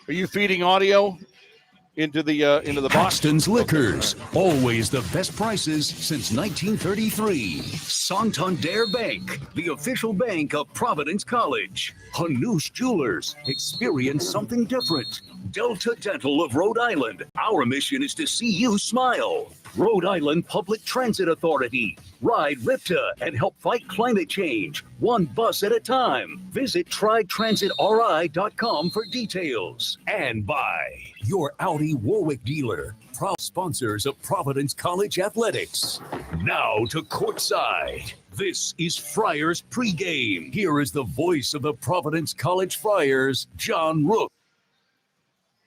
Are you feeding audio into the box? Paxton's Liquors, always the best prices since 1933. Santander Bank, the official bank of Providence College. Hanoush Jewelers, experience something different. Delta Dental of Rhode Island, our mission is to see you smile. Rhode Island Public Transit Authority, ride RIPTA and help fight climate change, one bus at a time. Visit trytransitri.com for details. And by your Audi Warwick dealer, proud sponsors of Providence College Athletics. Now to courtside. This is Friar's Pregame. Here is the voice of the Providence College Friars, John Rooke.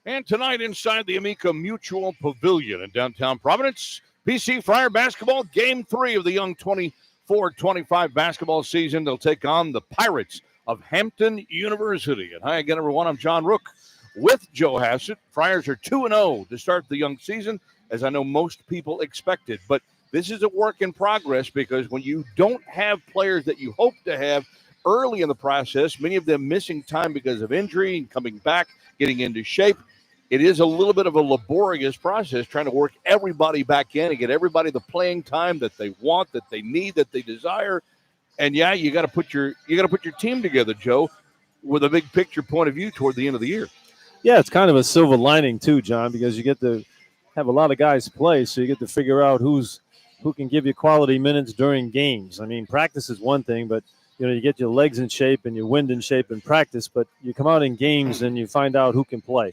And tonight inside the Amica Mutual Pavilion in downtown Providence, PC Friar basketball, Game 3 of the young 24-25 basketball season. They'll take on the Pirates of Hampton University. And hi again, everyone. I'm John Rooke with Joe Hassett. Friars are 2-0 to start the young season, as I know most people expected. But this is a work in progress because when you don't have players that you hope to have early in the process, many of them missing time because of injury and coming back, getting into shape, it is a little bit of a laborious process trying to work everybody back in and get everybody the playing time that they want, that they need, that they desire. And yeah, you got to put your team together, Joe, with a big picture point of view toward the end of the year. Yeah, it's kind of a silver lining too, John, because you get to have a lot of guys play, so you get to figure out who can give you quality minutes during games. I mean, practice is one thing, but you get your legs in shape and your wind in shape in practice, but you come out in games and you find out who can play.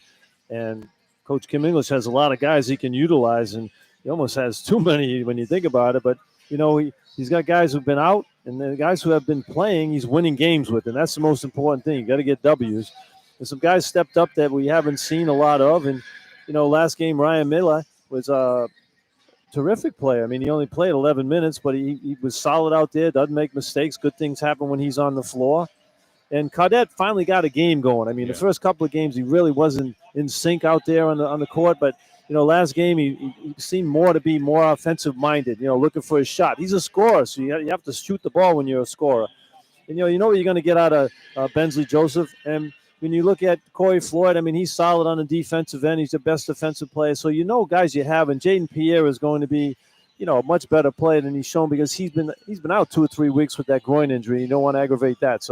And Coach Kim English has a lot of guys he can utilize, and he almost has too many when you think about it. But, he's got guys who've been out, and the guys who have been playing, he's winning games with, and that's the most important thing. You got to get W's. And some guys stepped up that we haven't seen a lot of. And, last game, Ryan Miller was a terrific player. I mean, he only played 11 minutes, but he was solid out there, doesn't make mistakes. Good things happen when he's on the floor. And Cadet finally got a game going. I mean, the first couple of games, he really wasn't in sync out there on the court. But, last game, he seemed to be more offensive-minded, looking for his shot. He's a scorer, so you have to shoot the ball when you're a scorer. And, you know what you're going to get out of Bensley Joseph. And when you look at Corey Floyd, I mean, he's solid on the defensive end. He's the best defensive player. So guys you have. And Jaden Pierre is going to be, a much better player than he's shown because he's been out 2 or 3 weeks with that groin injury. You don't want to aggravate that.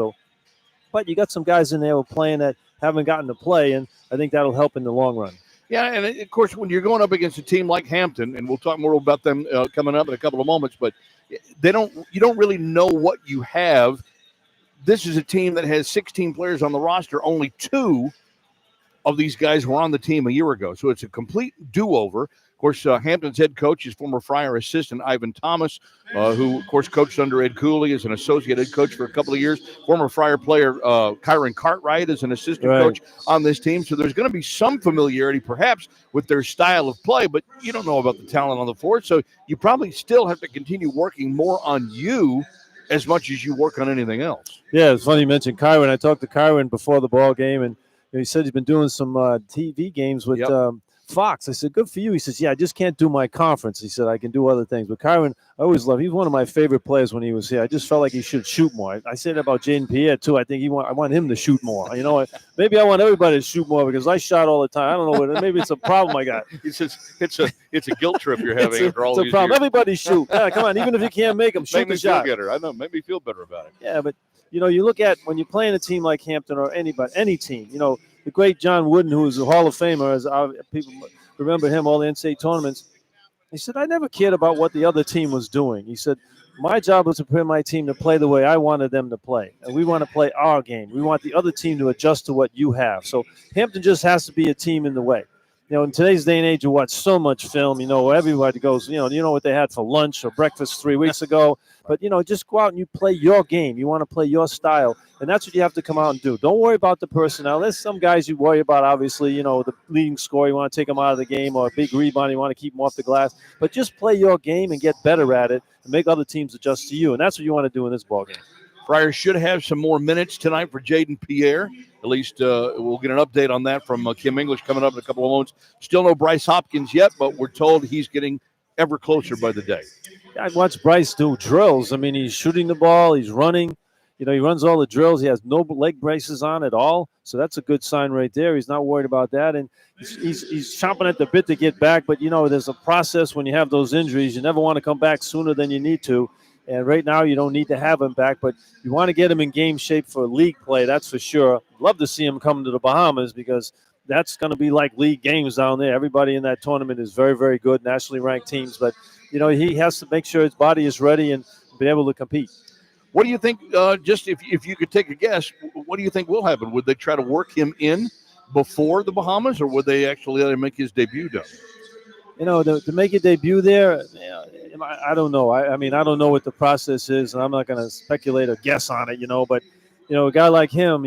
But you got some guys in there who are playing that haven't gotten to play, and I think that'll help in the long run. Yeah, and of course, when you're going up against a team like Hampton, and we'll talk more about them coming up in a couple of moments, but you don't really know what you have. This is a team that has 16 players on the roster. Only 2 of these guys were on the team a year ago, so it's a complete do-over. Of course, Hampton's head coach is former Friar assistant Ivan Thomas, who, of course, coached under Ed Cooley as an associate head coach for a couple of years. Former Friar player Kyron Cartwright is an assistant coach on this team. So there's going to be some familiarity, perhaps, with their style of play, but you don't know about the talent on the floor. So you probably still have to continue working more on you as much as you work on anything else. Yeah, it's funny you mentioned Kyron. I talked to Kyron before the ball game, and he said he's been doing some TV games with Fox. I said, good for you. He says, yeah, I just can't do my conference. He said, I can do other things. But Kyron, I always loved. He was one of my favorite players when he was here. I just felt like he should shoot more. I said about Jaden Pierre, too. I think I want him to shoot more. Maybe I want everybody to shoot more because I shot all the time. I don't know what. Maybe it's a problem I got. It's a guilt trip you're having after all these problem. years. Everybody shoot. Yeah, come on. Even if you can't make them, shoot the shot. I know. Make me feel better about it. Yeah, but, you look at when you're playing a team like Hampton or any team, the great John Wooden, who is a Hall of Famer, as people remember him, all the NCAA tournaments. He said, I never cared about what the other team was doing. He said, my job was to prepare my team to play the way I wanted them to play. And we want to play our game. We want the other team to adjust to what you have. So Hampton just has to be a team in the way. In today's day and age, you watch so much film, everybody goes, you know what they had for lunch or breakfast 3 weeks ago. But, just go out and you play your game. You want to play your style. And that's what you have to come out and do. Don't worry about the personnel. There's some guys you worry about, obviously, the leading scorer. You want to take them out of the game, or a big rebound. You want to keep them off the glass. But just play your game and get better at it and make other teams adjust to you. And that's what you want to do in this ballgame. Friars should have some more minutes tonight for Jaden Pierre. At least we'll get an update on that from Kim English coming up in a couple of moments. Still no Bryce Hopkins yet, but we're told he's getting ever closer by the day. I watched Bryce do drills. I mean, he's shooting the ball. He's running. He runs all the drills. He has no leg braces on at all, so that's a good sign right there. He's not worried about that, and he's chomping at the bit to get back. But there's a process when you have those injuries. You never want to come back sooner than you need to. And right now, you don't need to have him back, but you want to get him in game shape for league play, that's for sure. Love to see him come to the Bahamas because that's going to be like league games down there. Everybody in that tournament is very, very good, nationally ranked teams. But, he has to make sure his body is ready and be able to compete. What do you think, just if you could take a guess, what do you think will happen? Would they try to work him in before the Bahamas, or would they actually let him make his debut down? To make a debut there, I don't know. I mean, I don't know what the process is, and I'm not going to speculate or guess on it, But, a guy like him,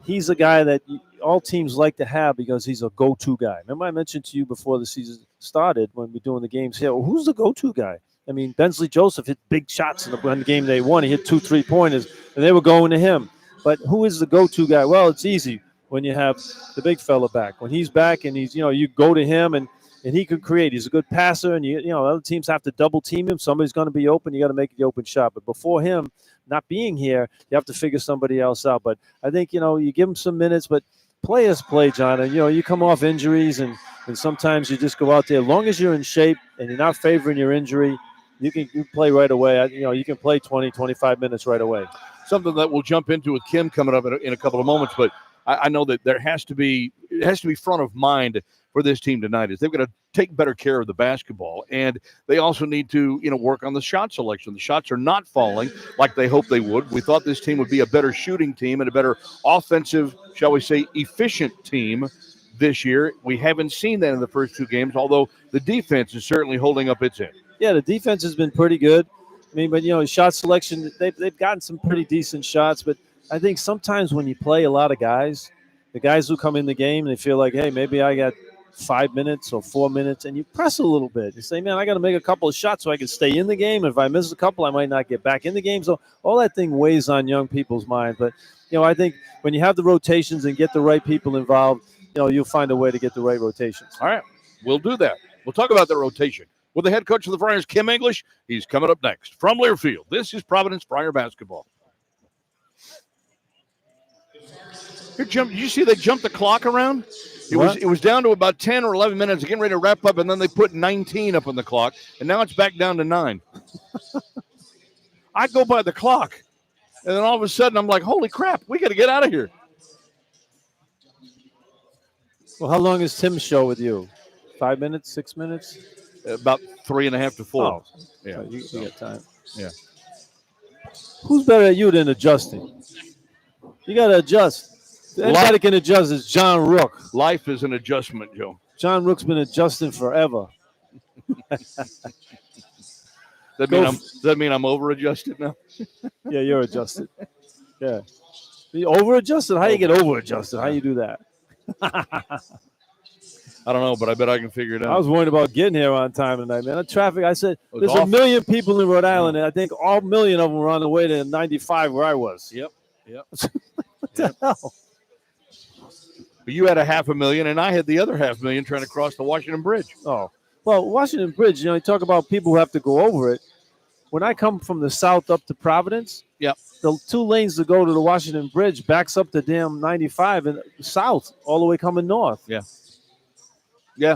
he's a guy that all teams like to have because he's a go-to guy. Remember I mentioned to you before the season started when we're doing the games here, well, who's the go-to guy? I mean, Bensley Joseph hit big shots in the game they won. He hit 2 3-pointers, and they were going to him. But who is the go-to guy? Well, it's easy when you have the big fella back. When he's back and he's, you go to him and he can create. He's a good passer, and other teams have to double team him. Somebody's going to be open. You got to make the open shot. But before him not being here, you have to figure somebody else out. But I think you give him some minutes, but players play, John. And you come off injuries, and sometimes you just go out there. As long as you're in shape and you're not favoring your injury, you can play right away. You can play 20, 25 minutes right away. Something that we'll jump into with Kim coming up in a couple of moments, but I know that it has to be front of mind for this team tonight is they've got to take better care of the basketball, and they also need to work on the shot selection. The shots are not falling like they hoped they would. We thought this team would be a better shooting team and a better offensive, shall we say, efficient team this year. We haven't seen that in the first 2 games, although the defense is certainly holding up its end. Yeah, the defense has been pretty good. I mean, but shot selection, they've gotten some pretty decent shots, but I think sometimes when you play a lot of guys, the guys who come in the game, they feel like, hey, maybe I got 5 minutes or 4 minutes, and you press a little bit. You say, man, I got to make a couple of shots so I can stay in the game. If I miss a couple, I might not get back in the game. So all that thing weighs on young people's mind. But, I think when you have the rotations and get the right people involved, you'll find a way to get the right rotations. All right, we'll do that. We'll talk about the rotation with the head coach of the Friars, Kim English. He's coming up next from Learfield. This is Providence Friar basketball. Did you see they jumped the clock around? It was down to about 10 or 11 minutes, getting ready to wrap up, and then they put 19 up on the clock, and now it's back down to 9. I go by the clock, and then all of a sudden I'm like, holy crap, we got to get out of here. Well, how long is Tim's show with you? 5 minutes, 6 minutes? About 3.5 to 4. Oh, yeah. So you got time. Yeah. Who's better at you than adjusting? You got to adjust. Anybody that can adjust is John Rooke. Life is an adjustment, Joe. John Rooke's been adjusting forever. Does that mean I'm over-adjusted now? Yeah, you're adjusted. Yeah. You over-adjusted? How do you get over-adjusted? How do you do that? I don't know, but I bet I can figure it out. I was worried about getting here on time tonight, man. The traffic, I said, there's awful. 1 million people in Rhode Island, and I think all 1 million of them were on the way to 95 where I was. Yep. What the hell? But you had 500,000, and I had the other 500,000 trying to cross the Washington Bridge. Oh, well, Washington Bridge, you talk about people who have to go over it. When I come from the south up to Providence, yep, the 2 lanes to go to the Washington Bridge backs up to damn 95 and south, all the way coming north. Yeah. Yeah.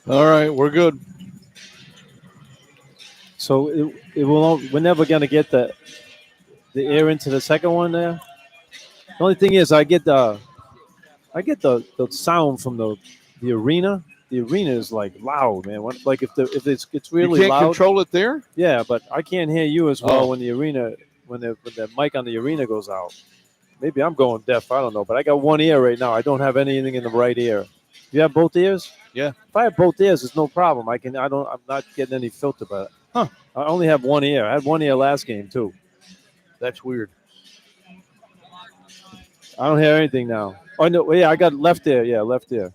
All right, we're good. So we're never going to get the air into the second one there. The only thing is, I get the sound from the arena. The arena is like loud, man. Like if it's really you can't loud, control it there. yeah, but I can't hear you as well Oh. when the arena when the mic on the arena goes out. Maybe I'm going deaf. I don't know, but I got one ear right now. I don't have anything in the right ear. You have both ears? Yeah. If I have both ears, it's no problem. I'm not getting any filter, but I only have one ear. I had one ear last game too. That's weird. I don't hear anything now. Oh no, yeah, I got left ear. Yeah, left ear.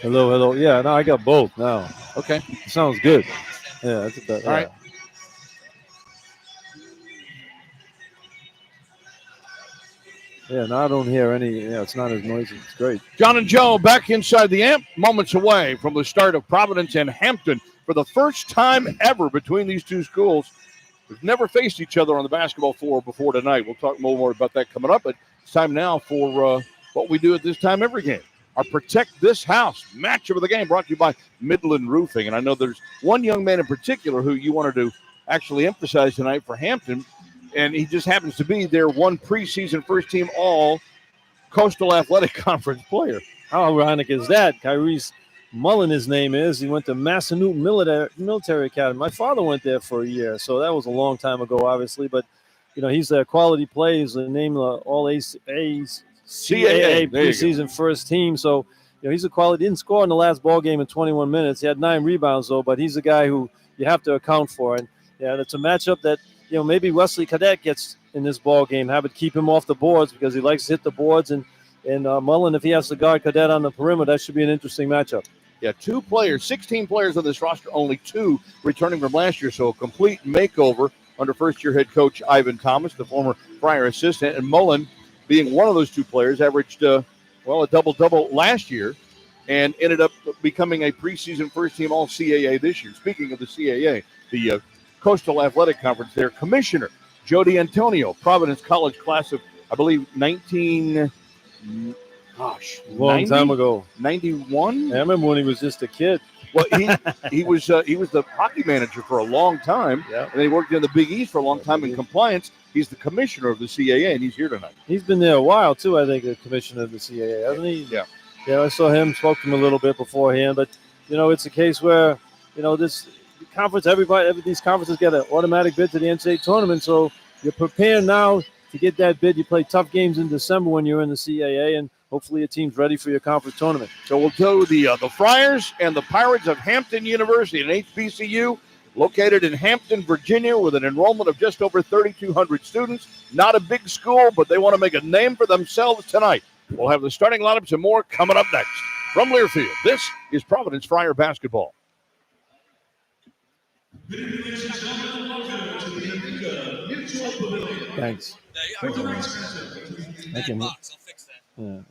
Hello. Yeah, no, I got both now. Okay. Sounds good. Yeah, that's about, All right. Yeah, no, I don't hear any. Yeah, it's not as noisy. It's great. John and Joe back inside the amp, moments away from the start of Providence and Hampton for the first time ever between these two schools. We've never faced each other on the basketball floor before tonight. We'll talk more about that coming up, but it's time now for what we do at this time every game. Our Protect This House matchup of the game brought to you by Midland Roofing. And I know there's one young man in particular who you wanted to actually emphasize tonight for Hampton, and he just happens to be their one preseason first-team all Coastal Athletic Conference player. How ironic is that? Kyrie's Mullen, his name is. He went to Massanutten Military Academy. My father went there for a year, so that was a long time ago, obviously. But, he's a quality play. He's the name of all CAA preseason first team. So, he's a quality. Didn't score in the last ball game in 21 minutes. He had 9 rebounds, though, but he's a guy who you have to account for. And, it's a matchup that, maybe Wesley Cadet gets in this ball game. Have it keep him off the boards because he likes to hit the boards. And Mullen, if he has to guard Cadet on the perimeter, that should be an interesting matchup. Yeah, 16 players on this roster, only 2 returning from last year. So a complete makeover under first-year head coach Ivan Thomas, the former Friar assistant. And Mullen, being one of those 2 players, averaged, a double-double last year and ended up becoming a preseason first-team All-CAA this year. Speaking of the CAA, the Coastal Athletic Conference, their commissioner, Jody Antonio, Providence College class of, I believe, long time ago. 91? I remember when he was just a kid. Well, he was the hockey manager for a long time, and then he worked in the Big East for a long time in compliance. He's the commissioner of the CAA, and he's here tonight. He's been there a while, too, I think, the commissioner of the CAA, hasn't he? Yeah. Yeah, I saw him, spoke to him a little bit beforehand, but, it's a case where, this conference, these conferences get an automatic bid to the NCAA tournament, so you're prepared now to get that bid. You play tough games in December when you're in the CAA, and hopefully your team's ready for your conference tournament. So we'll do the Friars and the Pirates of Hampton University, an HBCU located in Hampton, Virginia, with an enrollment of just over 3,200 students. Not a big school, but they want to make a name for themselves tonight. We'll have the starting lineups and more coming up next. From Learfield, this is Providence Friar basketball. Thanks. I can. I'll fix that. Yeah.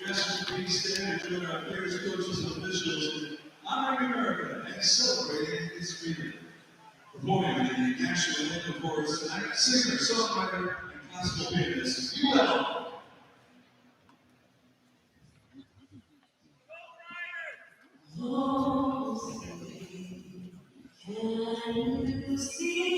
Yes, please stand and join our players, coaches, and officials honoring America and celebrating its freedom. Performing the national anthem for us tonight, singer, songwriter, and classical pianist, UL. Can you see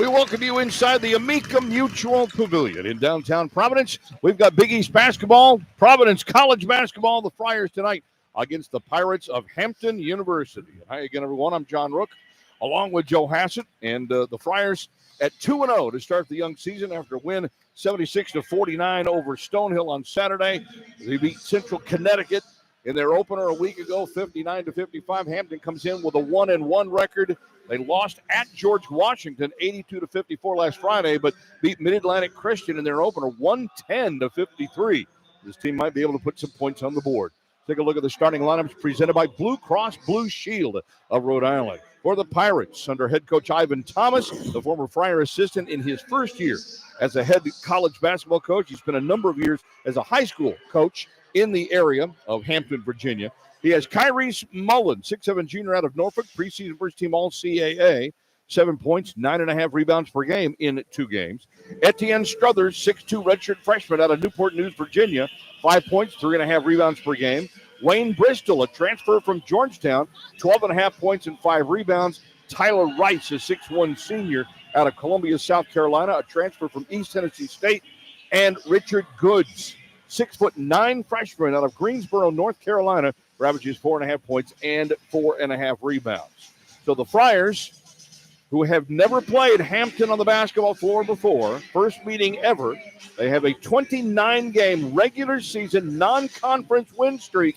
We welcome you inside the Amica Mutual Pavilion in downtown Providence. We've got Big East basketball, Providence College basketball, the Friars tonight against the Pirates of Hampton University. Hi again, everyone. I'm John Rooke, along with Joe Hassett, and the Friars at 2-0 to start the young season after a win 76-49 over Stonehill on Saturday. They beat Central Connecticut in their opener a week ago, 59-55. Hampton comes in with a 1-1 record. They lost at George Washington 82-54 last Friday, but beat Mid-Atlantic Christian in their opener 110-53. This team might be able to put some points on the board. Take a look at the starting lineups presented by Blue Cross Blue Shield of Rhode Island. For the Pirates, under head coach Ivan Thomas, the former Friar assistant in his first year as a head college basketball coach. He spent a number of years as a high school coach in the area of Hampton, Virginia. He has Kyrese Mullen, 6'7" junior out of Norfolk, preseason first team All-CAA, 7 points, 9.5 rebounds per game in 2 games. Etienne Struthers, 6'2" redshirt freshman out of Newport News, Virginia, 5 points, 3.5 rebounds per game. Wayne Bristol, a transfer from Georgetown, 12.5 points and 5 rebounds. Tyler Rice, a 6'1" senior out of Columbia, South Carolina, a transfer from East Tennessee State. And Richard Goods, 6'9" freshman out of Greensboro, North Carolina, averages 4.5 points and 4.5 rebounds. So the Friars, who have never played Hampton on the basketball floor before, first meeting ever, they have a 29-game regular season non-conference win streak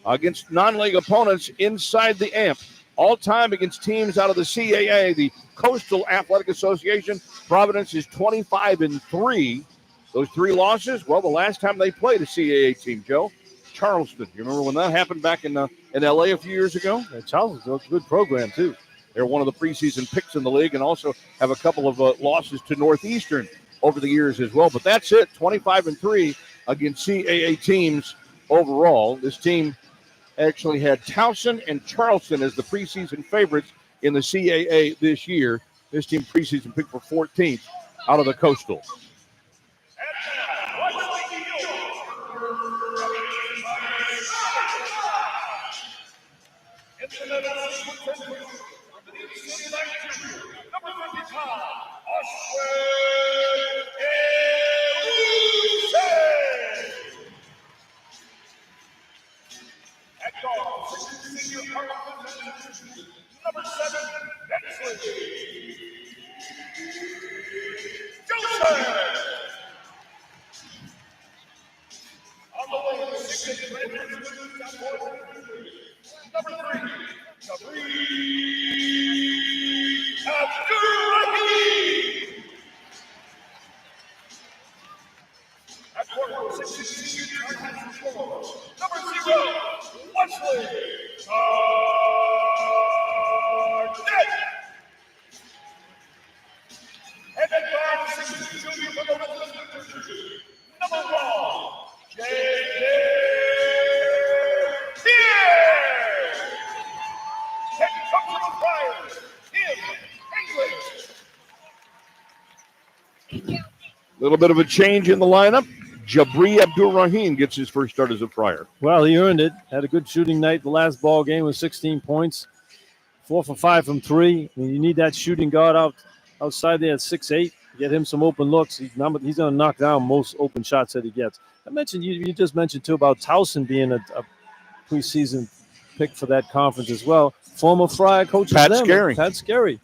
against non-league opponents inside the AMP. All time against teams out of the CAA, the Coastal Athletic Association. Providence is 25-3. Those 3 losses, well, the last time they played a CAA team, Joe, Charleston. You remember when that happened back in L.A. a few years ago? Yeah, Charleston's a good program, too. They're one of the preseason picks in the league and also have a couple of losses to Northeastern over the years as well. But that's it, 25-3 against CAA teams overall. This team actually had Towson and Charleston as the preseason favorites in the CAA this year. This team preseason picked for 14th out of the Coastal. Number 7, on the way, 6'8" number 3, Abdurrahim. At forward, 6'6" number 0, Wesley. And then guard 6'2" junior for the number 1, J.J. Here. Head coach of the Friars, Tim English. A little bit of a change in the lineup. Jabri Abdul-Rahim gets his first start as a Friar. Well, he earned it. Had a good shooting night. The last ball game was 16 points, 4 for 5 from 3. I mean, you need that shooting guard outside there at 6'8". Get him some open looks. He's going to knock down most open shots that he gets. I mentioned you just mentioned too about Towson being a preseason pick for that conference as well. Former Friar coach Pat Scarry. Pat Scarry.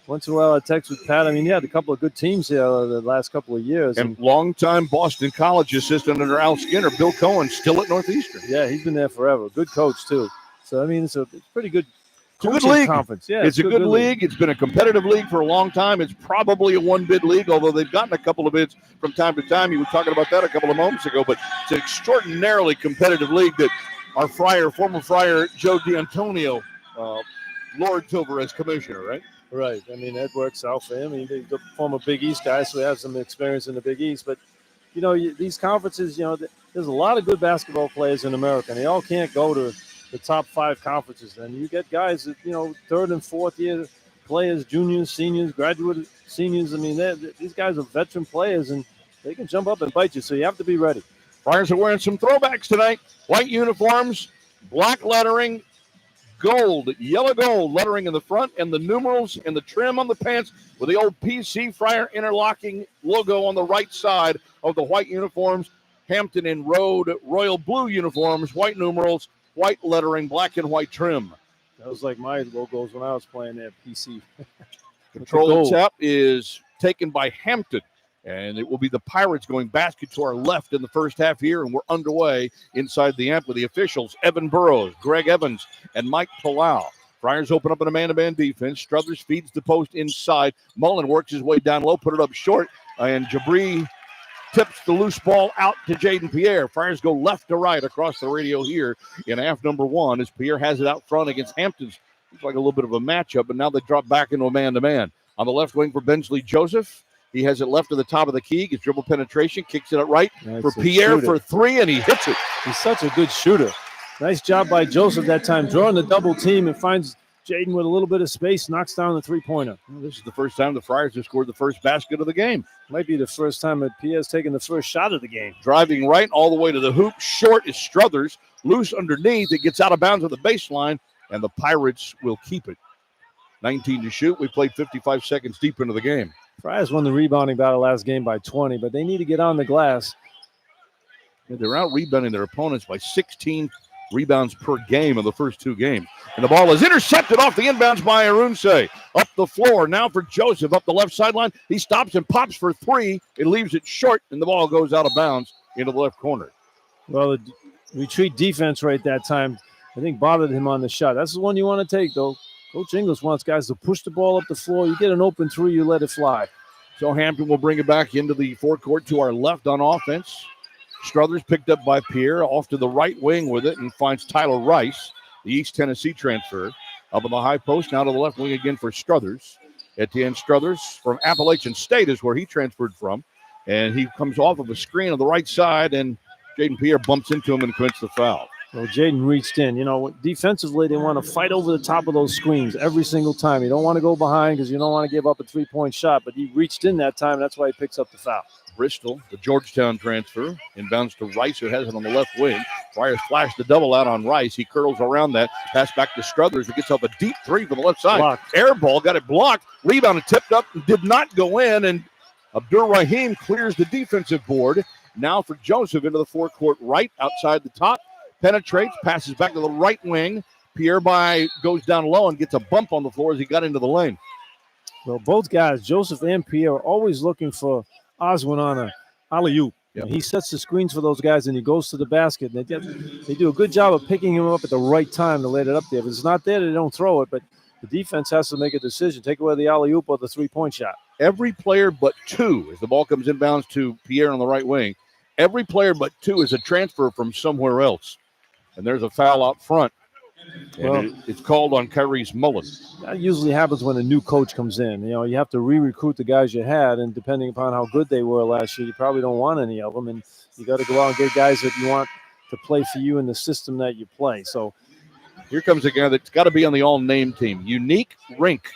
Once in a while I text with Pat. I mean, he had a couple of good teams here the last couple of years. And longtime Boston College assistant under Al Skinner, Bill Cohen, still at Northeastern. Yeah, he's been there forever. Good coach, too. So, I mean, it's a pretty good good league. Conference. Yeah, it's a good league. It's been a competitive league for a long time. It's probably a one-bid league, although they've gotten a couple of bids from time to time. You were talking about that a couple of moments ago, but it's an extraordinarily competitive league that our former Friar, Joe D'Antonio, lords over as commissioner, right? Right. I mean, that works out for him. He's a former Big East guy, so he has some experience in the Big East. But, you know, these conferences, you know, there's a lot of good basketball players in America, and they all can't go to the top 5 conferences. And you get guys that, you know, 3rd and 4th year players, juniors, seniors, graduate seniors. I mean, these guys are veteran players, and they can jump up and bite you, so you have to be ready. Friars are wearing some throwbacks tonight. White uniforms, black lettering, gold, yellow gold lettering in the front, and the numerals and the trim on the pants with the old PC Friar interlocking logo on the right side of the white uniforms. Hampton and Road royal blue uniforms, white numerals, white lettering, black and white trim. That was like my logos when I was playing at PC. Control tap is taken by Hampton, and it will be the Pirates going basket to our left in the first half here, and we're underway inside the amp with the officials, Evan Burrows, Greg Evans, and Mike Palau. Friars open up in a man-to-man defense. Struthers feeds the post inside. Mullen works his way down low, put it up short, and Jabri tips the loose ball out to Jaden Pierre. Friars go left to right across the radio here in half number one as Pierre has it out front against Hampton's. Looks like a little bit of a matchup, but now they drop back into a man-to-man. On the left wing for Bensley Joseph. He has it left to the top of the key. Gets dribble penetration, kicks it out right for Pierre for three, and he hits it. He's such a good shooter. Nice job by Joseph that time, drawing the double team and finds Jaden with a little bit of space, knocks down the three-pointer. Well, this is the first time the Friars have scored the first basket of the game. Might be the first time that Pierre's taken the first shot of the game. Driving right all the way to the hoop. Short is Struthers. Loose underneath. It gets out of bounds at the baseline, and the Pirates will keep it. 19 to shoot. We played 55 seconds deep into the game. Friars won the rebounding battle last game by 20, but they need to get on the glass. They're out-rebounding their opponents by 16 rebounds per game in the first two games. And the ball is intercepted off the inbounds by Arunse. Up the floor now for Joseph up the left sideline. He stops and pops for three. It leaves it short, and the ball goes out of bounds into the left corner. Well, the retreat defense right that time, I think, bothered him on the shot. That's the one you want to take, though. Coach Ingles wants guys to push the ball up the floor. You get an open three, you let it fly. So Hampton will bring it back into the forecourt to our left on offense. Struthers picked up by Pierre, off to the right wing with it, and finds Tyler Rice, the East Tennessee transfer. Up on the high post, now to the left wing again for Struthers. Etienne Struthers from Appalachian State is where he transferred from. And he comes off of a screen on the right side, and Jaden Pierre bumps into him and commits the foul. Well, Jaden reached in. You know, defensively, they want to fight over the top of those screens every single time. You don't want to go behind because you don't want to give up a three-point shot, but he reached in that time. That's why he picks up the foul. Bristol, the Georgetown transfer, inbounds to Rice, who has it on the left wing. Friars flash the double out on Rice. He curls around that. Pass back to Struthers, who gets up a deep three from the left side. Blocked. Air ball, got it blocked. Rebound and tipped up, did not go in, and Abdur Rahim clears the defensive board. Now for Joseph into the forecourt right outside the top. Penetrates, passes back to the right wing. Pierre goes down low and gets a bump on the floor as he got into the lane. Well, both guys, Joseph and Pierre, are always looking for Oswin on a alley-oop. Yep. He sets the screens for those guys, and he goes to the basket. And they do a good job of picking him up at the right time to let it up there. If it's not there, they don't throw it, but the defense has to make a decision. Take away the alley-oop or the three-point shot. Every player but two, as the ball comes inbounds to Pierre on the right wing, every player but two is a transfer from somewhere else. And there's a foul out front. And it's called on Kyrie's Mullen. That usually happens when a new coach comes in. You know, you have to re-recruit the guys you had, and depending upon how good they were last year, you probably don't want any of them, and you got to go out and get guys that you want to play for you in the system that you play. So here comes a guy that's got to be on the all-name team. Unique Rink.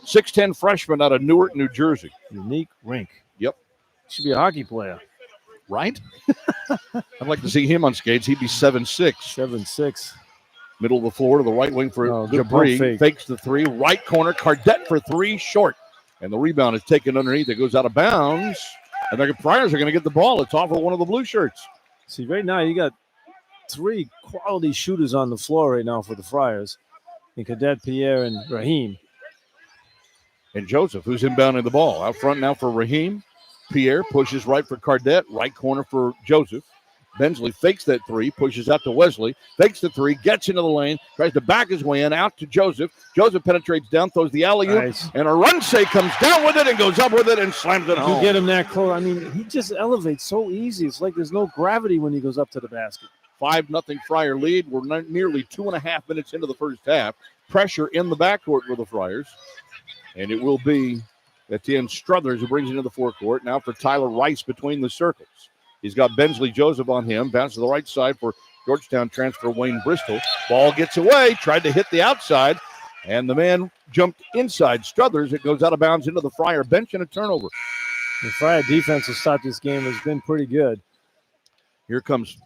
6'10 freshman out of Newark, New Jersey. Unique Rink. Yep. Should be a hockey player. Right? I'd like to see him on skates. He'd be 7'6". 7'6". Middle of the floor to the right wing for Jabri. Fakes the three. Right corner. Cardette for three. Short. And the rebound is taken underneath. It goes out of bounds. And the Friars are going to get the ball. It's off of one of the blue shirts. See, right now you got three quality shooters on the floor right now for the Friars. And Cadet, Pierre, and Rahim. And Joseph, who's inbounding the ball. Out front now for Rahim. Pierre pushes right for Cardette. Right corner for Joseph. Bensley fakes that three, pushes out to Wesley, fakes the three, gets into the lane, tries to back his way in, out to Joseph. Joseph penetrates down, throws the alley-oop, nice. And Arunse comes down with it and goes up with it and slams it home. You get him that close. I mean, he just elevates so easy. It's like there's no gravity when he goes up to the basket. 5-0 Friar lead. We're nearly 2.5 minutes into the first half. Pressure in the backcourt for the Friars. And it will be Etienne Struthers who brings it into the forecourt. Now for Tyler Rice between the circles. He's got Bensley Joseph on him. Bounce to the right side for Georgetown transfer Wayne Bristol. Ball gets away. Tried to hit the outside. And the man jumped inside Struthers. It goes out of bounds into the Friar bench and a turnover. The Friar defense to start this game has been pretty good. Here comes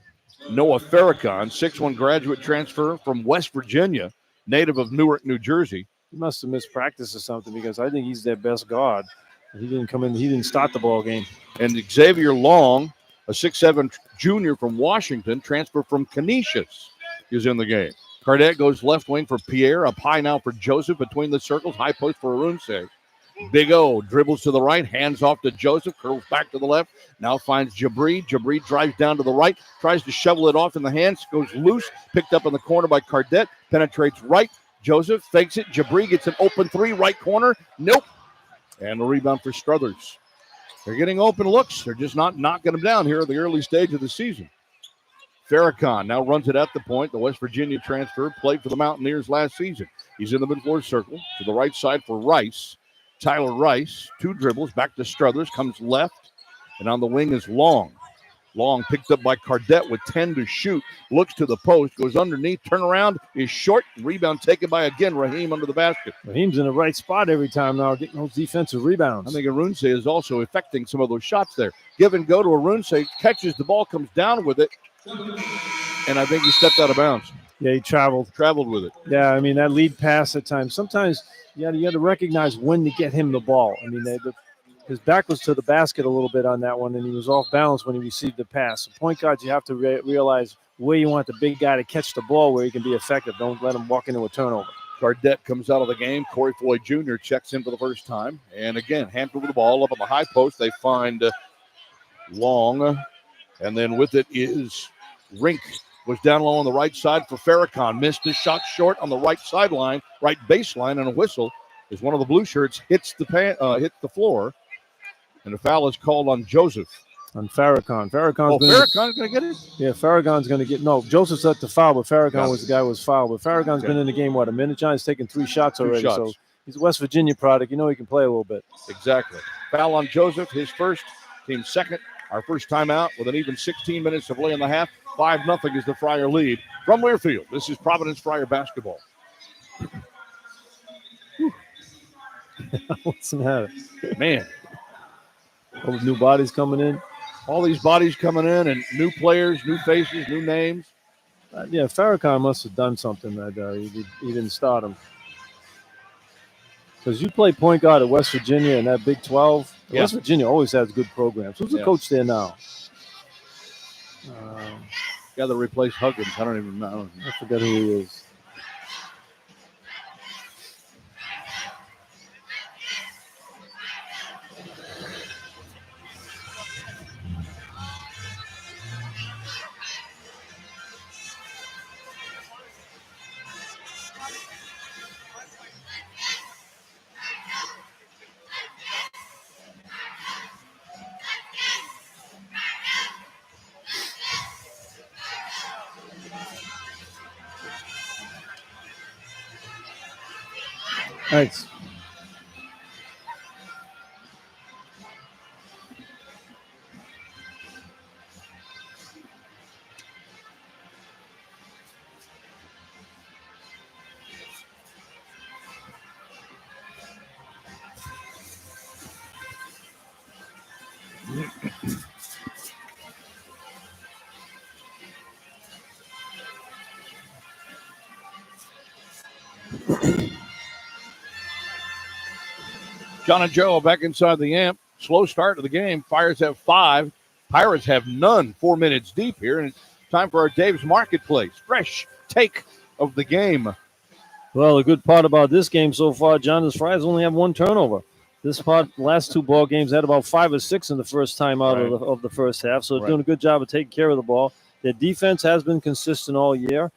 Noah Farrakhan, 6'1 graduate transfer from West Virginia, native of Newark, New Jersey. He must have missed practice or something because I think he's their best guard. He didn't come in. He didn't start the ball game. And Xavier Long, a 6'7 junior from Washington, transfer from Canisius, is in the game. Cardette goes left wing for Pierre. Up high now for Joseph between the circles. High post for Arunse. Big O dribbles to the right, hands off to Joseph, curls back to the left. Now finds Jabri. Jabri drives down to the right, tries to shovel it off in the hands, goes loose, picked up in the corner by Cardette, penetrates right. Joseph fakes it. Jabri gets an open three, right corner. Nope. And the rebound for Struthers. They're getting open looks. They're just not knocking them down here at the early stage of the season. Farrakhan now runs it at the point. The West Virginia transfer played for the Mountaineers last season. He's in the midcourt circle to the right side for Rice. Tyler Rice, 2 dribbles, back to Struthers, comes left, and on the wing is Long. Long picked up by Cardette with 10 to shoot, looks to the post, goes underneath, turnaround, is short, rebound taken by, again, Raheem under the basket. Raheem's in the right spot every time now, getting those defensive rebounds. I think Arunse is also affecting some of those shots there. Give and go to Arunse, catches the ball, comes down with it, and I think he stepped out of bounds. Yeah, he traveled with it. Yeah, I mean, that lead pass at times. Sometimes you got to recognize when to get him the ball. I mean, his back was to the basket a little bit on that one, and he was off balance when he received the pass. So point guards, you have to realize where you want the big guy to catch the ball, where he can be effective. Don't let him walk into a turnover. Cardette comes out of the game. Corey Floyd Jr. checks in for the first time. And again, Hampton with the ball up on the high post. They find Long, and then with it is Rink. Was down low on the right side for Farrakhan. Missed his shot short on the right sideline, right baseline, and a whistle as one of the blue shirts hits the floor. And a foul is called on Joseph. On Farrakhan. Farrakhan's going to get it? Yeah, Farrakhan's going to get – no, Joseph's at the foul, but Farrakhan was the guy who was fouled. But Farrakhan's been in the game, a minute? John's taken 3 shots already. So he's a West Virginia product. You know he can play a little bit. Exactly. Foul on Joseph, his first, team second. Our first timeout with an even 16 minutes to play in the half. 5-0 is the Friar lead from Learfield. This is Providence Friar basketball. What's the matter? Man. All the new bodies coming in. All these bodies coming in and new players, new faces, new names. Yeah, Farrakhan must have done something that he didn't start him. Because you play point guard at West Virginia and that Big 12. Yeah. West Virginia always has good programs. Who's the coach there now? That replaced Huggins. I don't even know. I forget who he is. Thanks. John and Joe back inside the amp. Slow start to the game. Friars have 5. Pirates have none. 4 minutes deep here. And it's time for our Dave's Marketplace. Fresh take of the game. Well, the good part about this game so far, John, is Friars only have 1 turnover. This part, last 2 ball games, had about 5 or 6 in the first time out of the first half. So they're doing a good job of taking care of the ball. Their defense has been consistent all year.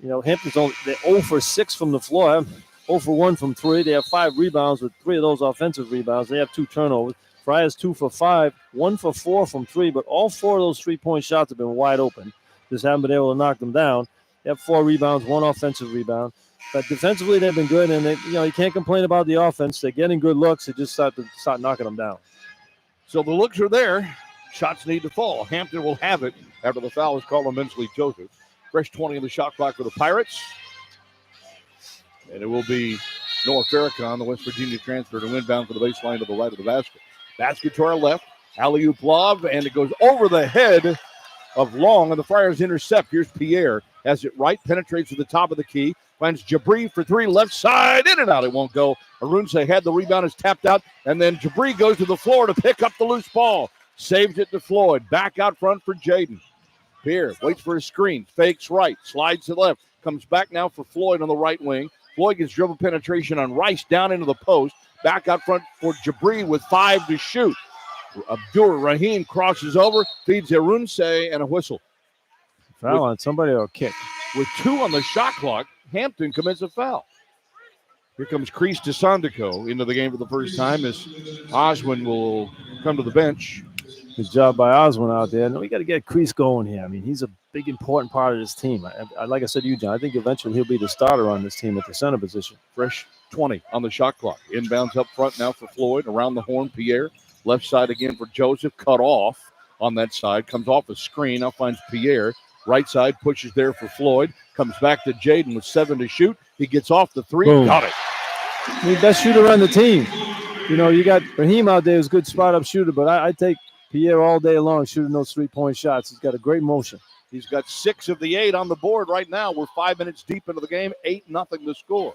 You know, Hampton's they're 0 for 6 from the floor. 0 for 1 from 3. They have 5 rebounds with 3 of those offensive rebounds. They have 2 turnovers. Friars 2 for 5, 1 for 4 from 3, but all 4 of those 3-point shots have been wide open. Just haven't been able to knock them down. They have 4 rebounds, 1 offensive rebound. But defensively, they've been good, and you can't complain about the offense. They're getting good looks. They just start knocking them down. So the looks are there. Shots need to fall. Hampton will have it after the foul is called on Minsley Joseph. Fresh 20 in the shot clock for the Pirates. And it will be Noah Farrakhan, the West Virginia transfer, to inbound for the baseline to the right of the basket. Basket to our left. Alley-oop lob, and it goes over the head of Long, and the Friars intercept. Here's Pierre. Has it right, penetrates to the top of the key. Finds Jabri for 3, left side, in and out. It won't go. Arunse had the rebound, is tapped out, and then Jabri goes to the floor to pick up the loose ball. Saves it to Floyd. Back out front for Jaden. Pierre waits for his screen, fakes right, slides to the left, comes back now for Floyd on the right wing. Floyd gets dribble penetration on Rice down into the post. Back out front for Jabri with 5 to shoot. Abdur Rahim crosses over, feeds Arunse, and a whistle. Foul on somebody or a kick. With 2 on the shot clock, Hampton commits a foul. Here comes Kreese DeSandico into the game for the first time as Oswin will come to the bench. Good job by Oswin out there. No, we got to get Kreese going here. I mean, he's a big, important part of this team. Like I said to you, John, I think eventually he'll be the starter on this team at the center position. Fresh 20 on the shot clock. Inbounds up front now for Floyd. Around the horn, Pierre. Left side again for Joseph. Cut off on that side. Comes off a screen. Now finds Pierre. Right side pushes there for Floyd. Comes back to Jaden with 7 to shoot. He gets off the 3. Boom. Got it. The best shooter on the team. You know, you got Raheem out there who's a good spot-up shooter, but I take Pierre all day long shooting those three-point shots. He's got a great motion. He's got 6 of the 8 on the board right now. We're 5 minutes deep into the game. 8-0 the score.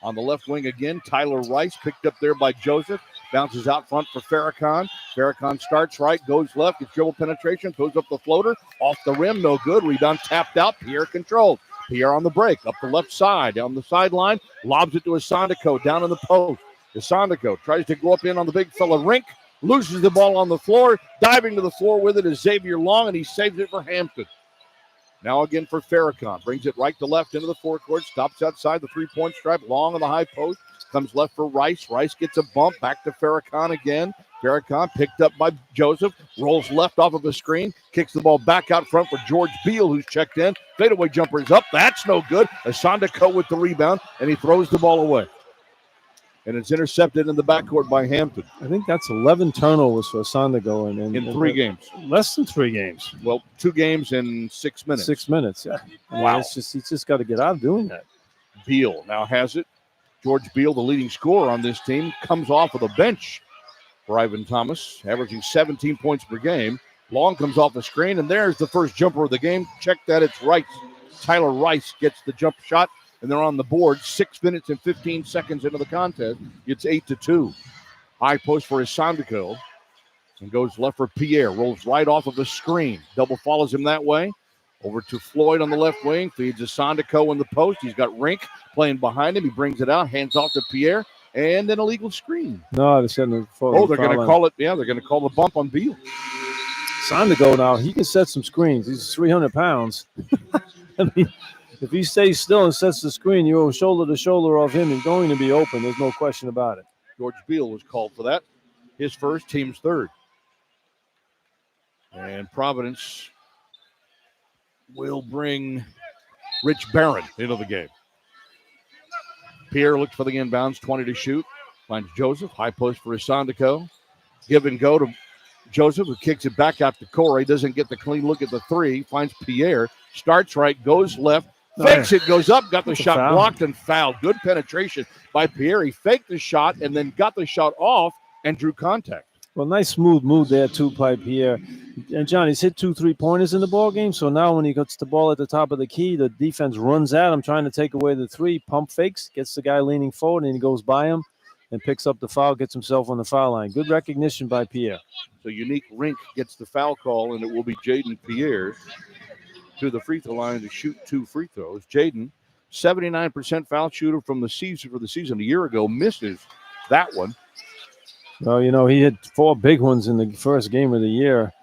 On the left wing again, Tyler Rice picked up there by Joseph. Bounces out front for Farrakhan. Farrakhan starts right, goes left, gets dribble penetration, throws up the floater. Off the rim, no good. Rebound tapped out. Pierre controlled. Pierre on the break, up the left side, down the sideline, lobs it to Asandiko down in the post. Asandiko tries to go up in on the big fella Rink, loses the ball on the floor, diving to the floor with it is Xavier Long, and he saves it for Hampton. Now again for Farrakhan, brings it right to left into the forecourt, stops outside the three-point stripe, Long on the high post, comes left for Rice. Rice gets a bump, back to Farrakhan again. Farrakhan picked up by Joseph, rolls left off of a screen, kicks the ball back out front for George Beal, who's checked in. Fadeaway jumper is up. That's no good. Asandiko with the rebound, and he throws the ball away. And it's intercepted in the backcourt by Hampton. I think that's 11 turnovers for Asandiko in 3 games. Less than 3 games. Well, 2 games in 6 minutes. 6 minutes, yeah. I mean, Wow. He's just got to get out of doing that. Beal now has it. George Beal, the leading scorer on this team, comes off of the bench for Ivan Thomas, averaging 17 points per game. Long comes off the screen, and there's the first jumper of the game. Check that, it's Rice. Tyler Rice gets the jump shot, and they're on the board 6 minutes and 15 seconds into the contest. It's 8-2. High post for Asandiko, and goes left for Pierre. Rolls right off of the screen. Double follows him that way. Over to Floyd on the left wing. Feeds Asandiko in the post. He's got Rink playing behind him. He brings it out, hands off to Pierre. And an illegal screen. No, they're setting the they're going to call it. Yeah, they're going to call the bump on Beal. Sandigo now, he can set some screens. He's 300 pounds. I mean, if he stays still and sets the screen, you're shoulder to shoulder off him. He's going to be open. There's no question about it. George Beal was called for that. His first, team's third. And Providence will bring Rich Barron into the game. Pierre looks for the inbounds, 20 to shoot. Finds Joseph, high post for Asandiko. Give and go to Joseph, who kicks it back out to Corey. Doesn't get the clean look at the 3. Finds Pierre, starts right, goes left, fakes it, goes up, got the shot blocked and fouled. Good penetration by Pierre. He faked the shot and then got the shot off and drew contact. Well, nice smooth move there, too, by Pierre. And, John, he's hit 2 3-pointers in the ball game. So now when he gets the ball at the top of the key, the defense runs at him, trying to take away the 3, pump fakes, gets the guy leaning forward, and he goes by him and picks up the foul, gets himself on the foul line. Good recognition by Pierre. So Unique Rink gets the foul call, and it will be Jaden Pierre to the free throw line to shoot 2 free throws. Jaden, 79% foul shooter from the season for the season a year ago, misses that one. Well, you know, he had 4 big ones in the first game of the year.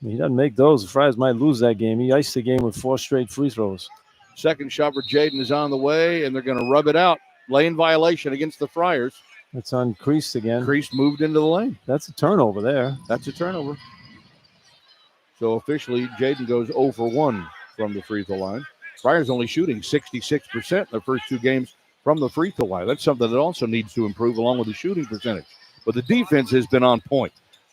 He doesn't make those. The Friars might lose that game. He iced the game with 4 straight free throws. Second shot for Jaden is on the way, and they're going to rub it out. Lane violation against the Friars. That's on Kreese again. Kreese moved into the lane. That's a turnover there. That's a turnover. So officially, Jaden goes 0 for 1 from the free throw line. Friars only shooting 66% in their first 2 games from the free throw line. That's something that also needs to improve along with the shooting percentage. But the defense has been on point.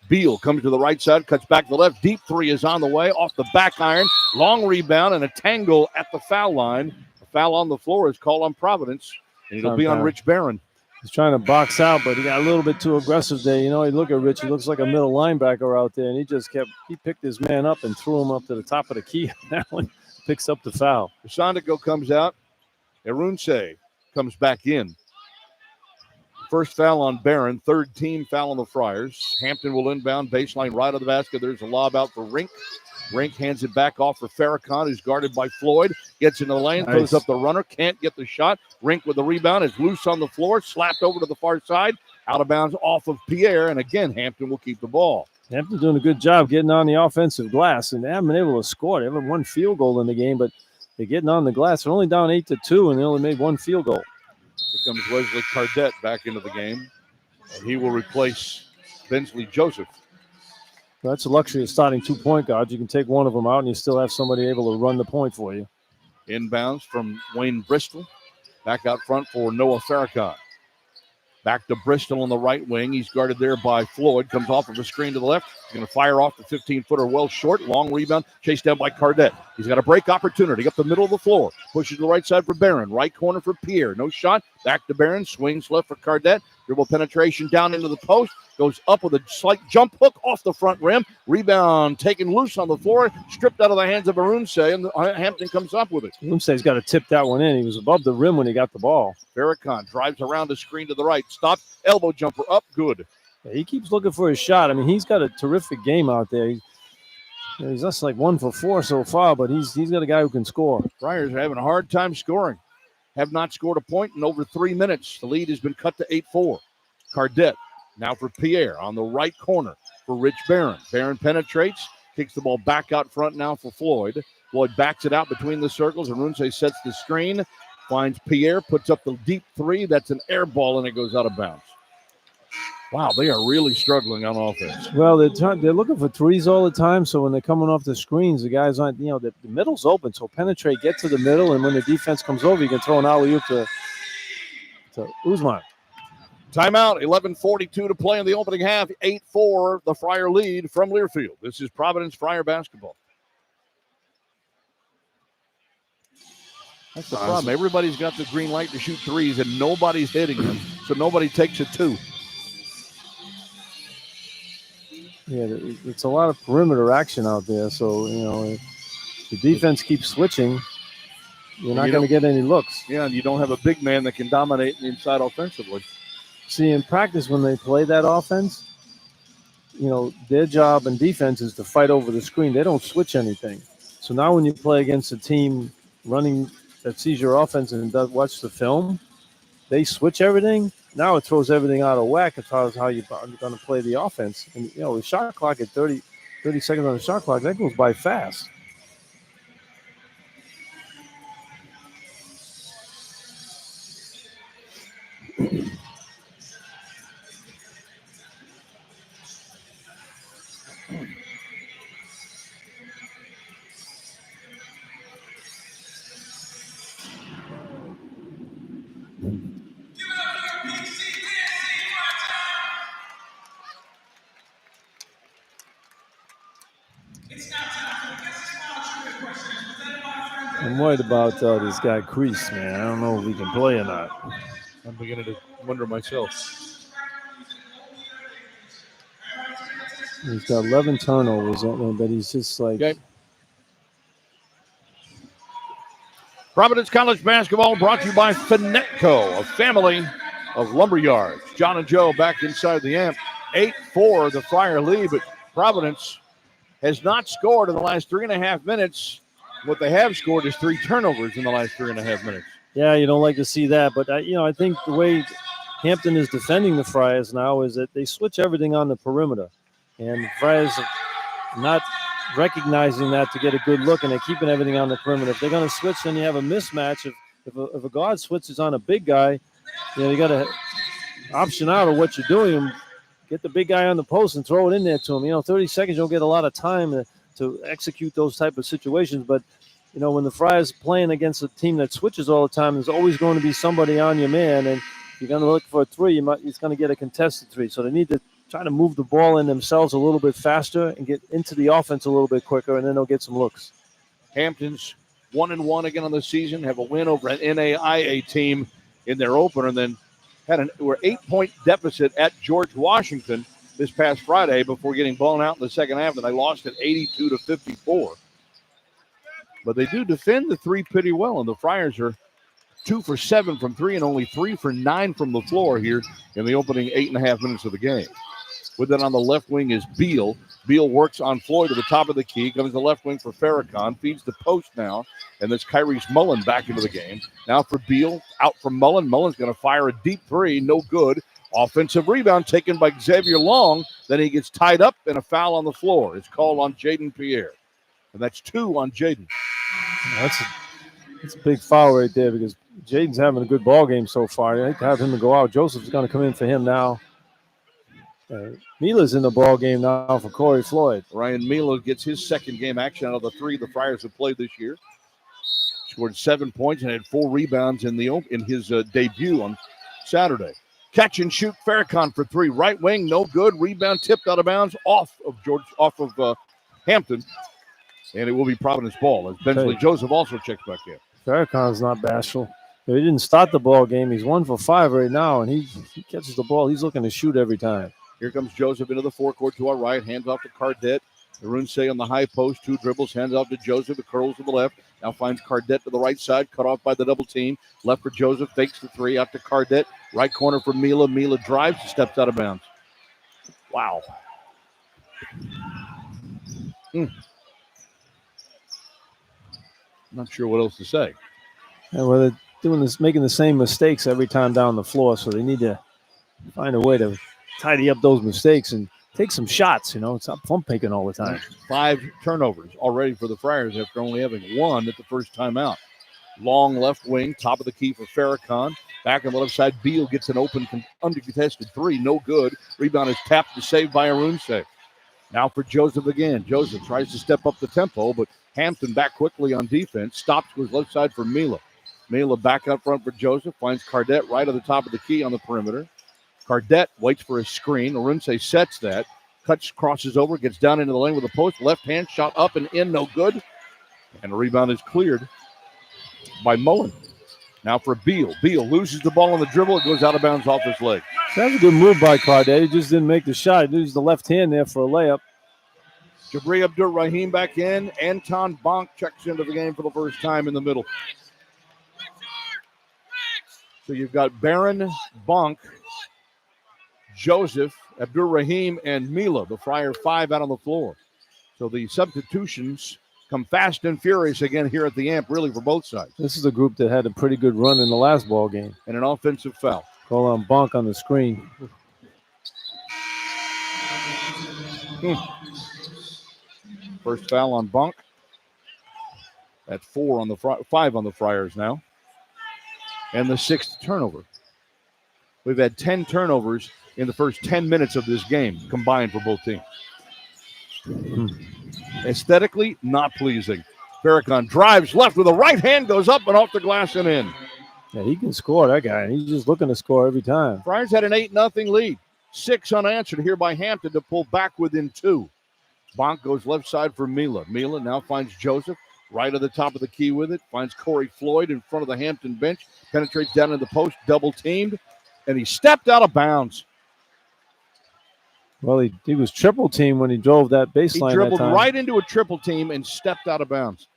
Beal comes to the right side, cuts back to the left. Deep 3 is on the way, off the back iron. Long rebound and a tangle at the foul line. A foul on the floor is called on Providence, and it'll be on Rich Barron. He's trying to box out, but he got a little bit too aggressive there. You know, you look at Rich, he looks like a middle linebacker out there, and he picked his man up and threw him up to the top of the key. That one picks up the foul. Sandico comes out. Erunse comes back in. First foul on Barron, 3rd team foul on the Friars. Hampton will inbound, baseline right of the basket. There's a lob out for Rink. Rink hands it back off for Farrakhan, who's guarded by Floyd. Gets into the lane, throws up the runner, can't get the shot. Rink with the rebound is loose on the floor, slapped over to the far side. Out of bounds off of Pierre, and again, Hampton will keep the ball. Hampton's doing a good job getting on the offensive glass, and they haven't been able to score. They haven't 1 field goal in the game, but they're getting on the glass. They're only down 8-2, and they only made 1 field goal. Here comes Wesley Cardette back into the game, and he will replace Bensley Joseph. That's the luxury of starting 2 point guards. You can take one of them out, and you still have somebody able to run the point for you. Inbounds from Wayne Bristol. Back out front for Noah Farrakhan. Back to Bristol on the right wing. He's guarded there by Floyd. Comes off of a screen to the left. He's going to fire off the 15-footer well short. Long rebound. Chased down by Cardette. He's got a break opportunity up the middle of the floor. Pushes to the right side for Barron. Right corner for Pierre. No shot. Back to Barron. Swings left for Cardette. Dribble penetration down into the post. Goes up with a slight jump hook off the front rim. Rebound taken loose on the floor. Stripped out of the hands of Arunse, and Hampton comes up with it. Arunse's got to tip that one in. He was above the rim when he got the ball. Farrakhan drives around the screen to the right. Stops. Elbow jumper up. Good. Yeah, he keeps looking for his shot. I mean, he's got a terrific game out there. He's just like 1 for 4 so far, but he's got a guy who can score. Friars are having a hard time scoring. Have not scored a point in over 3 minutes. The lead has been cut to 8-4. Cardette now for Pierre on the right corner for Rich Barron. Barron penetrates, kicks the ball back out front now for Floyd. Floyd backs it out between the circles, and Runce sets the screen, finds Pierre, puts up the deep three. That's an air ball, and it goes out of bounds. Wow, they are really struggling on offense. Well, they're looking for threes all the time, so when they're coming off the screens, the guys aren't, the middle's open, so penetrate, get to the middle, and when the defense comes over, you can throw an alley-oop to Usman. Timeout, 11:42 to play in the opening half. 8-4, the Friar lead from Learfield. This is Providence Friar basketball. That's the problem. Everybody's got the green light to shoot threes, and nobody's hitting them, so nobody takes a two. Yeah, it's a lot of perimeter action out there, so, if the defense keeps switching, you're not going to get any looks. Yeah, and you don't have a big man that can dominate inside offensively. See, in practice, when they play that offense, their job in defense is to fight over the screen. They don't switch anything. So now when you play against a team running that sees your offense and watch the film, they switch everything. Now it throws everything out of whack as far as how you're going to play the offense. And, the shot clock at 30 seconds on the shot clock, that goes by fast. I'm worried about this guy Crease, man. I don't know if he can play or not. I'm beginning to wonder myself. He's got 11 turnovers, but he's just like... Okay. Providence College basketball brought to you by Finetco, a family of lumberyards. John and Joe back inside the amp. 8-4, the Friar lead, but Providence has not scored in the last 3.5 minutes. What they have scored is 3 turnovers in the last 3.5 minutes. Yeah, you don't like to see that, but I think the way Hampton is defending the Friars now is that they switch everything on the perimeter, and the Friars are not recognizing that to get a good look, and they're keeping everything on the perimeter. If they're going to switch, then you have a mismatch. If a guard switches on a big guy, you got to option out of what you're doing. Get the big guy on the post and throw it in there to him. 30 seconds, you'll get a lot of time to execute those type of situations. But, when the Friars playing against a team that switches all the time, there's always going to be somebody on your man. And if you're going to look for a three, he's going to get a contested three. So they need to try to move the ball in themselves a little bit faster and get into the offense a little bit quicker, and then they'll get some looks. Hampton's 1-1 again on the season, have a win over an NAIA team in their opener, and then were 8-point deficit at George Washington this past Friday before getting blown out in the second half, and they lost at 82-54. But they do defend the three pretty well, and the Friars are 2 for 7 from three and only 3 for 9 from the floor here in the opening 8.5 minutes of the game. With it on the left wing is Beal. Beal works on Floyd to the top of the key, comes the left wing for Farrakhan, feeds the post now, and this Kyrie's Mullen back into the game. Now for Beal, out from Mullen. Mullen's going to fire a deep three, no good. Offensive rebound taken by Xavier Long. Then he gets tied up and a foul on the floor. It's called on Jaden Pierre. And that's 2 on Jaden. That's a big foul right there because Jaden's having a good ball game so far. I hate to have him to go out. Joseph's going to come in for him now. Mila's in the ball game now for Corey Floyd. Ryan Mila gets his second game action out of the 3 the Friars have played this year. Scored 7 points and had 4 rebounds in his debut on Saturday. Catch and shoot Farrakhan for 3. Right wing, no good. Rebound tipped out of bounds off of Hampton. And it will be Providence ball as Bensley Joseph also checks back in. Farrakhan's not bashful. He didn't start the ball game. He's 1 for 5 right now, and he catches the ball. He's looking to shoot every time. Here comes Joseph into the forecourt to our right. Hands off to Cardette. Arunse on the high post. 2 dribbles. Hands off to Joseph. It curls to the left. Now finds Cardette to the right side. Cut off by the double team. Left for Joseph. Fakes the 3. Out to Cardette. Right corner for Mila. Mila drives. Steps out of bounds. Wow. Not sure what else to say. And well, they're doing this, making the same mistakes every time down the floor, so they need to find a way to tidy up those mistakes and take some shots. It's not pump faking all the time. 5 turnovers already for the Friars after only having 1 at the first time out. Long left wing, top of the key for Farrakhan. Back on the left side, Beal gets an open, uncontested 3. No good. Rebound is tapped to save by Arunse. Now for Joseph again. Joseph tries to step up the tempo, but Hampton back quickly on defense. Stops to his left side for Mila. Mila back up front for Joseph. Finds Cardette right at the top of the key on the perimeter. Cardette waits for a screen. Arunse sets that. Crosses over, gets down into the lane with a post. Left hand shot up and in, no good. And the rebound is cleared by Mullen. Now for Beal. Beal loses the ball on the dribble. It goes out of bounds off his leg. That's a good move by Cardette. He just didn't make the shot. He used the left hand there for a layup. Jabri Abdur-Rahim back in. Anton Bonk checks into the game for the first time in the middle. So you've got Barron, Bonk, Joseph, Abdur-Rahim, and Mila, the Friar 5 out on the floor. So the substitutions come fast and furious again here at the Amp, really, for both sides. This is a group that had a pretty good run in the last ball game. And an offensive foul. Call on Bonk on the screen. First foul on Bonk. That's 5 on the Friars now. And the 6th turnover. We've had 10 turnovers in the first 10 minutes of this game combined for both teams. Aesthetically, not pleasing. Farrakhan drives left with a right hand, goes up and off the glass and in. Yeah, he can score, that guy. He's just looking to score every time. Friars had an 8-0 lead. 6 unanswered here by Hampton to pull back within 2. Bonk goes left side for Mila. Mila now finds Joseph right at the top of the key with it. Finds Corey Floyd in front of the Hampton bench. Penetrates down in the post, double teamed. And he stepped out of bounds. Well, he was triple teamed when he drove that baseline. He dribbled that time. right into a triple team and stepped out of bounds.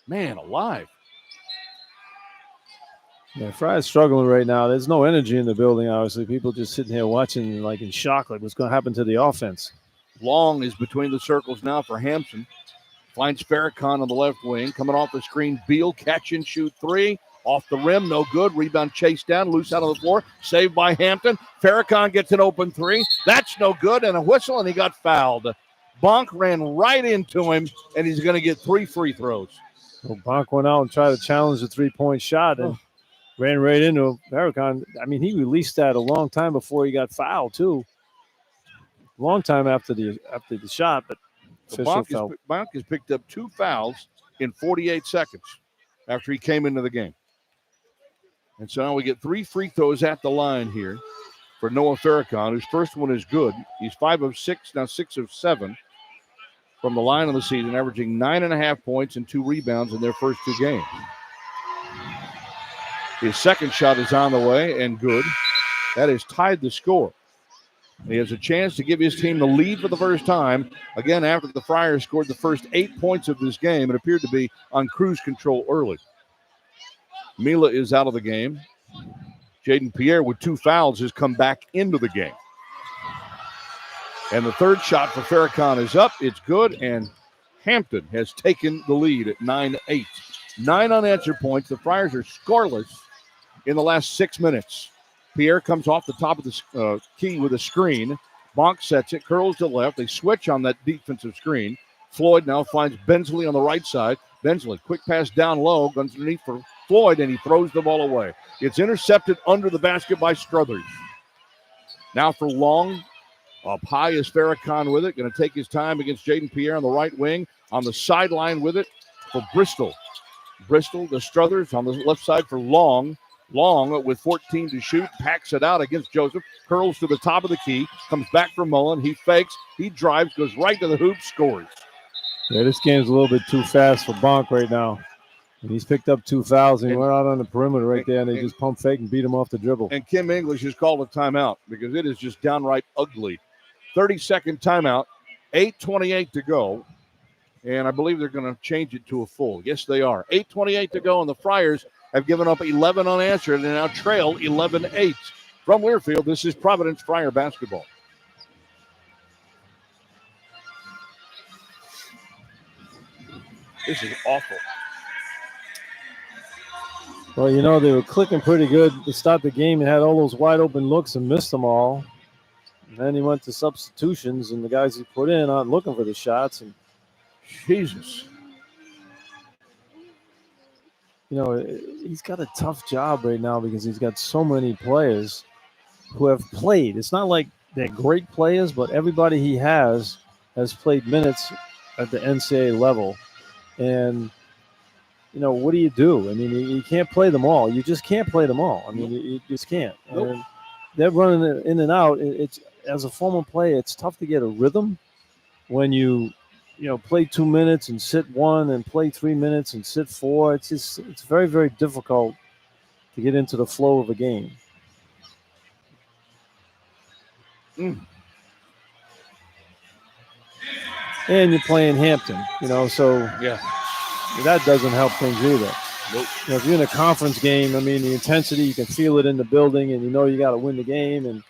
Man alive. Yeah, Fry's struggling right now. There's no energy in the building, obviously. People just sitting here watching like in shock, like what's going to happen to the offense. Long is between the circles now for Hampton. Finds Farrakhan on the left wing. Coming off the screen, Beal, catch and shoot 3. Off the rim, no good. Rebound chased down, loose out on the floor. Saved by Hampton. Farrakhan gets an open 3. That's no good, and a whistle, and he got fouled. Bonk ran right into him, and he's going to get 3 free throws. Well, Bonk went out and tried to challenge the three-point shot and ran right into Farrakhan. I mean, he released that a long time before he got fouled, too. Long time after the shot, but Bonk has picked up 2 fouls in 48 seconds after he came into the game. And so now we get 3 free throws at the line here for Noah Farrakhan, whose first one is good. He's 5 of 6, now 6 of 7 from the line of the season, averaging 9.5 points and 2 rebounds in their first 2 games. His second shot is on the way and good. That has tied the score. He has a chance to give his team the lead for the first time. Again, after the Friars scored the first 8 points of this game, it appeared to be on cruise control early. Mila is out of the game. Jaden Pierre with 2 fouls has come back into the game. And the third shot for Farrakhan is up. It's good, and Hampton has taken the lead at 9-8. 9 unanswered points. The Friars are scoreless in the last 6 minutes. Pierre comes off the top of the key with a screen. Bonk sets it, curls to left. They switch on that defensive screen. Floyd now finds Bensley on the right side. Bensley, quick pass down low, guns underneath for Floyd, and he throws the ball away. It's intercepted under the basket by Struthers. Now for Long. Up high is Farrakhan with it. Going to take his time against Jaden Pierre on the right wing. On the sideline with it for Bristol. Bristol, the Struthers on the left side for Long. Long with 14 to shoot. Packs it out against Joseph. Curls to the top of the key. Comes back for Mullen. He fakes. He drives. Goes right to the hoop. Scores. Yeah, this game's a little bit too fast for Bonk right now. And he's picked up 2 fouls, and he went out on the perimeter right there, and they just pump fake and beat him off the dribble. And Kim English has called a timeout because it is just downright ugly. 30-second timeout, 8:28 to go. And I believe they're going to change it to a full. Yes, they are. 8:28 to go, and the Friars have given up 11 unanswered and now trail 11-8. From Learfield, this is Providence Friar basketball. This is awful. Well, you know, they were clicking pretty good to start the game and had all those wide open looks and missed them all. And then he went to substitutions, and the guys he put in aren't looking for the shots. And Jesus. You know, he's got a tough job right now because he's got so many players who have played. It's not like they're great players, but everybody he has played minutes at the NCAA level. And you know, what do you do? I mean, you can't play them all. You just can't play them all. I mean, you just can't. Nope. And they're running it in and out. It's as a former player, it's tough to get a rhythm when you play 2 minutes and sit 1 and play 3 minutes and sit 4. It's very, very difficult to get into the flow of a game. And you're playing Hampton, so yeah. That doesn't help things either. Nope. If you're in a conference game, I mean, the intensity, you can feel it in the building, and you got to win the game. And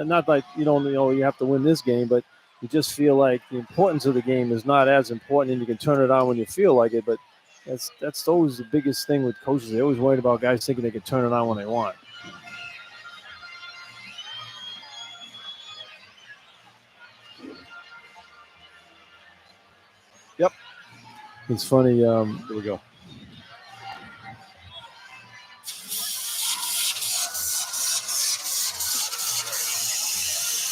not like you don't you have to win this game, but you just feel like the importance of the game is not as important, and you can turn it on when you feel like it. But that's always the biggest thing with coaches. They're always worried about guys thinking they can turn it on when they want. Yep. It's funny. Here we go.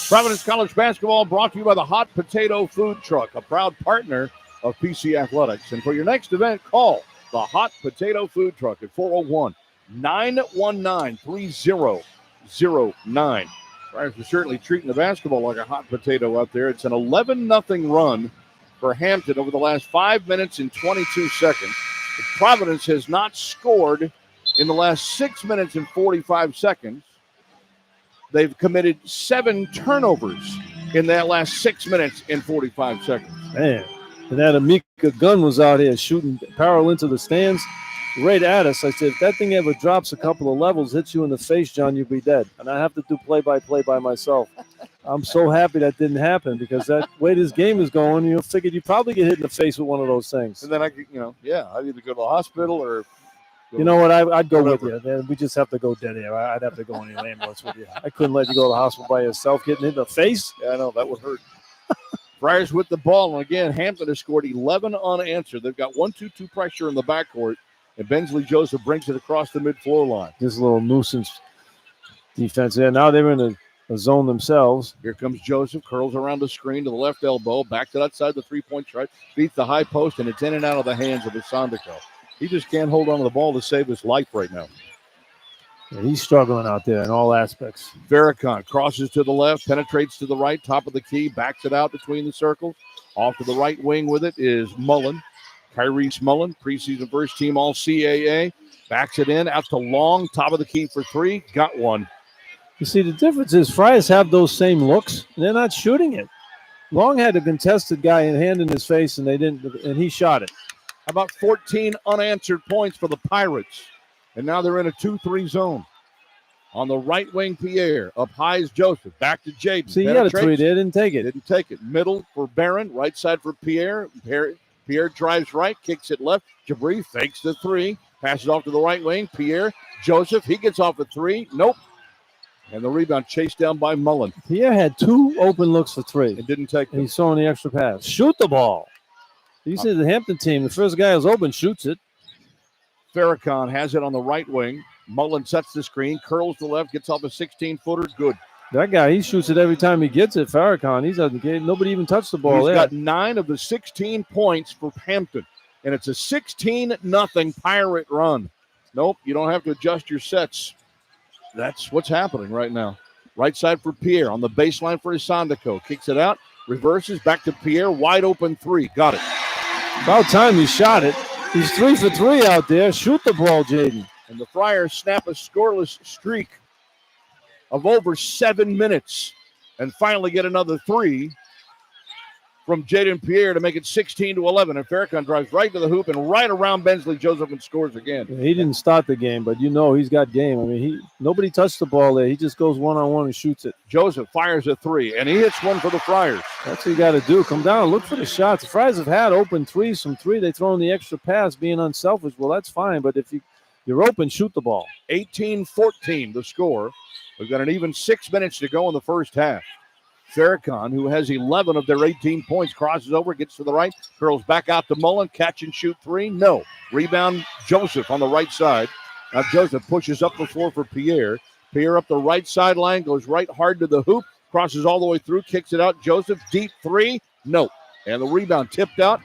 Providence College basketball brought to you by the Hot Potato Food Truck, a proud partner of PC Athletics. And for your next event, call the Hot Potato Food Truck at 401-919-3009. Friars are certainly treating the basketball like a hot potato out there. It's an 11-0 run for Hampton over the last 5 minutes and 22 seconds. But Providence has not scored in the last 6 minutes and 45 seconds. They've committed 7 turnovers in that last 6 minutes and 45 seconds. Man, and that Amica gun was out here shooting parallel into the stands right at us. I said, if that thing ever drops a couple of levels, hits you in the face, John, you'll be dead. And I have to do play-by-play by myself. I'm so happy that didn't happen because that way this game is going, you figured you'd probably get hit in the face with one of those things. And then I could, I'd either go to the hospital or... You know what? I'd go with you. Man, we just have to go dead air. I'd have to go in an ambulance with you. I couldn't let you go to the hospital by yourself getting hit in the face. Yeah, I know. That would hurt. Friars with the ball. And again, Hampton has scored 11 unanswered. They've got 1-2-2 pressure in the backcourt. And Bensley Joseph brings it across the mid-floor line. This little nuisance defense there. Now they're in a zone themselves. Here comes Joseph. Curls around the screen to the left elbow. Back to that side, the three-point stripe. Beats the high post, and it's in and out of the hands of Isandiko. He just can't hold on to the ball to save his life right now. Yeah, he's struggling out there in all aspects. Farrakhan crosses to the left, penetrates to the right, top of the key, backs it out between the circles. Off to the right wing with it is Mullen. Kyrese Mullen, preseason first team All-CAA. Backs it in, out to Long, top of the key for 3. Got one. You see, the difference is Friars have those same looks, and they're not shooting it. Long had a contested guy in hand in his face, and they didn't, and he shot it. How about 14 unanswered points for the Pirates? And now they're in a 2-3 zone. On the right wing, Pierre. Up high is Joseph. Back to Jaden. See, he had a 3 there, didn't take it. Didn't take it. Middle for Barron. Right side for Pierre. Pierre drives right, kicks it left. Jabri fakes the 3. Passes off to the right wing. Pierre. Joseph. He gets off a 3. Nope. And the rebound chased down by Mullen. Pierre had 2 open looks for 3. It didn't take it. And he's throwing the extra pass. Shoot the ball. You see the Hampton team, the first guy who's open shoots it. Farrakhan has it on the right wing. Mullen sets the screen, curls to the left, gets off a 16-footer. Good. That guy, he shoots it every time he gets it. Farrakhan, he's at the game. Nobody even touched the ball there. He's got 9 of the 16 points for Hampton, and it's a 16-0 Pirate run. Nope, you don't have to adjust your sets. That's what's happening right now. Right side for Pierre on the baseline for Isandako. Kicks it out, reverses, back to Pierre, wide open 3. Got it. About time he shot it. He's 3 for 3 out there. Shoot the ball, Jaden. And the Friars snap a scoreless streak of over 7 minutes and finally get another 3 from Jaden Pierre to make it 16-11. And Farrakhan drives right to the hoop and right around Bensley Joseph and scores again. Yeah, he didn't start the game, but he's got game. I mean, nobody touched the ball there. He just goes one-on-one and shoots it. Joseph fires a 3, and he hits one for the Friars. That's what you got to do. Come down and look for the shots. The Friars have had open threes from 3. They throw in the extra pass, being unselfish. Well, that's fine, but if you're open, shoot the ball. 18-14 the score. We've got an even 6 minutes to go in the first half. Farrakhan, who has 11 of their 18 points, crosses over, gets to the right, curls back out to Mullen, catch and shoot 3. No. Rebound, Joseph on the right side. Now Joseph pushes up the floor for Pierre. Pierre up the right sideline, goes right hard to the hoop, crosses all the way through, kicks it out. Joseph, deep 3. No. And the rebound tipped out,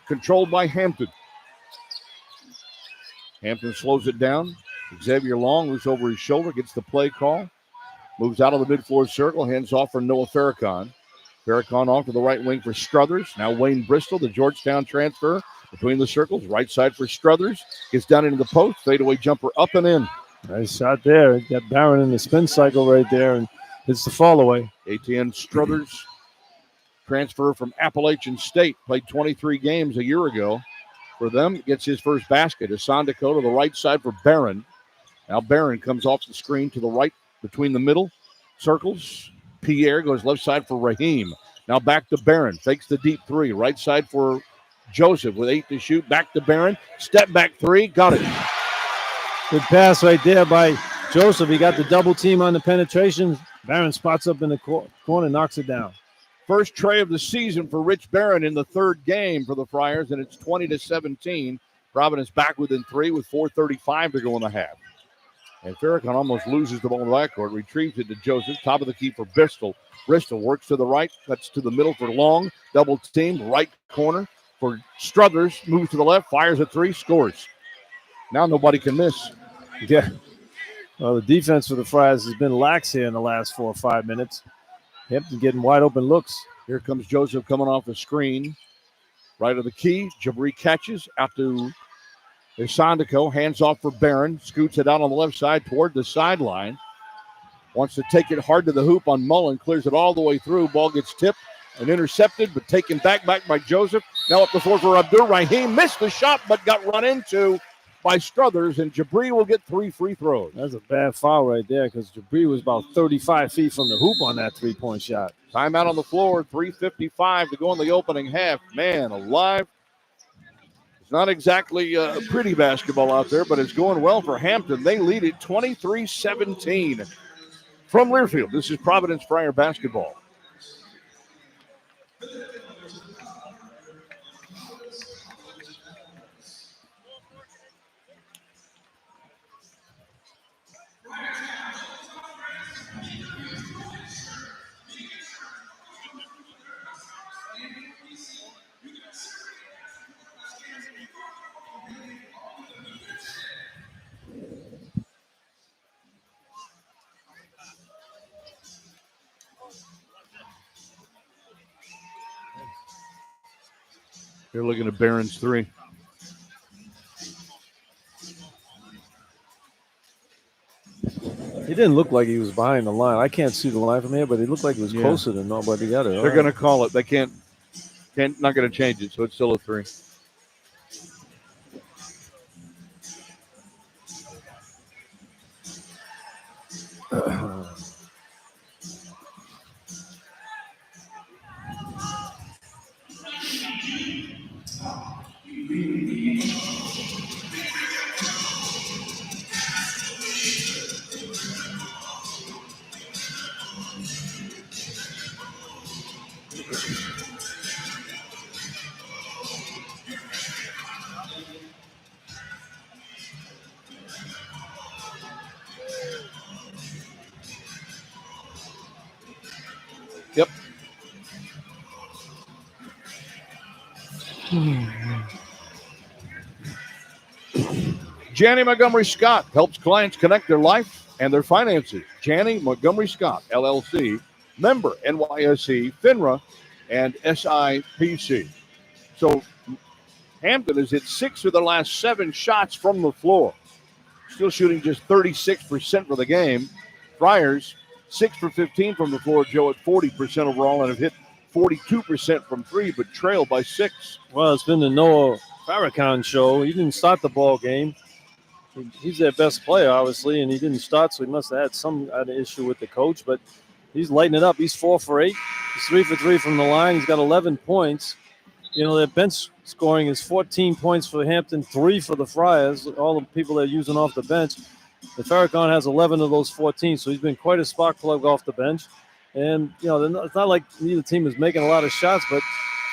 controlled by Hampton. Hampton slows it down. Xavier Long looks over his shoulder, gets the play call. Moves out of the mid-floor circle, hands off for Noah Farrakhan. Farrakhan off to the right wing for Struthers. Now Wayne Bristol, the Georgetown transfer, between the circles. Right side for Struthers. Gets down into the post. Fadeaway jumper up and in. Nice shot there. Got Barron in the spin cycle right there, and it's the fall away. ATN Struthers, transfer from Appalachian State, played 23 games a year ago. For them, gets his first basket. Isandako to the right side for Barron. Now Barron comes off the screen to the right, between the middle circles. Pierre goes left side for Raheem. Now back to Barron. Fakes the deep 3. Right side for Joseph with 8 to shoot. Back to Barron. Step back 3. Got it. Good pass right there by Joseph. He got the double team on the penetration. Barron spots up in the corner, knocks it down. First tray of the season for Rich Barron in the third game for the Friars, and it's 20-17. Providence back within 3 with 4:35 to go in the half. And Farrakhan almost loses the ball in the backcourt, retrieves it to Joseph, top of the key for Bristol. Bristol works to the right, cuts to the middle for Long, double team, right corner for Struthers, moves to the left, fires a 3, scores. Now nobody can miss. Yeah. Well, the defense for the Friars has been lax here in the last 4 or 5 minutes. Hampton getting wide open looks. Here comes Joseph coming off the screen. Right of the key, Jabri catches out to Isandako, hands off for Barron, scoots it out on the left side toward the sideline. Wants to take it hard to the hoop on Mullen, clears it all the way through. Ball gets tipped and intercepted, but taken back by Joseph. Now up the floor for Abdur Rahim. Missed the shot, but got run into by Struthers, and Jabri will get 3 free throws. That's a bad foul right there because Jabri was about 35 feet from the hoop on that three-point shot. Timeout on the floor, 3:55 to go in the opening half. Man alive. It's not exactly pretty basketball out there, but it's going well for Hampton. They lead it 23-17 from Learfield. This is Providence Friar basketball. You're looking at Barron's 3. He didn't look like he was behind the line. I can't see the line from here, but he looked like he was closer than nobody got it. They're going to call it. They can't not going to change it, so it's still a 3. Janney Montgomery Scott helps clients connect their life and their finances. Janney Montgomery Scott, LLC, member NYSE, FINRA, and SIPC. So Hampton has hit 6 of the last 7 shots from the floor. Still shooting just 36% for the game. Friars, 6 for 15 from the floor, Joe, at 40% overall, and have hit 42% from 3, but trailed by 6. Well, it's been the Noah Farrakhan show. He didn't start the ball game. He's their best player, obviously, and he didn't start, so he must have had some kind of issue with the coach, but he's lighting it up. He's 4 for 8. He's 3 for 3 from the line. He's got 11 points. You know, their bench scoring is 14 points for Hampton, 3 for the Friars, all the people they're using off the bench. The Farrakhan has 11 of those 14, so he's been quite a spark plug off the bench. And, you know, it's not like neither team is making a lot of shots, but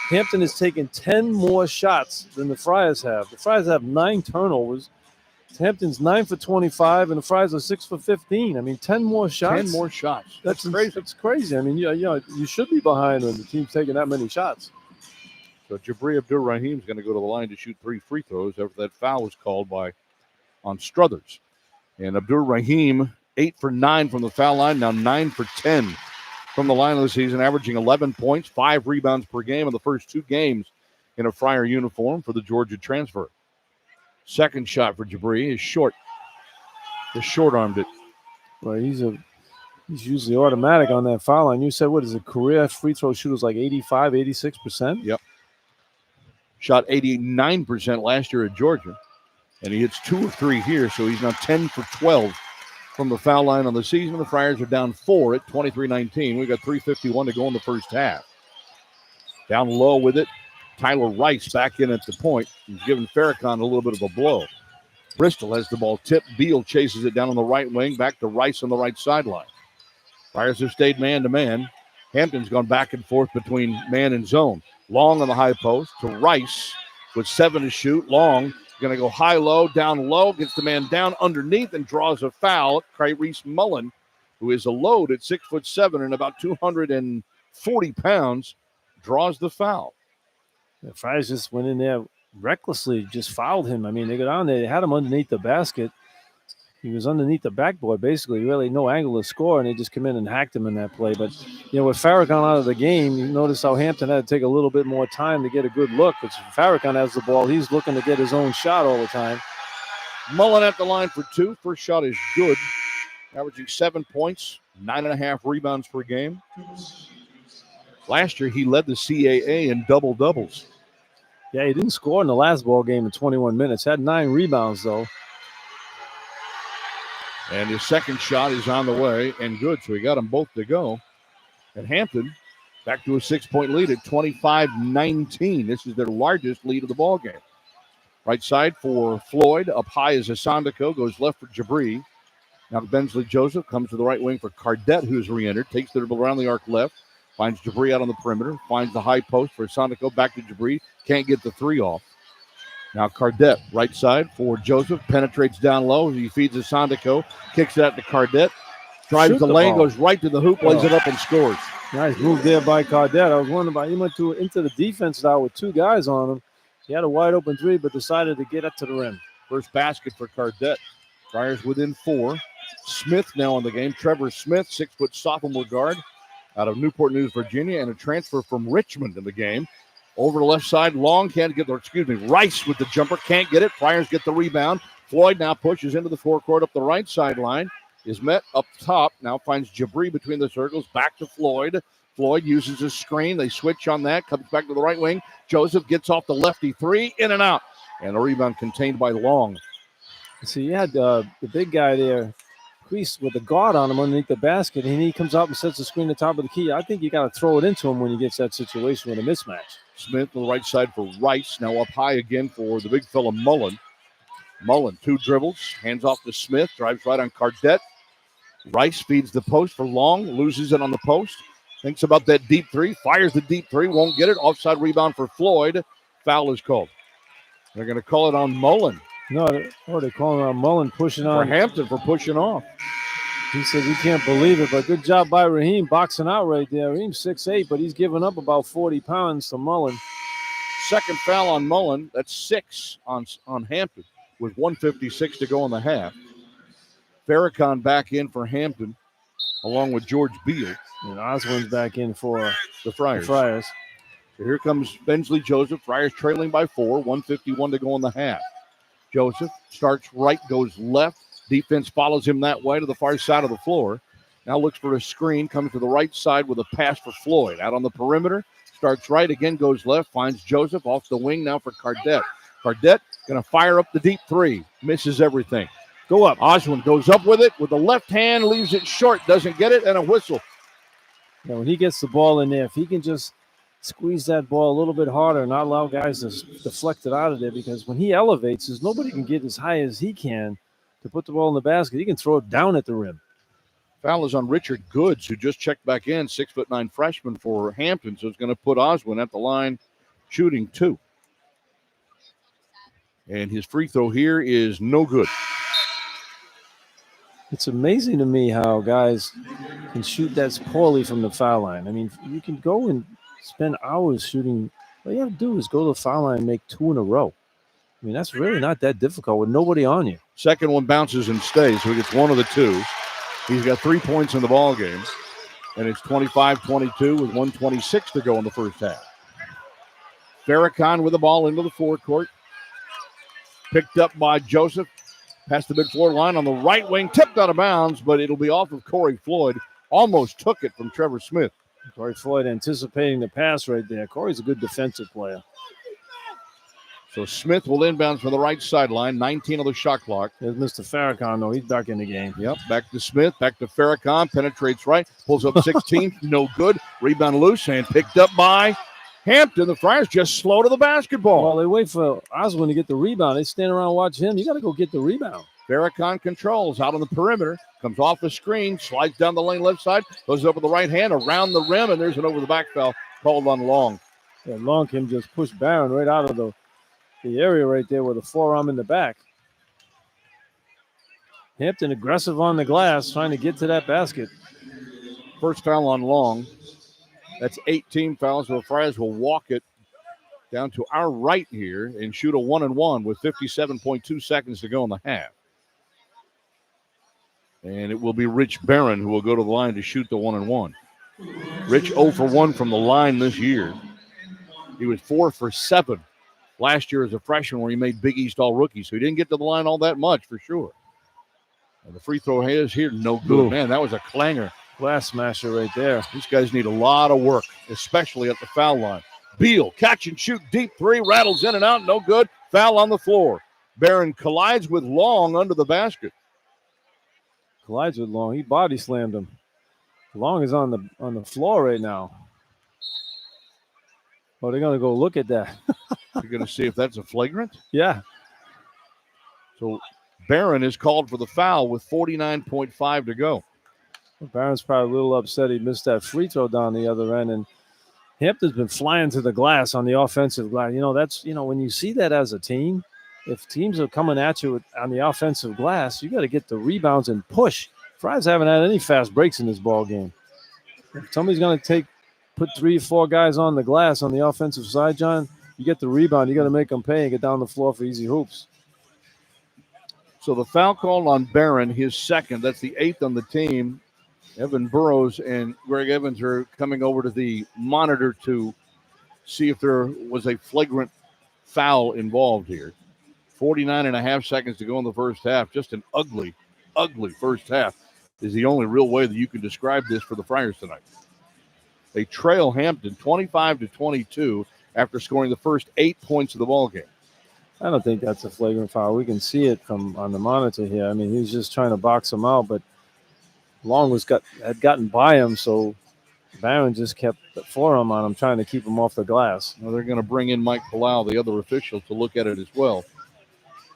Hampton has taken 10 more shots than the Friars have. The Friars have 9 turnovers. Hampton's 9 for 25, and the Friars are 6 for 15. I mean, 10 more shots. 10 more shots. That's crazy. That's crazy. I mean, you should be behind when the team's taking that many shots. So Jabri Abdur-Rahim is going to go to the line to shoot 3 free throws after that foul was called on Struthers. And Abdur-Rahim, 8 for 9 from the foul line, now 9 for 10 from the line of the season, averaging 11 points, 5 rebounds per game in the first 2 games in a Friar uniform for the Georgia transfer. Second shot for Jabri is short. Just short-armed it. Well, he's usually automatic on that foul line. You said, what is it, career free throw shooters like 85, 86%? Yep. Shot 89% last year at Georgia. And he hits 2 of 3 here, so he's now 10 for 12 from the foul line on the season. The Friars are down 4 at 23-19. We've got 3:51 to go in the first half. Down low with it. Tyler Rice back in at the point. He's giving Farrakhan a little bit of a blow. Bristol has the ball tipped. Beal chases it down on the right wing. Back to Rice on the right sideline. Friars have stayed man-to-man. Hampton's gone back and forth between man and zone. Long on the high post to Rice with 7 to shoot. Long going to go high-low, down low, gets the man down underneath and draws a foul. Kyreese Mullen, who is a load at 6'7" and about 240 pounds, draws the foul. The Friars just went in there recklessly, just fouled him. I mean, they go down there, they had him underneath the basket. He was underneath the backboard, basically, really no angle to score, and they just come in and hacked him in that play. But, you know, with Farrakhan out of the game, you notice how Hampton had to take a little bit more time to get a good look. Because Farrakhan has the ball, he's looking to get his own shot all the time. Mullen at the line for 2. First shot is good, averaging 7 points, 9.5 rebounds per game. Last year, he led the CAA in double-doubles. Yeah, he didn't score in the last ball game in 21 minutes. Had 9 rebounds, though. And his second shot is on the way and good, so he got them both to go. And Hampton back to a 6-point lead at 25-19. This is their largest lead of the ball game. Right side for Floyd. Up high is Asandiko. Goes left for Jabri. Now Bensley Joseph comes to the right wing for Cardette, who's re-entered. Takes the dribble around the arc left. Finds Jabri out on the perimeter. Finds the high post for Asandiko. Back to Jabri. Can't get the 3 off. Now Cardette, right side for Joseph. Penetrates down low. He feeds Asandiko. Kicks it out to Cardette. Drives the lane, goes right to the hoop, lays it up and scores. Nice move there by Cardette. I was wondering about, he went into the defense now with 2 guys on him. He had a wide open 3, but decided to get up to the rim. First basket for Cardette. Friars within 4. Smith now in the game. Trevor Smith, 6-foot sophomore guard out of Newport News, Virginia, and a transfer from Richmond in the game. Over the left side, Long can't get Rice with the jumper, can't get it. Friars get the rebound. Floyd now pushes into the forecourt up the right sideline. Is met up top. Now finds Jabri between the circles. Back to Floyd. Floyd uses his screen. They switch on that. Comes back to the right wing. Joseph gets off the lefty 3. In and out. And the rebound contained by Long. So you had the big guy there, Crease, with the guard on him underneath the basket, and he comes up and sets the screen at the top of the key. I think you got to throw it into him when he gets that situation with a mismatch. Smith on the right side for Rice. Now up high again for the big fella Mullen. Mullen, 2 dribbles. Hands off to Smith. Drives right on Cardette. Rice feeds the post for Long. Loses it on the post. Thinks about that deep 3. Fires the deep 3. Won't get it. Offside rebound for Floyd. Foul is called. They're going to call it on Mullen. No, they're calling on Mullen pushing on. For Hampton for pushing off. He said he can't believe it, but good job by Raheem boxing out right there. Raheem's 6'8", but he's giving up about 40 pounds to Mullen. Second foul on Mullen. That's 6 on Hampton with 1:56 to go in the half. Farrakhan back in for Hampton along with George Beal. And Oswin's back in for the Friars. So here comes Bensley Joseph. Friars trailing by 4. 1:51 to go in the half. Joseph starts right, goes left. Defense follows him that way to the far side of the floor. Now looks for a screen, comes to the right side with a pass for Floyd. Out on the perimeter, starts right, again goes left, finds Joseph off the wing now for Cardette. Cardette going to fire up the deep three. Misses everything. Go up. Oswin goes up with it with the left hand, leaves it short, doesn't get it, and a whistle. Yeah, when he gets the ball in there, if he can just squeeze that ball a little bit harder and not allow guys to deflect it out of there, because when he elevates, there's nobody can get as high as he can to put the ball in the basket. He can throw it down at the rim. Foul is on Richard Goods, who just checked back in, 6'9" freshman for Hampton, so it's going to put Oswin at the line shooting 2. And his free throw here is no good. It's amazing to me how guys can shoot that poorly from the foul line. I mean, you can go and spend hours shooting. All you have to do is go to the foul line and make 2 in a row. I mean, that's really not that difficult with nobody on you. Second one bounces and stays, so he gets 1 of the 2. He's got 3 points in the ball game, and it's 25-22 with 1:26 to go in the first half. Farrakhan with the ball into the forecourt. Picked up by Joseph. Past the midfloor line on the right wing. Tipped out of bounds, but it'll be off of Corey Floyd. Almost took it from Trevor Smith. Corey Floyd anticipating the pass right there. Corey's a good defensive player. So Smith will inbound from the right sideline. 19 on the shot clock. There's Mr. Farrakhan, though. He's back in the game. Yep, back to Smith. Back to Farrakhan. Penetrates right. Pulls up 16. No good. Rebound loose and picked up by Hampton. The Friars just slow to the basketball. Well, they wait for Oswin to get the rebound. They stand around and watch him. You got to go get the rebound. Farrakhan controls out on the perimeter. Comes off the screen. Slides down the lane left side. Goes up with the right hand around the rim. And there's an over-the-back foul called on Long. Yeah, Long can just push Barron right out of the area right there with a forearm in the back. Hampton aggressive on the glass, trying to get to that basket. First foul on Long. That's 18 fouls. So the Friars will walk it down to our right here and shoot a 1-and-1 with 57.2 seconds to go in the half. And it will be Rich Barron who will go to the line to shoot the 1-and-1. Rich 0 for 1 from the line this year. He was 4 for 7 last year as a freshman where he made Big East All-Rookie. So he didn't get to the line all that much for sure. And the free throw is here, no good. Ooh. Man, that was a clanger. Glass smasher right there. These guys need a lot of work, especially at the foul line. Beal, catch and shoot, deep three, rattles in and out, no good. Foul on the floor. Barron collides with Long under the basket. Collides with Long. He body slammed him. Long is on the floor right now. Oh, they're going to go look at that. You're going to see if that's a flagrant? Yeah. So Barron is called for the foul with 49.5 to go. Barron's probably a little upset he missed that free throw down the other end. And Hampton's been flying to the glass on the offensive glass. When you see that as a team, if teams are coming at you on the offensive glass, you got to get the rebounds and push. Friars haven't had any fast breaks in this ball game. If somebody's going to put 3 or 4 guys on the glass on the offensive side, John, you get the rebound. You got to make them pay and get down the floor for easy hoops. So the foul call on Barron, his second. That's the 8th on the team. Evan Burrows and Greg Evans are coming over to the monitor to see if there was a flagrant foul involved here. 49.5 seconds to go in the first half. Just an ugly, ugly first half is the only real way that you can describe this for the Friars tonight. They trail Hampton 25-22 after scoring the first 8 points of the ball game. I don't think that's a flagrant foul. We can see it from on the monitor here. I mean, he was just trying to box him out, but Long had gotten by him, so Barron just kept the forearm on him, trying to keep him off the glass. Well, they're going to bring in Mike Palau, the other official, to look at it as well.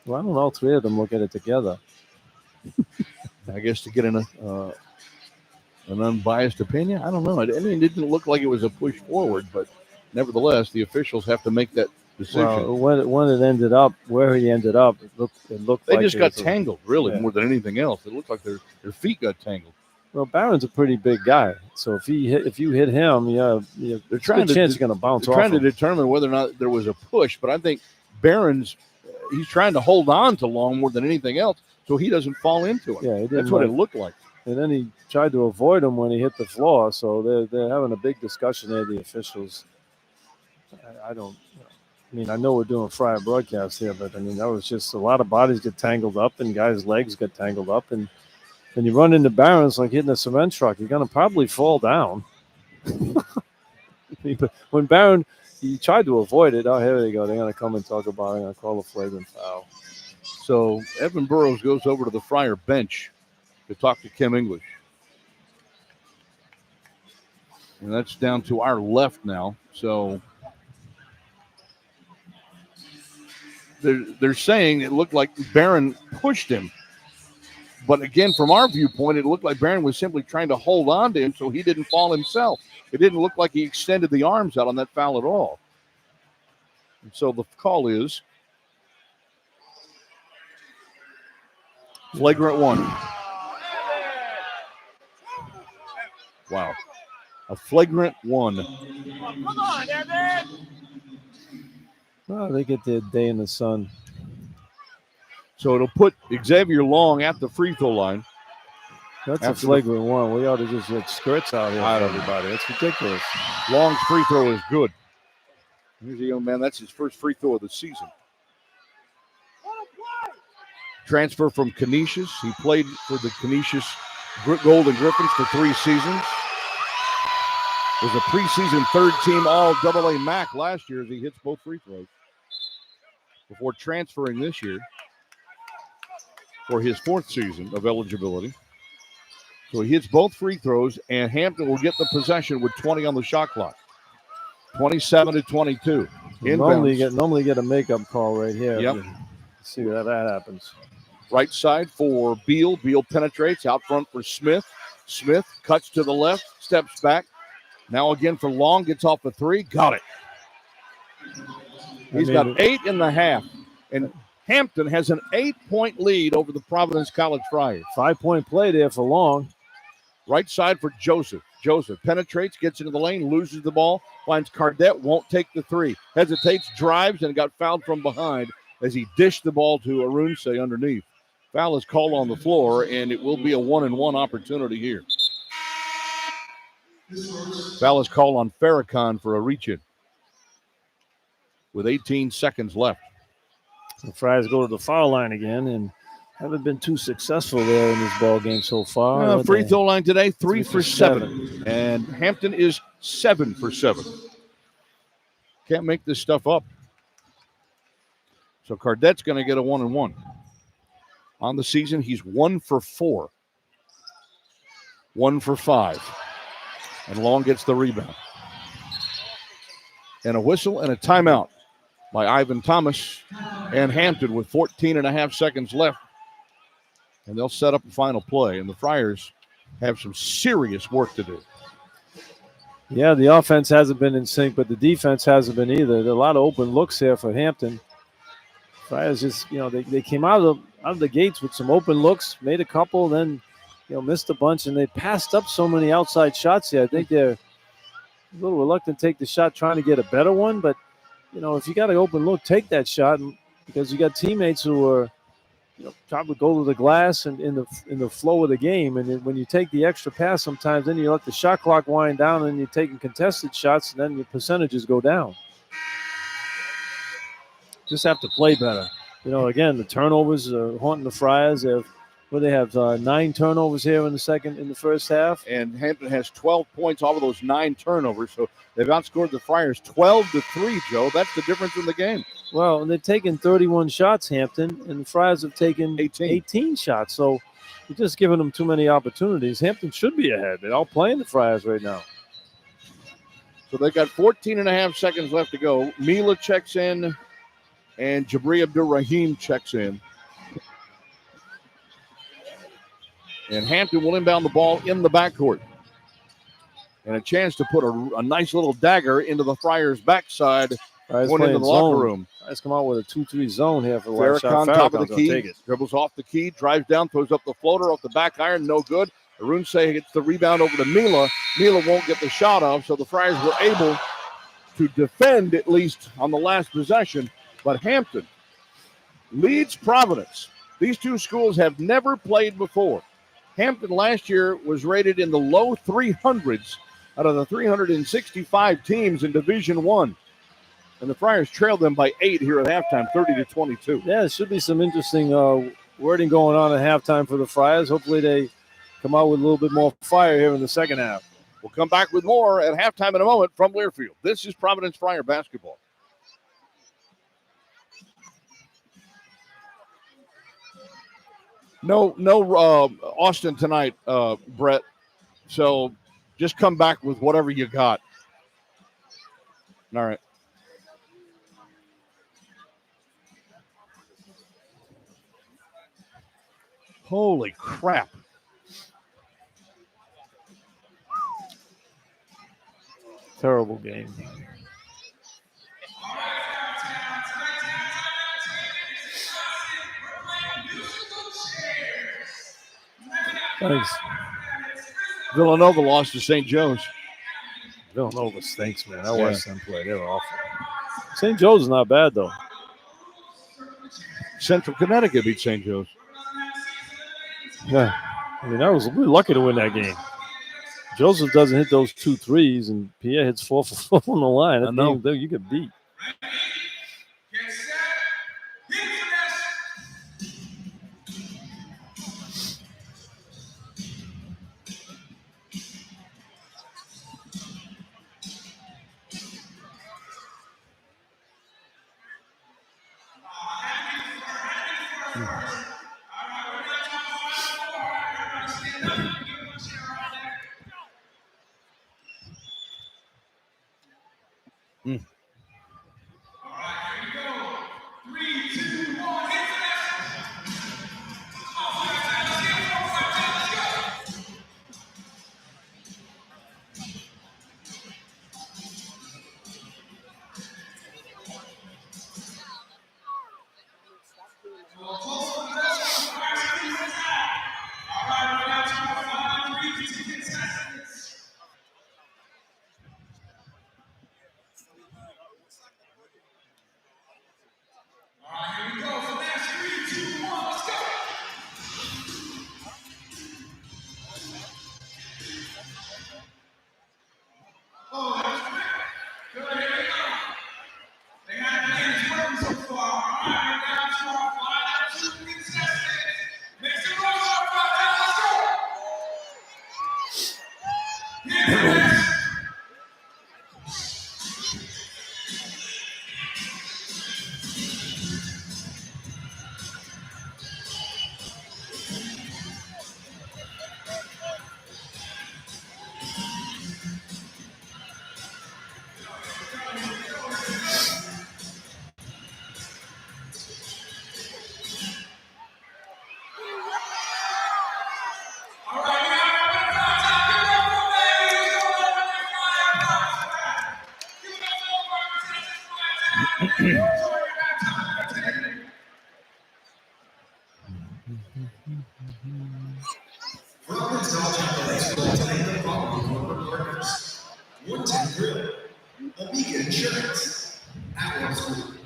Well, I don't know, all 3 of them look at it together. I guess to get an unbiased opinion. I don't know. It didn't look like it was a push forward, but nevertheless, the officials have to make that decision. Well, when it ended up, where he ended up, it looked they like just got tangled, really, more than anything else. It looked like their feet got tangled. Well, Barron's a pretty big guy, so if you hit him, They're trying to chance you're going to bounce off. Trying to determine whether or not there was a push, but I think Barron's he's trying to hold on to Long more than anything else, so he doesn't fall into it. Yeah, that's what it looked like. And then he tried to avoid him when he hit the floor, so they're having a big discussion there, the officials. I know we're doing Friar broadcast here, but that was just a lot of bodies get tangled up and guys' legs get tangled up, and you run into Barron's like hitting a cement truck. You're going to probably fall down. But when Barron, he tried to avoid it. Oh, here they go. They're going to come and talk about it. They're going to call a flagrant foul. So Evan Burrows goes over to the Friar bench to talk to Kim English. And that's down to our left now. So they're saying it looked like Barron pushed him. But again, from our viewpoint, it looked like Barron was simply trying to hold on to him so he didn't fall himself. It didn't look like he extended the arms out on that foul at all. And so the call is flagrant one. Wow. A flagrant one. Come on, Evan! Well, they get their day in the sun. So it'll put Xavier Long at the free throw line. That's a flagrant one. We ought to just get skirts out here for everybody. That's ridiculous. Long's free throw is good. Here's a young man. That's his first free throw of the season. Transfer from Canisius. He played for the Canisius Golden Griffins for 3 seasons. Was a preseason third-team All-AA MAC last year as he hits both free throws before transferring this year for his 4th season of eligibility. So he hits both free throws, and Hampton will get the possession with 20 on the shot clock. 27-22. Normally get a makeup call right here. Yep. See how that happens. Right side for Beal. Beal penetrates out front for Smith. Smith cuts to the left, steps back. Now again for Long, gets off the 3. Got it. He's got 8 in the half. And Hampton has an 8-point lead over the Providence College Friars. 5-point play there for Long. Right side for Joseph. Joseph penetrates, gets into the lane, loses the ball, finds Cardette, won't take the 3. Hesitates, drives, and got fouled from behind as he dished the ball to Arunse underneath. Foul is called on the floor, and it will be a 1-and-1 opportunity here. Foul is called on Farrakhan for a reach-in with 18 seconds left. The Friars go to the foul line again and haven't been too successful there in this ball game so far. Free throw line today, 3 for 7. And Hampton is 7 for 7. Can't make this stuff up. So Cardette's going to get a 1-and-1. On the season, he's 1 for 4. 1 for 5. And Long gets the rebound. And a whistle and a timeout by Ivan Thomas and Hampton with 14.5 seconds left. And they'll set up a final play. And the Friars have some serious work to do. Yeah, the offense hasn't been in sync, but the defense hasn't been either. There are a lot of open looks here for Hampton. Friars just, they came out of the gates with some open looks, made a couple, then, missed a bunch, and they passed up so many outside shots here. I think they're a little reluctant to take the shot, trying to get a better one. But, if you got an open look, take that shot because you got teammates who are, trying to go to the glass and in the flow of the game. And then when you take the extra pass sometimes, then you let the shot clock wind down and you're taking contested shots, and then your percentages go down. Just have to play better. Again, the turnovers are haunting the Friars. They have 9 turnovers here in the first half. And Hampton has 12 points off of those 9 turnovers. So they've outscored the Friars 12-3, Joe. That's the difference in the game. Well, and they've taken 31 shots, Hampton, and the Friars have taken 18 shots. So you're just giving them too many opportunities. Hampton should be ahead. They're all playing the Friars right now. So they've got 14.5 seconds left to go. Mila checks in, and Jabri Abdur-Rahim checks in. And Hampton will inbound the ball in the backcourt. And a chance to put a nice little dagger into the Friars' backside going into the locker room. Let's come out with a 2-3 zone here for Farrakhan, top of the key, dribbles off the key, drives down, throws up the floater off the back iron, no good. Arunse gets the rebound over to Mila. Mila won't get the shot off, so the Friars were able to defend at least on the last possession. But Hampton leads Providence. These two schools have never played before. Hampton last year was rated in the low 300s out of the 365 teams in Division I. And the Friars trailed them by 8 here at halftime, 30-22. Yeah, it should be some interesting wording going on at halftime for the Friars. Hopefully they come out with a little bit more fire here in the second half. We'll come back with more at halftime in a moment from Learfield. This is Providence Friar basketball. No Austin tonight, Brett. So just come back with whatever you got. All right. Holy crap. Terrible game. Thanks. Villanova lost to St. Joe's. Villanova stinks, man. I watched them play. They were awful. St. Joe's is not bad, though. Central Connecticut beat St. Joe's. Yeah. I mean, we were lucky to win that game. Joseph doesn't hit those 2 threes, and Pierre hits 4 for 4 on the line. I know. You get beat. Providence College Athletics will thank the following corporate partners: 110 Grill, Amica Insurance, Atlas Group,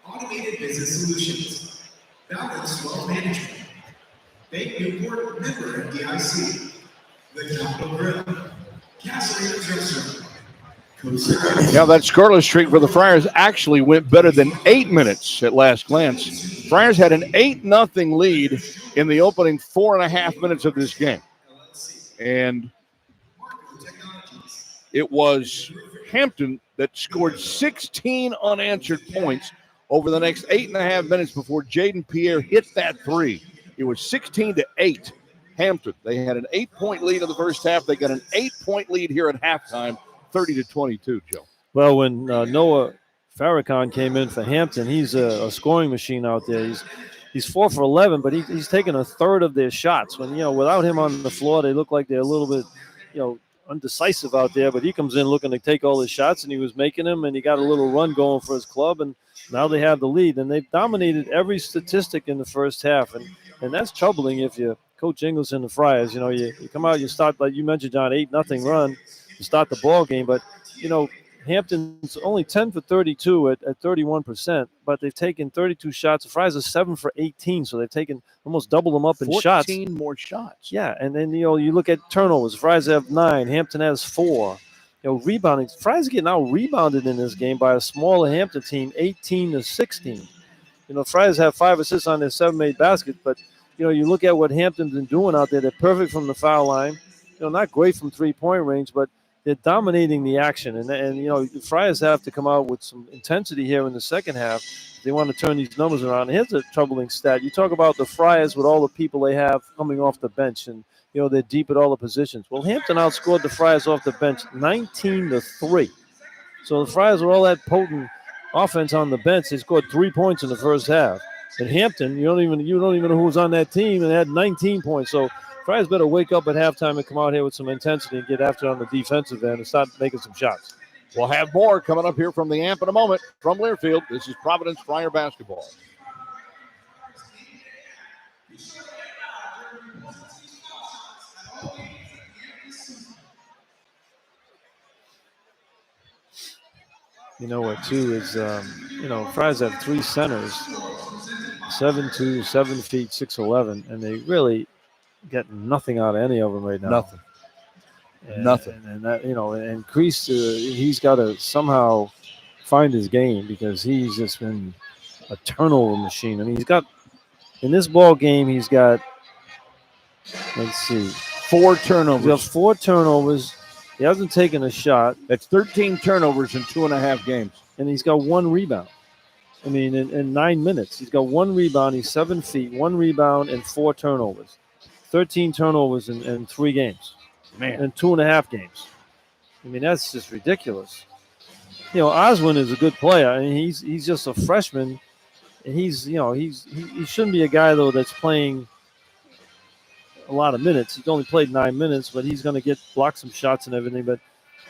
Automated Business Solutions, Balanced Wealth Management, Bank Newport member FDIC, The Capitol Grill, Castle's Restaurant. Yeah, that scoreless streak for the Friars actually went better than 8 minutes at last glance. Friars had an 8-0 lead in the opening 4.5 minutes of this game. And it was Hampton that scored 16 unanswered points over the next 8.5 minutes before Jaden Pierre hit that three. It was 16-8 Hampton. They had an 8-point lead in the first half. They got an 8-point lead here at halftime. 30-22, Joe. Well, when Noah Farrakhan came in for Hampton, he's a scoring machine out there. He's 4 for 11, but he's taken a third of their shots. When without him on the floor, they look like they're a little bit, undecisive out there. But he comes in looking to take all his shots, and he was making them, and he got a little run going for his club, and now they have the lead. And they've dominated every statistic in the first half, and that's troubling if you Coach Ingles and the Friars, you come out, you start, like you mentioned, John, 8-0 run, you start the ball game, but, Hampton's only 10 for 32 at 31%, but they've taken 32 shots. The Friars are 7 for 18, so they've taken almost double them up in shots. 14 more shots. Yeah, and then, you look at turnovers. The Friars have 9. Hampton has 4. Rebounding. Friars are getting out-rebounded in this game by a smaller Hampton team, 18-16. Friars have 5 assists on their 7-made baskets, but, you look at what Hampton's been doing out there. They're perfect from the foul line. Not great from three-point range, but they're dominating the action. And the Friars have to come out with some intensity here in the second half if they want to turn these numbers around. And here's a troubling stat. You talk about the Friars with all the people they have coming off the bench, and, they're deep at all the positions. Well, Hampton outscored the Friars off the bench 19-3. So the Friars with all that potent offense on the bench, they scored 3 points in the first half. And Hampton, you don't even know who was on that team, and had 19 points. So Friars better wake up at halftime and come out here with some intensity and get after it on the defensive end and start making some shots. We'll have more coming up here from the AMP in a moment. From Learfield, this is Providence Friar basketball. You know what, too, is, Friars have 3 centers, 7'2", 7 feet, 6'11", and they really get nothing out of any of them right now. Nothing. Nothing. And that, and Kreese, he's got to somehow find his game, because he's just been a turnover machine. I mean, in this ball game, he's got, let's see, 4 turnovers. He's got 4 turnovers. He hasn't taken a shot. That's 13 turnovers in 2.5 games. And he's got 1 rebound. I mean, in 9 minutes, he's got 1 rebound. He's 7 feet, 1 rebound, and 4 turnovers. 13 turnovers in 3 games. Man. In 2.5 games. I mean, that's just ridiculous. Oswin is a good player. I mean, he's just a freshman. And he shouldn't be a guy, though, that's playing a lot of minutes. He's only played 9 minutes, but he's going to block some shots and everything. But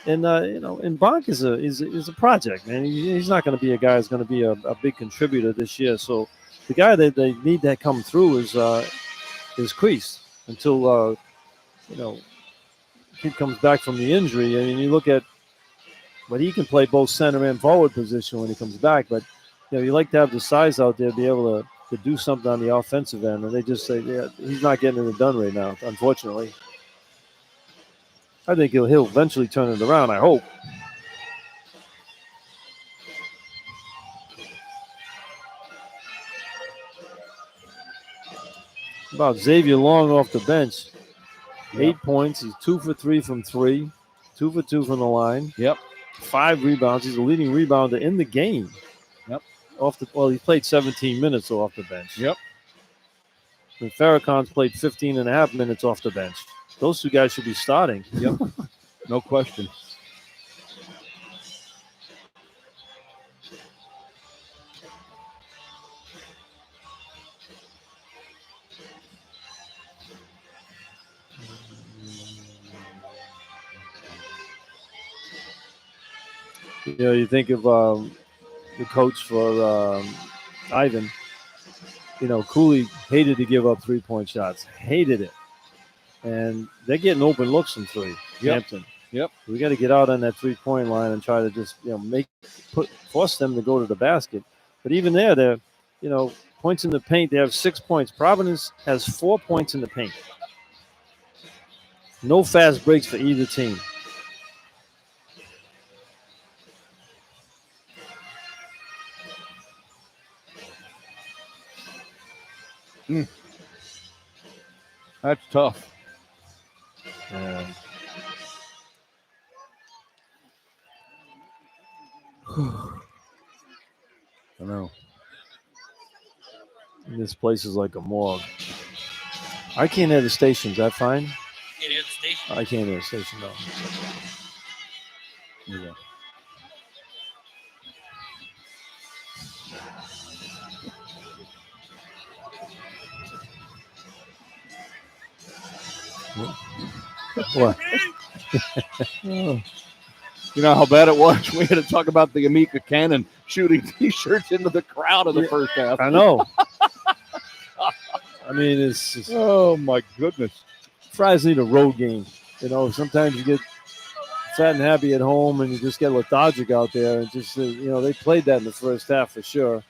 and Bonk is a project, man. He's not going to be a guy who's going to be a big contributor this year. So the guy that they need to come through is Kreese until kid comes back from the injury. I mean, you look at, but he can play both center and forward position when he comes back. But you like to have the size out there, be able to do something on the offensive end, and they just say, yeah, he's not getting it done right now, unfortunately. I think he'll eventually turn it around, I hope. About Xavier Long off the bench. Yep. 8 points. He's 2 for 3 from 3. 2 for 2 from the line. Yep. 5 rebounds. He's the leading rebounder in the game. Yep. He played 17 minutes off the bench. Yep. And Farrakhan's played 15.5 minutes off the bench. Those 2 guys should be starting. Yep. No question. You think of the coach for Ivan. Cooley hated to give up 3-point shots. Hated it. And they're getting open looks from 3. Yep. Hampton. Yep. We got to get out on that 3-point line and try to just, force them to go to the basket. But even there, they're, points in the paint, they have 6 points. Providence has 4 points in the paint. No fast breaks for either team. That's tough. Yeah. I know. This place is like a morgue. I can't hear the station. Is that fine? Can't hear the station. I can't hear the station, though. Yeah. What? You know how bad it was? We had to talk about the Amica cannon shooting T-shirts into the crowd in the first half. I know. I mean, it's Oh, my goodness. Friars need a road game. Sometimes you get fat and happy at home and you just get lethargic out there. And just, they played that in the first half for sure.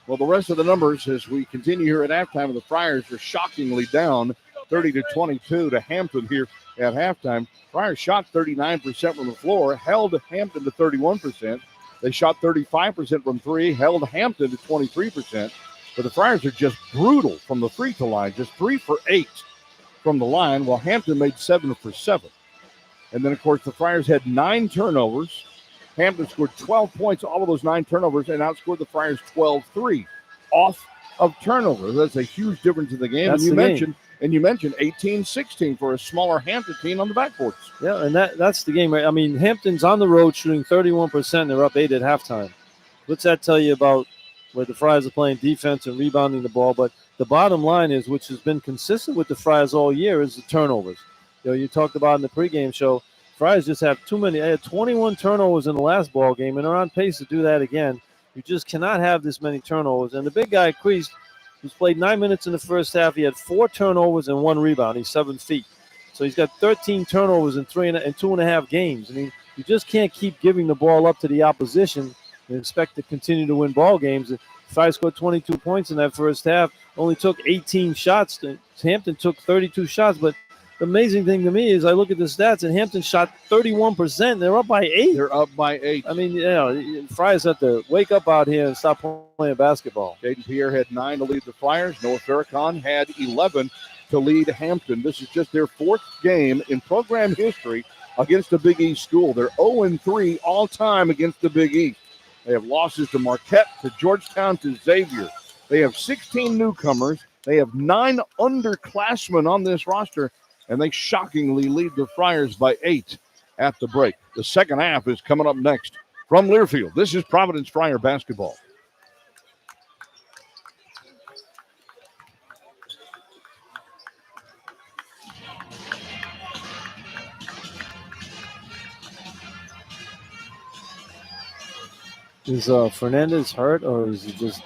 Well, the rest of the numbers as we continue here at halftime, the Friars are shockingly down 30-22 to Hampton here at halftime. Friars shot 39% from the floor, held Hampton to 31%. They shot 35% from three, held Hampton to 23%. But the Friars are just brutal from the free throw line, just 3 for 8 from the line, while Hampton made 7 for 7. And then, of course, the Friars had 9 turnovers. Hampton scored 12 points, all of those 9 turnovers, and outscored the Friars 12-3 off of turnovers. That's a huge difference in the game. That's and you game. mentioned 18-16 for a smaller Hampton team on the backboards. Yeah, and that's the game, right? I mean, Hampton's on the road shooting 31%. They're up 8 at halftime. What's that tell you about where the Friars are playing defense and rebounding the ball? But the bottom line is, which has been consistent with the Friars all year, is the turnovers. You talked about in the pregame show, Friars just have too many. They had 21 turnovers in the last ball game, and they're on pace to do that again. You just cannot have this many turnovers. And the big guy, Kreese, who's played 9 minutes in the first half, he had 4 turnovers and 1 rebound. He's 7 feet. So he's got 13 turnovers in 2.5 games. I mean, you just can't keep giving the ball up to the opposition and expect to continue to win ball games. Friars scored 22 points in that first half, only took 18 shots. Hampton took 32 shots, but the amazing thing to me is I look at the stats, and Hampton shot 31%. They're up by 8. They're up by 8. I mean, Friars have to wake up out here and stop playing basketball. Jaden Pierre had 9 to lead the Friars. Noah Farrakhan had 11 to lead Hampton. This is just their 4th game in program history against a Big East school. They're 0-3 all-time against the Big East. They have losses to Marquette, to Georgetown, to Xavier. They have 16 newcomers. They have 9 underclassmen on this roster, and they shockingly lead the Friars by 8 at the break. The second half is coming up next from Learfield. This is Providence Friar basketball. Is Fernandez hurt, or is he just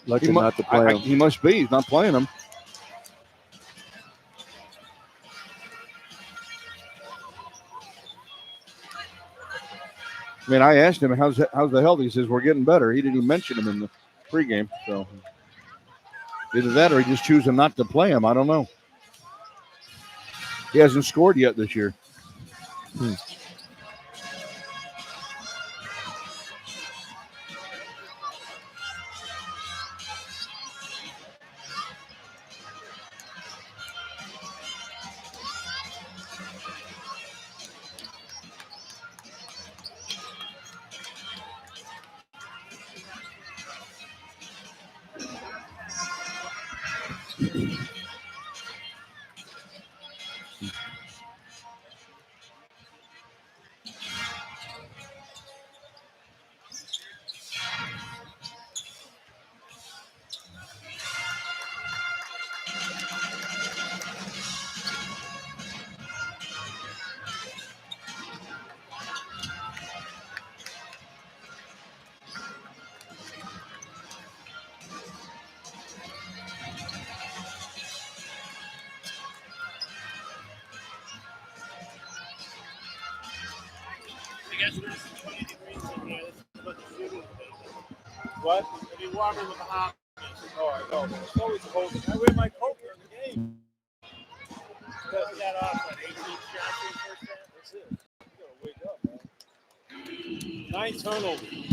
lucky not to play him? He must be. He's not playing him. I mean, I asked him, how's the health? He says, we're getting better. He didn't even mention him in the pregame. So either that or he just choosing not to play him. I don't know. He hasn't scored yet this year. What? It'll be warmer with the hot. Oh, I know. But it's always cold. I wear my coat during the game. Cut that off at 18 shots in the first half. That's it. You gotta wake up, man. 9 turnovers.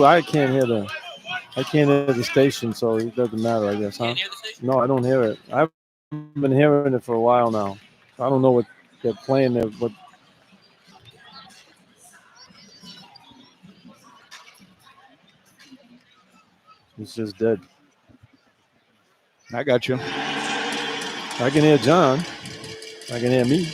I can't hear the station, so it doesn't matter, I guess, huh? No, I don't hear it. I've been hearing it for a while now. I don't know what they're playing there, but it's just dead. I got you. I can hear John. I can hear me.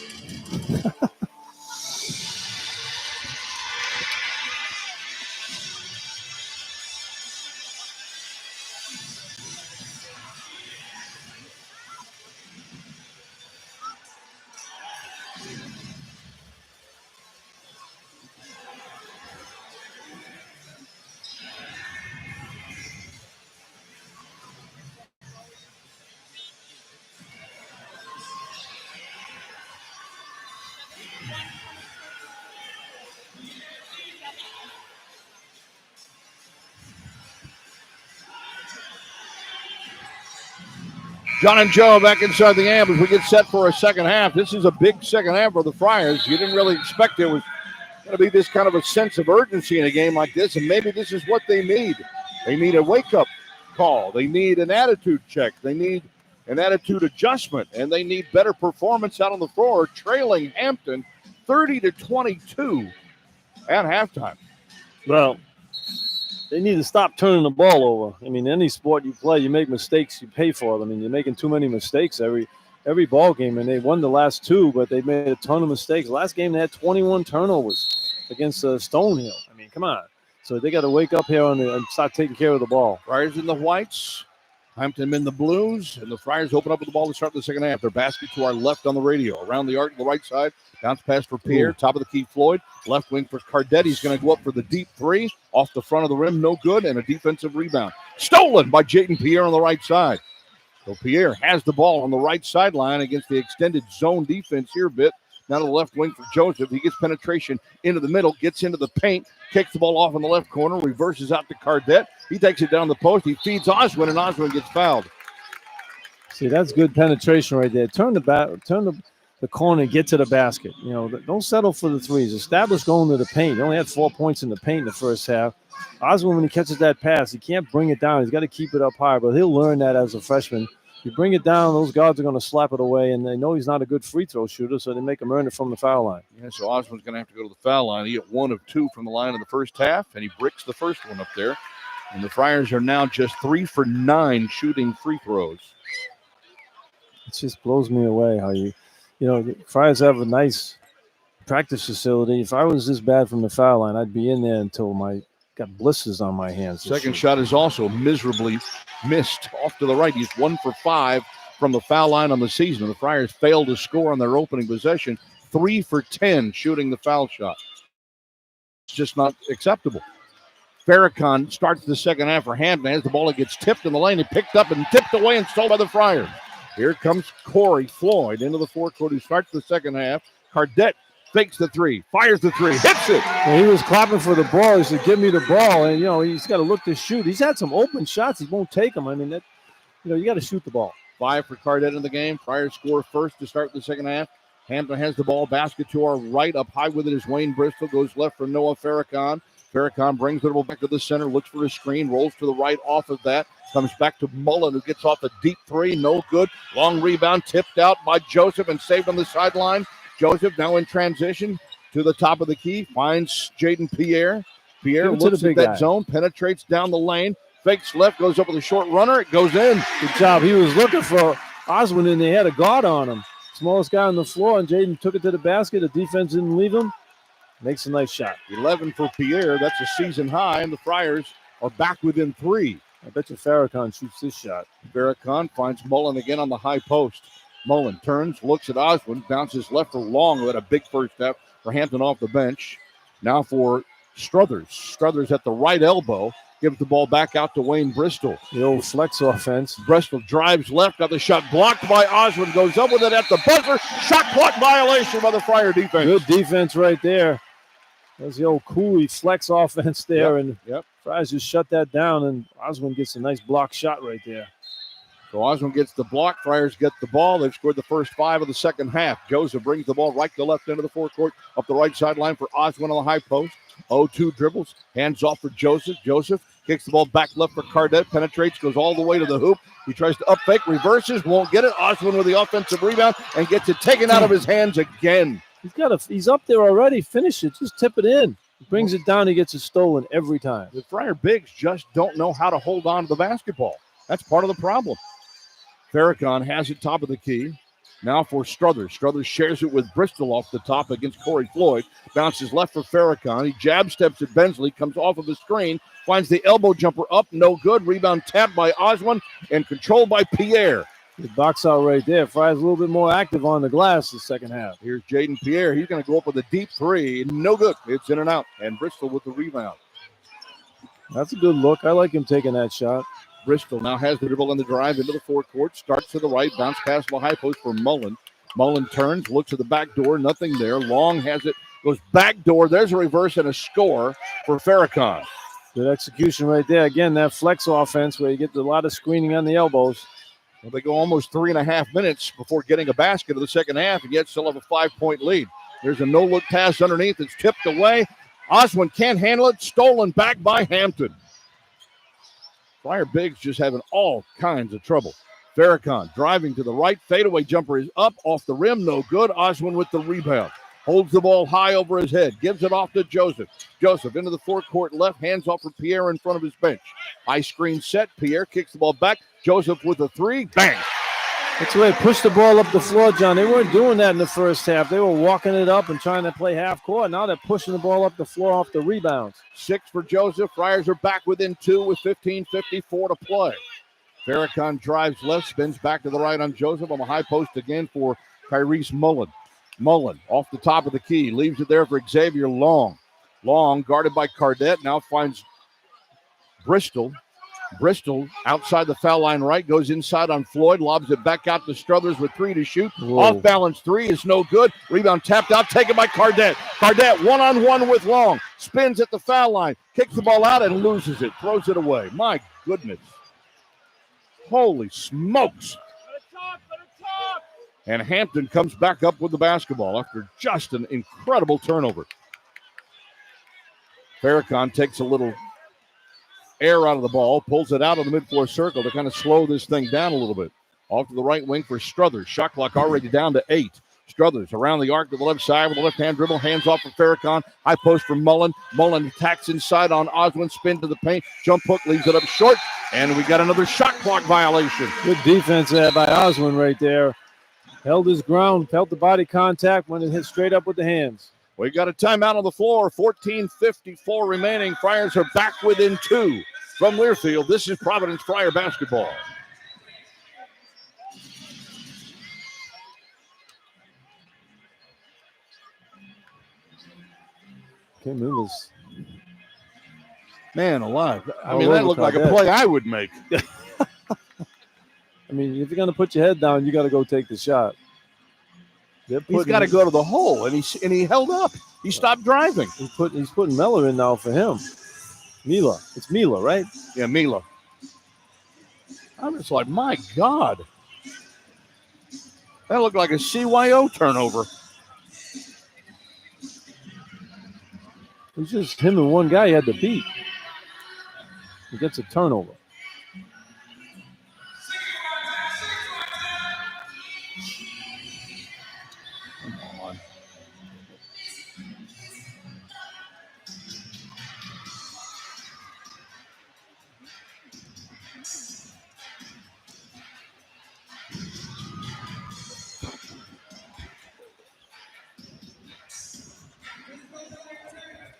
John and Joe back inside the amp as we get set for a second half. This is a big second half for the Friars. You didn't really expect there was going to be this kind of a sense of urgency in a game like this, and maybe this is what they need. They need a wake-up call. They need an attitude check. They need an attitude adjustment, and they need better performance out on the floor, trailing Hampton 30-22 at halftime. Well, they need to stop turning the ball over. I mean, any sport you play, you make mistakes, you pay for them. I mean, you're making too many mistakes every ball game, and they won the last two, but they made a ton of mistakes. Last game, they had 21 turnovers against Stonehill. I mean, come on. So they got to wake up here and start taking care of the ball. Friars in the whites, Hampton in the blues, and the Friars open up with the ball to start the second half. Their basket to our left on the radio. Around the arc to the right side. Bounce pass for Pierre. Top of the key, Floyd. Left wing for Cardet. He's going to go up for the deep three. Off the front of the rim, no good, and a defensive rebound. Stolen by Jaden Pierre on the right side. So Pierre has the ball on the right sideline against the extended zone defense here a bit. Now to the left wing for Joseph. He gets penetration into the middle, gets into the paint, kicks the ball off in the left corner, reverses out to Cardet. He takes it down the post. He feeds Oswin, and Oswin gets fouled. See, that's good penetration right there. Turn the corner and get to the basket. You know, don't settle for the threes. Establish going to the paint. He only had 4 points in the paint in the first half. Oswin, when he catches that pass, he can't bring it down. He's got to keep it up high, but he'll learn that as a freshman. If you bring it down, those guards are going to slap it away, and they know he's not a good free throw shooter, so they make him earn it from the foul line. Yeah, so Oswin's going to have to go to the foul line. He hit 1 of 2 from the line in the first half, and he bricks the first one up there. And the Friars are now just 3 for 9 shooting free throws. It just blows me away how you know, the Friars have a nice practice facility. If I was this bad from the foul line, I'd be in there until got blisters on my hands. Second shot is also miserably missed off to the right. He's 1 for 5 from the foul line on the season. The Friars failed to score on their opening possession. 3 for 10 shooting the foul shot. It's just not acceptable. Farrakhan starts the second half for Hampton. As the ball, it gets tipped in the lane. It picked up and tipped away and stolen by the Friars. Here comes Corey Floyd into the forecourt who starts the second half. Cardet fakes the three, fires the three, hits it. Well, he was clapping for the ball. He said, give me the ball. And, you know, he's got to look to shoot. He's had some open shots. He won't take them. I mean, you got to shoot the ball. 5 for Cardet in the game. Friars score first to start the second half. Hampton has the ball. Basket to our right. Up high with it is Wayne Bristol. Goes left for Noah Farrakhan. Farrakhan brings the ball back to the center. Looks for a screen. Rolls to the right off of that. Comes back to Mullen, who gets off a deep three. No good. Long rebound tipped out by Joseph and saved on the sideline. Joseph now in transition to the top of the key. Finds Jaden Pierre. Pierre looks at that zone. Penetrates down the lane. Fakes left. Goes up with a short runner. It goes in. Good job. He was looking for Oswin, and they had a guard on him. Smallest guy on the floor, and Jaden took it to the basket. The defense didn't leave him. Makes a nice shot. 11 for Pierre. That's a season high, and the Friars are back within 3. I bet you Farrakhan shoots this shot. Farrakhan finds Mullen again on the high post. Mullen turns, looks at Oswin, bounces left for Long, who had a big first step for Hampton off the bench. Now for Struthers. Struthers at the right elbow. Gives the ball back out to Wayne Bristol. The old flex offense. Bristol drives left. Got the shot blocked by Oswin. Goes up with it at the buzzer. Shot clock violation by the Friar defense. Good defense right there. There's the old Cooley flex offense there. Friars just shut that down, and Oswin gets a nice block shot right there. So Oswin gets the block. Friars get the ball. They've scored the first 5 of the second half. Joseph brings the ball right to left end of the forecourt. Up the right sideline for Oswin on the high post. 0-2 dribbles. Hands off for Joseph. Joseph kicks the ball back left for Cardet. Penetrates, goes all the way to the hoop. He tries to up fake, reverses, won't get it. Oswin with the offensive rebound and gets it taken out of his hands again. He's up there already. Finish it. Just tip it in. He brings it down. He gets it stolen every time. The Friar bigs just don't know how to hold on to the basketball. That's part of the problem. Farrakhan has it top of the key. Now for Struthers. Struthers shares it with Bristol off the top against Corey Floyd. Bounces left for Farrakhan. He jab steps at Bensley. Comes off of the screen. Finds the elbow jumper up. No good. Rebound tapped by Oswin and controlled by Pierre. The box out right there. Friar's a little bit more active on the glass the second half. Here's Jaden Pierre. He's going to go up with a deep three. No good. It's in and out. And Bristol with the rebound. That's a good look. I like him taking that shot. Bristol now has the dribble on the drive into the forecourt. Starts to the right. Bounce pass to the high post for Mullen. Mullen turns, looks at the back door. Nothing there. Long has it. Goes back door. There's a reverse and a score for Farrakhan. Good execution right there. Again, that flex offense where you get a lot of screening on the elbows. Well, they go almost 3.5 minutes before getting a basket of the second half, and yet still have a 5-point lead. There's a no-look pass underneath. It's tipped away. Oswin can't handle it. Stolen back by Hampton. Friar Bigs just having all kinds of trouble. Farrakhan driving to the right. Fadeaway jumper is up off the rim. No good. Oswin with the rebound. Holds the ball high over his head. Gives it off to Joseph. Joseph into the forecourt left. Hands off for Pierre in front of his bench. High screen set. Pierre kicks the ball back. Joseph with a three. Bang. That's the way they pushed the ball up the floor, John. They weren't doing that in the first half. They were walking it up and trying to play half court. Now they're pushing the ball up the floor off the rebounds. 6 for Joseph. Friars are back within 2 with 15:54 to play. Farrakhan drives left, spins back to the right on Joseph on the high post again for Tyrese Mullen. Mullen off the top of the key. Leaves it there for Xavier Long. Long guarded by Cardette. Now finds Bristol. Bristol outside the foul line right. Goes inside on Floyd. Lobs it back out to Struthers with 3 to shoot. Whoa. Off balance 3 is no good. Rebound tapped out. Taken by Cardette. Cardette one-on-one with Long. Spins at the foul line. Kicks the ball out and loses it. Throws it away. My goodness. Holy smokes. And Hampton comes back up with the basketball after just an incredible turnover. Farrakhan takes a little air out of the ball, pulls it out of the mid-floor circle to kind of slow this thing down a little bit. Off to the right wing for Struthers. Shot clock already down to 8. Struthers around the arc to the left side with a left-hand dribble. Hands off for Farrakhan. High post for Mullen. Mullen attacks inside on Oswin. Spin to the paint. Jump hook leaves it up short. And we got another shot clock violation. Good defense there by Oswin right there. Held his ground, felt the body contact when it hit straight up with the hands. We got a timeout on the floor. 14:54 remaining. Friars are back within 2 from Learfield. This is Providence Friar basketball. Can't move this. Man alive. I mean, that looked like a play I would make. I mean, if you're going to put your head down, you got to go take the shot. He's got to go to the hole, and he held up. He stopped driving. He's putting Miller in now for him. Mila. It's Mila, right? Yeah, Mila. I'm just like, my God. That looked like a CYO turnover. It was just him and one guy he had to beat. He gets a turnover. Come on.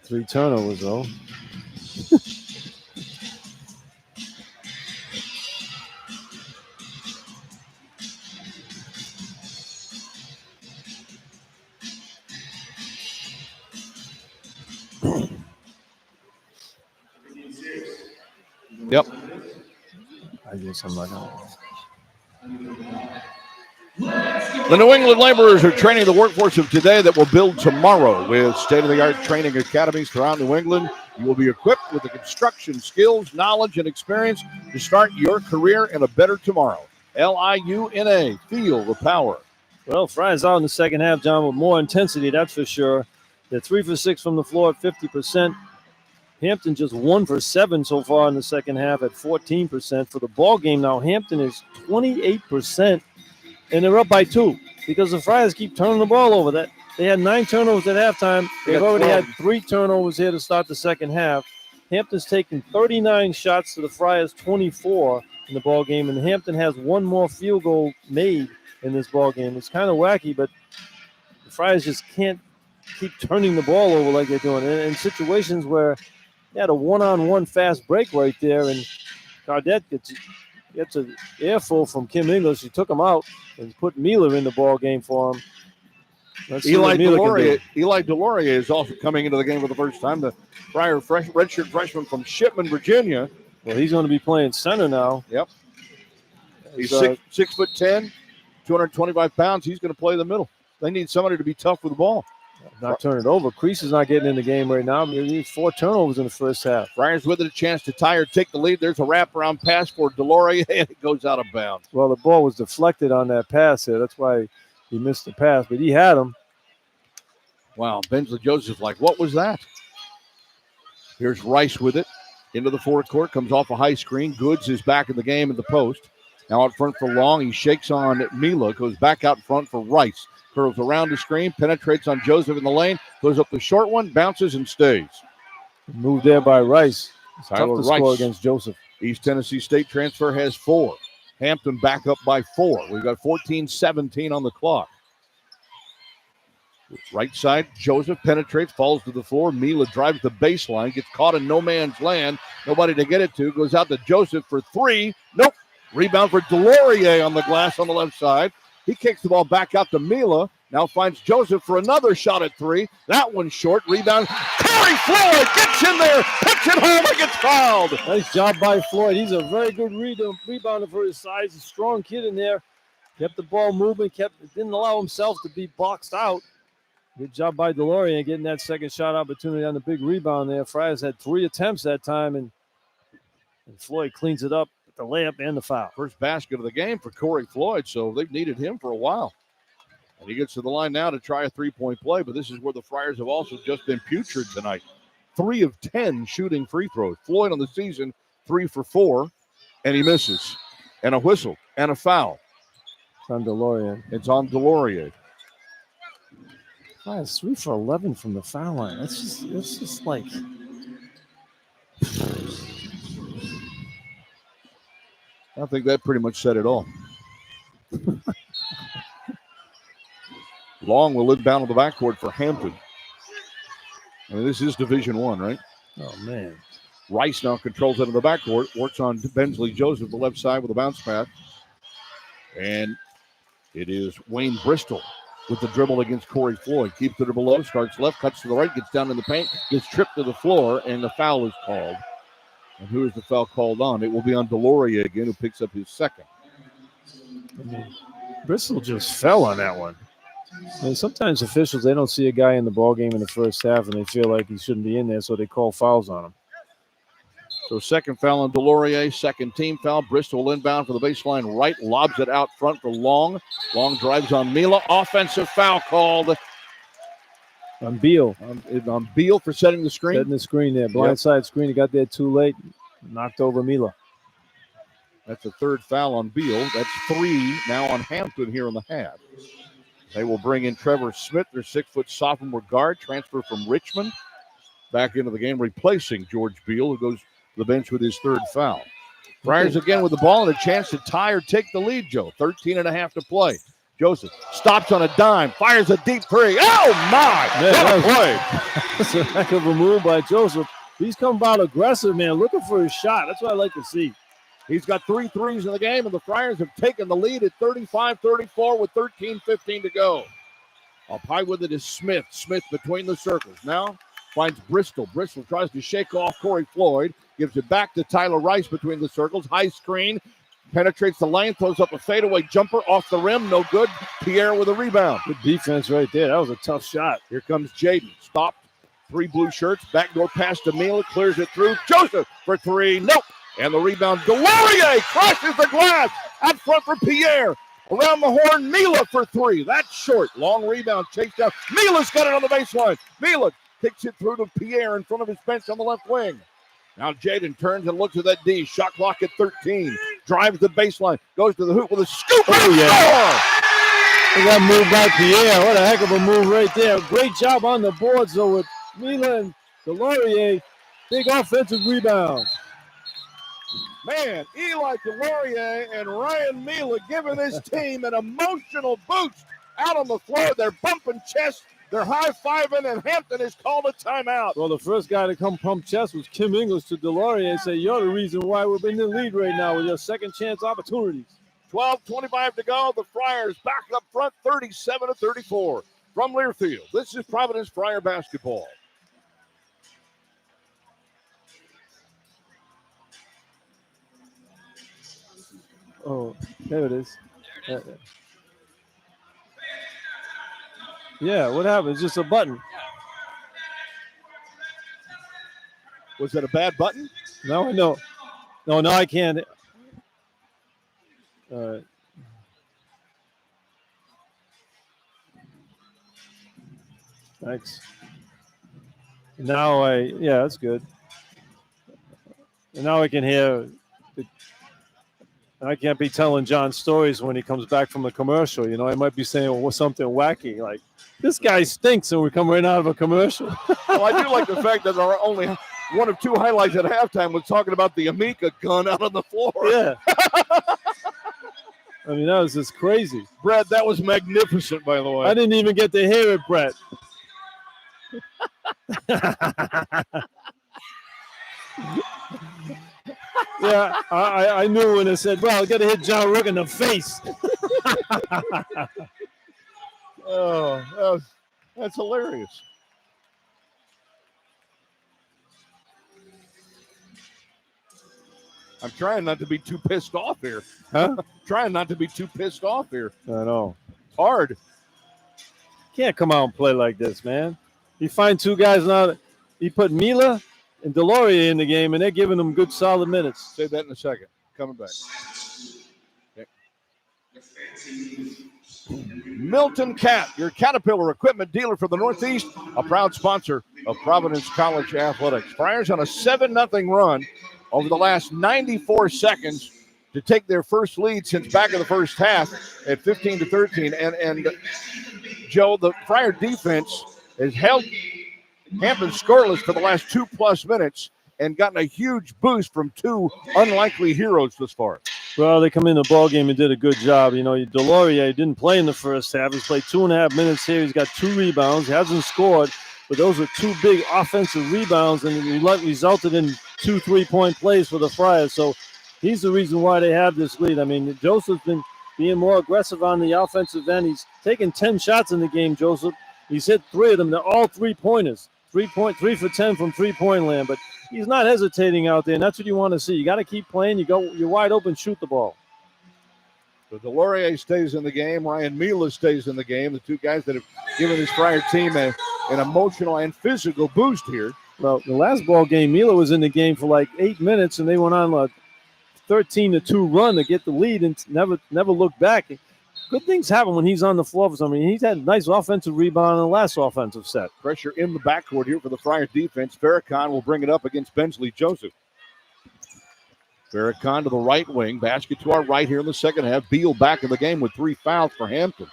Three turnovers, though. Yep. I guess I'm not going to. The New England laborers are training the workforce of today that will build tomorrow. With state-of-the-art training academies throughout New England, you will be equipped with the construction skills, knowledge, and experience to start your career in a better tomorrow. LIUNA. Feel the power. Well, Friars out in the second half, John, with more intensity, that's for sure. They're 3 for 6 from the floor at 50%. Hampton just 1 for 7 so far in the second half at 14%. For the ball game now, Hampton is 28%, and they're up by 2 because the Friars keep turning the ball over. That they had 9 turnovers at halftime. They've already had 3 turnovers here to start the second half. Hampton's taken 39 shots to the Friars 24 in the ball game, and Hampton has 1 more field goal made in this ball game. It's kind of wacky, but the Friars just can't keep turning the ball over like they're doing. In situations where they had a one-on-one fast break right there, and Cardette gets, gets an earful from Kim English. He took him out and put Mila in the ball game for him. Let's see Eli what Mila can do. Delorier is also coming into the game for the first time. The Friar redshirt freshman from Shipman, Virginia. Well, he's going to be playing center now. Yep. He's 6'10", 225 pounds. He's going to play the middle. They need somebody to be tough with the ball. Not turn it over. Crease is not getting in the game right now. He needs 4 turnovers in the first half. Friars with it, a chance to tie or take the lead. There's a wraparound pass for Delorier, and it goes out of bounds. Well, the ball was deflected on that pass there. That's why he missed the pass, but he had him. Wow, Bensley Joseph like, what was that? Here's Rice with it. Into the forecourt, comes off a high screen. Goods is back in the game in the post. Now out front for Long. He shakes on Mila, goes back out front for Rice. Curls around the screen, penetrates on Joseph in the lane, goes up the short one, bounces and stays. Moved there by Rice. It's tough to Rice. score against Joseph. East Tennessee State transfer has 4. Hampton back up by 4. We've got 14-17 on the clock. Right side, Joseph penetrates, falls to the floor. Mila drives the baseline, gets caught in no man's land. Nobody to get it to. Goes out to Joseph for 3. Nope. Rebound for Delorier on the glass on the left side. He kicks the ball back out to Mila. Now finds Joseph for another shot at 3. That one's short. Rebound. Corey Floyd gets in there, puts it home, and gets fouled. Nice job by Floyd. He's a very good rebounder for his size. A strong kid in there. Kept the ball moving. Didn't allow himself to be boxed out. Good job by Delorier getting that second shot opportunity on the big rebound there. Friars had 3 attempts that time, and Floyd cleans it up with the layup and the foul. First basket of the game for Corey Floyd, so they've needed him for a while. And he gets to the line now to try a three-point play, but this is where the Friars have also just been putrid tonight. 3 of 10 shooting free throws. Floyd on the season, 3 for 4, and he misses. And a whistle and a foul. It's on Delorier. It's on Delorier. It's 3 for 11 from the foul line. It's just like. I think that pretty much said it all. Long will inbound on the backcourt for Hampton. I mean, this is Division I, right? Oh, man. Rice now controls it in the backcourt. Works on Bensley Joseph, the left side with a bounce pass. And it is Wayne Bristol with the dribble against Corey Floyd. Keeps it below, starts left, cuts to the right, gets down in the paint, gets tripped to the floor, and the foul is called. And who is the foul called on? It will be on Delorier again, who picks up his second. Bristol just fell on that one. And sometimes officials, they don't see a guy in the ball game in the first half, and they feel like he shouldn't be in there, so they call fouls on him. So second foul on Delorier, second team foul. Bristol inbound for the baseline right, lobs it out front for Long. Long drives on Mila. Offensive foul called on Beal. On Beal for setting the screen. Setting the screen there. Blindside screen. He got there too late. Knocked over Mila. That's the third foul on Beal. That's 3 now on Hampton here in the half. They will bring in Trevor Smith, their 6-foot sophomore guard, transfer from Richmond, back into the game, replacing George Beal, who goes to the bench with his third foul. Friars again with the ball and a chance to tie or take the lead, Joe. 13.5 to play. Joseph stops on a dime, fires a deep 3. Oh, my! Man, what a play! That's a heck of a move by Joseph. He's come about aggressive, man, looking for his shot. That's what I like to see. He's got 3 threes in the game, and the Friars have taken the lead at 35-34 with 13:15 to go. Up high with it is Smith. Smith between the circles. Now finds Bristol. Bristol tries to shake off Corey Floyd. Gives it back to Tyler Rice between the circles. High screen. Penetrates the lane. Throws up a fadeaway jumper off the rim. No good. Pierre with a rebound. Good defense right there. That was a tough shot. Here comes Jaden. Stopped. 3 blue shirts. Backdoor pass to Mila. Clears it through. Joseph for 3. Nope. And the rebound, Delorier crosses the glass out front for Pierre. Around the horn, Mila for 3. That's short. Long rebound, chase down. Mila's got it on the baseline. Mila kicks it through to Pierre in front of his bench on the left wing. Now Jaden turns and looks at that D. Shot clock at 13. Drives the baseline. Goes to the hoop with a scoop. Oh, yeah. They got moved by Pierre. What a heck of a move right there. Great job on the boards, though, with Mila and Delorier. Big offensive rebounds. Man, Eli Delorier and Ryan Mila giving this team an emotional boost out on the floor. They're bumping chests, They're high-fiving, and Hampton has called a timeout. Well, the first guy to come pump chest was Kim Ingles to Delorier and say, "You're the reason why we're in the lead right now with your second chance opportunities." 12:25 to go. The Friars back up front, 37-34 from Learfield. This is Providence Friar basketball. Oh, there it is. Yeah, what happened? It's just a button. Was it a bad button? No, I can't. All right. Thanks. Now that's good. And now I can hear. I can't be telling John stories when he comes back from a commercial. You know, I might be saying something wacky like, "This guy stinks," and we come right out of a commercial. Well, I do like the fact that our only one of two highlights at halftime was talking about the Amica gun out on the floor. Yeah. I mean, that was just crazy. Brett, that was magnificent, by the way. I didn't even get to hear it, Brett. Yeah, I knew when I said, "Well, I got to hit John Rooke in the face." Oh, that's hilarious. I'm trying not to be too pissed off here. Huh? Trying not to be too pissed off here. I know. It's hard. Can't come out and play like this, man. You find two guys now. He put Mila and Delorier in the game, and they're giving them good, solid minutes. Say that in a second. Coming back. Okay. Milton Cat, your Caterpillar equipment dealer for the Northeast, a proud sponsor of Providence College Athletics. Friars on a 7-0 run over the last 94 seconds to take their first lead since back in the first half at 15-13. And Joe, the Friar defense has held Hampton scoreless for the last 2+ minutes and gotten a huge boost from two unlikely heroes this far. Well, they come in the ball game and did a good job. You know, Delorier didn't play in the first half. He's played 2.5 minutes here. He's got 2 rebounds. He hasn't scored, but those were 2 big offensive rebounds, and it resulted in 2 3-point plays for the Friars. So he's the reason why they have this lead. I mean, Joseph's been being more aggressive on the offensive end. He's taken 10 shots in the game, Joseph. He's hit 3 of them. They're all 3-pointers. 3 for 10 from 3-point land, but he's not hesitating out there, and that's what you want to see. You got to keep playing. You're wide open, shoot the ball. So Delorier stays in the game. Ryan Mila stays in the game. The two guys that have given this Friar team an emotional and physical boost here. Well, the last ball game, Mila was in the game for like 8 minutes, and they went on a 13-2 run to get the lead and never looked back. Good things happen when he's on the floor for some reason. He's had a nice offensive rebound in the last offensive set. Pressure in the backcourt here for the Friar defense. Farrakhan will bring it up against Bensley Joseph. Farrakhan to the right wing. Basket to our right here in the second half. Beal back in the game with 3 fouls for Hampton.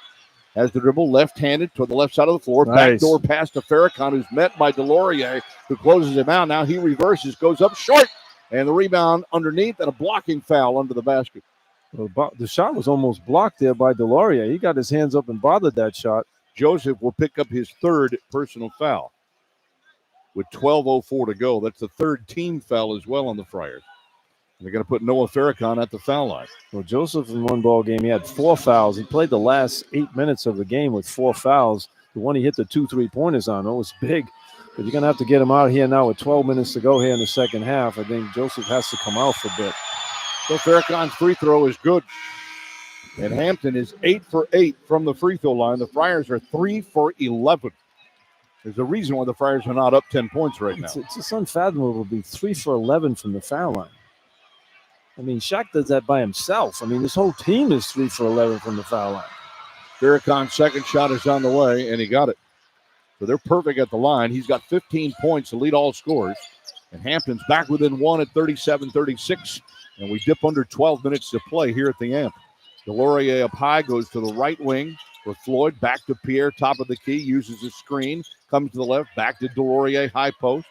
Has the dribble left-handed to the left side of the floor. Nice. Backdoor pass to Farrakhan, who's met by Delorier, who closes him out. Now he reverses, goes up short, and the rebound underneath and a blocking foul under the basket. Well, the shot was almost blocked there by Delorier. He got his hands up and bothered that shot. Joseph will pick up his 3rd personal foul with 12:04 to go. That's the 3rd team foul as well on the Friars. They're going to put Noah Farrakhan at the foul line. Well, Joseph in one ball game, he had 4 fouls. He played the last 8 minutes of the game with 4 fouls. The one he hit the 2 3-pointers on, that was big. But you're going to have to get him out here now with 12 minutes to go here in the second half. I think Joseph has to come out for a bit. So Farrakhan's free throw is good. And Hampton is 8 for 8 from the free throw line. The Friars are 3 for 11. There's a reason why the Friars are not up 10 points right now. It's just unfathomable to be 3 for 11 from the foul line. I mean, Shaq does that by himself. I mean, this whole team is 3 for 11 from the foul line. Farrakhan's second shot is on the way, and he got it. So they're perfect at the line. He's got 15 points to lead all scorers. And Hampton's back within 1 at 37-36. And we dip under 12 minutes to play here at the Amp. Delorier up high, goes to the right wing for Floyd. Back to Pierre, top of the key, uses his screen. Comes to the left, back to Delorier, high post.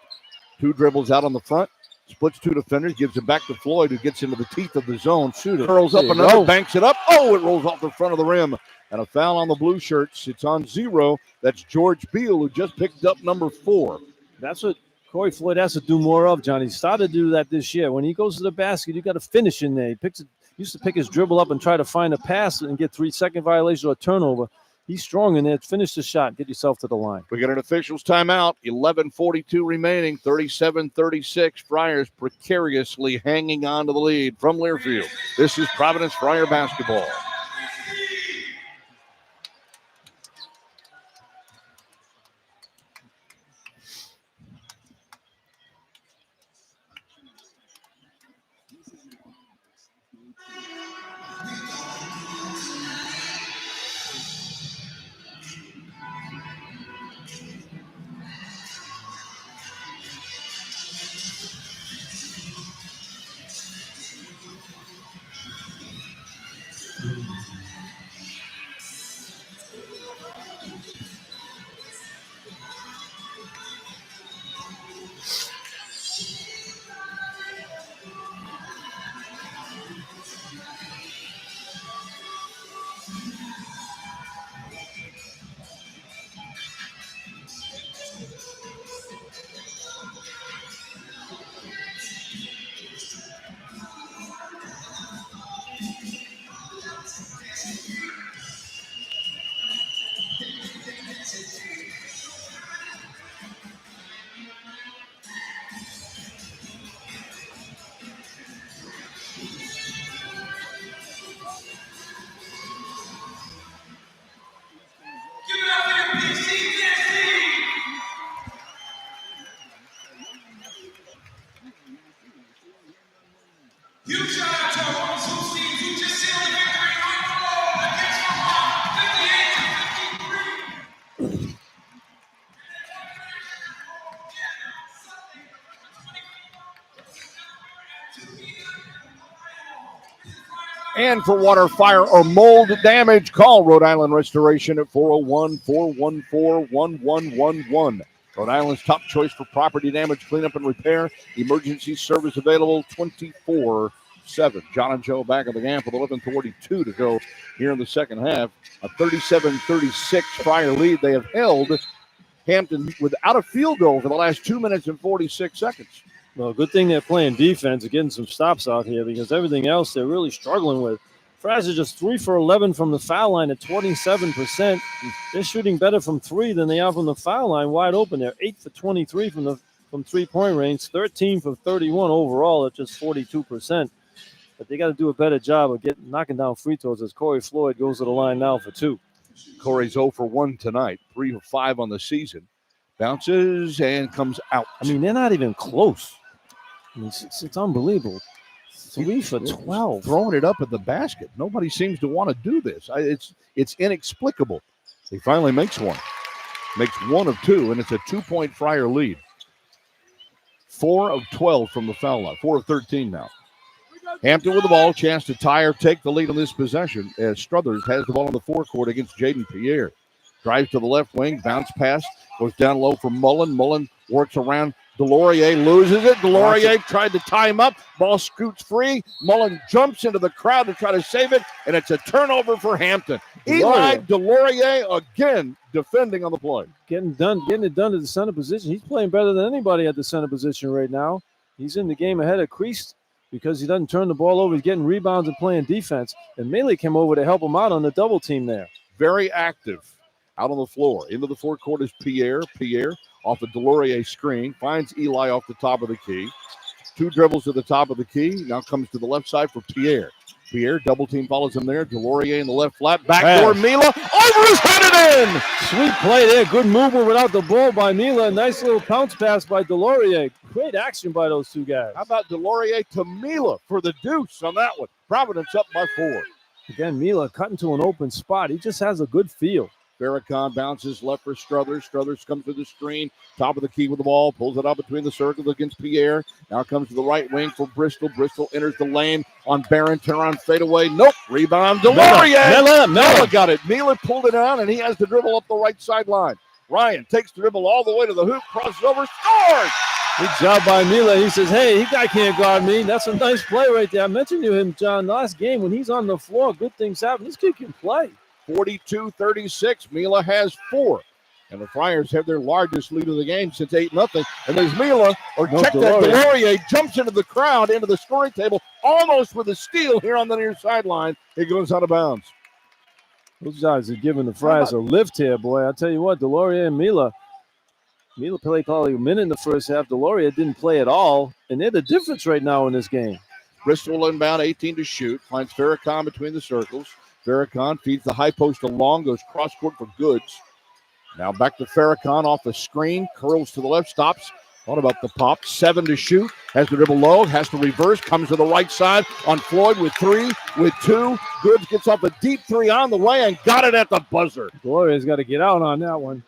2 dribbles out on the front. Splits 2 defenders, gives it back to Floyd, who gets into the teeth of the zone. Shooter curls up another, banks it up. Oh, it rolls off the front of the rim. and a foul on the blue shirts. It's on 0. That's George Beal, who just picked up number 4. That's what Corey Floyd has to do more of, John. He started to do that this year. When he goes to the basket, you got to finish in there. He used to pick his dribble up and try to find a pass and get 3-second violation or a turnover. He's strong in there. Finish the shot. Get yourself to the line. We got an officials timeout. 11:42 remaining. 37-36. Friars precariously hanging on to the lead from Learfield. This is Providence Friar basketball. And for water, fire, or mold damage, call Rhode Island Restoration at 401-414-1111. Rhode Island's top choice for property damage cleanup and repair. Emergency service available 24/7. John and Joe back at the game with 11:42 to go here in the second half. A 37-36 Friar lead. They have held Hampton without a field goal for the last 2 minutes and 46 seconds. Well, good thing they're playing defense and getting some stops out here because everything else they're really struggling with. Friars are just 3 for 11 from the foul line at 27%. They're shooting better from 3 than they are from the foul line wide open. They're 8 for 23 from three-point range, 13 for 31 overall at just 42%. But they got to do a better job of knocking down free throws as Corey Floyd goes to the line now for 2. Corey's 0 for 1 tonight, 3 of 5 on the season. Bounces and comes out. I mean, they're not even close. I mean, it's unbelievable. 3 for 12. Throwing it up at the basket. Nobody seems to want to do this. It's inexplicable. He finally makes one. Makes 1 of 2, and it's a 2-point Friar lead. 4 of 12 from the foul line. 4 of 13 now. Hampton with the ball. Chance to tie or take the lead on this possession as Struthers has the ball on the forecourt against Jaden Pierre. Drives to the left wing. Bounce pass. Goes down low for Mullen. Mullen works around Delorier, loses it. Delorier tried to tie him up. Ball scoots free. Mullen jumps into the crowd to try to save it, and it's a turnover for Hampton. Eli Delorier again defending on the play. Getting it done to the center position. He's playing better than anybody at the center position right now. He's in the game ahead of Creased because he doesn't turn the ball over. He's getting rebounds and playing defense. And Mealy came over to help him out on the double team there. Very active out on the floor. Into the forecourt is Pierre. Pierre off a Delorier screen. Finds Eli off the top of the key. 2 dribbles to the top of the key. Now comes to the left side for Pierre. Pierre, double team follows him there. Delorier in the left flat. Backdoor Mila. Over his head and in. Sweet play there. Good movement without the ball by Mila. Nice little pounce pass by Delorier. Great action by those 2 guys. How about Delorier to Mila for the deuce on that one? Providence up by 4. Again, Mila cutting to an open spot. He just has a good feel. Farrakhan bounces left for Struthers. Struthers comes to the screen. Top of the key with the ball. Pulls it out between the circles against Pierre. Now comes to the right wing for Bristol. Bristol enters the lane on Barron. Turn around fadeaway. Nope. Rebound. Delorier. Mela got it. Miller pulled it on, and he has to dribble up the right sideline. Ryan takes the dribble all the way to the hoop. Crosses over. Scores! Good job by Mila. He says, hey, he guy can't guard me. That's a nice play right there. I mentioned to him, John, last game when he's on the floor, good things happen. This kid can play. 42-36. Mila has 4. And the Friars have their largest lead of the game since 8-0. And there's Mila, or No, check that, Delorier. Delorier jumps into the crowd, into the scoring table, almost with a steal here on the near sideline. It goes out of bounds. Those guys are giving the Friars a lift here, boy. I'll tell you what, Delorier and Mila played probably a minute in the first half. Delorier didn't play at all, and they're the difference right now in this game. Bristol inbound, 18 to shoot. Finds Farrakhan between the circles. Farrakhan feeds the high post along, goes cross court for Goods. Now back to Farrakhan off the screen, curls to the left, stops. What about the pop? 7 to shoot. Has to dribble low, has to reverse, comes to the right side on Floyd with 3, with 2. Goods gets up a deep 3 on the way and got it at the buzzer. Delorier's got to get out on that one.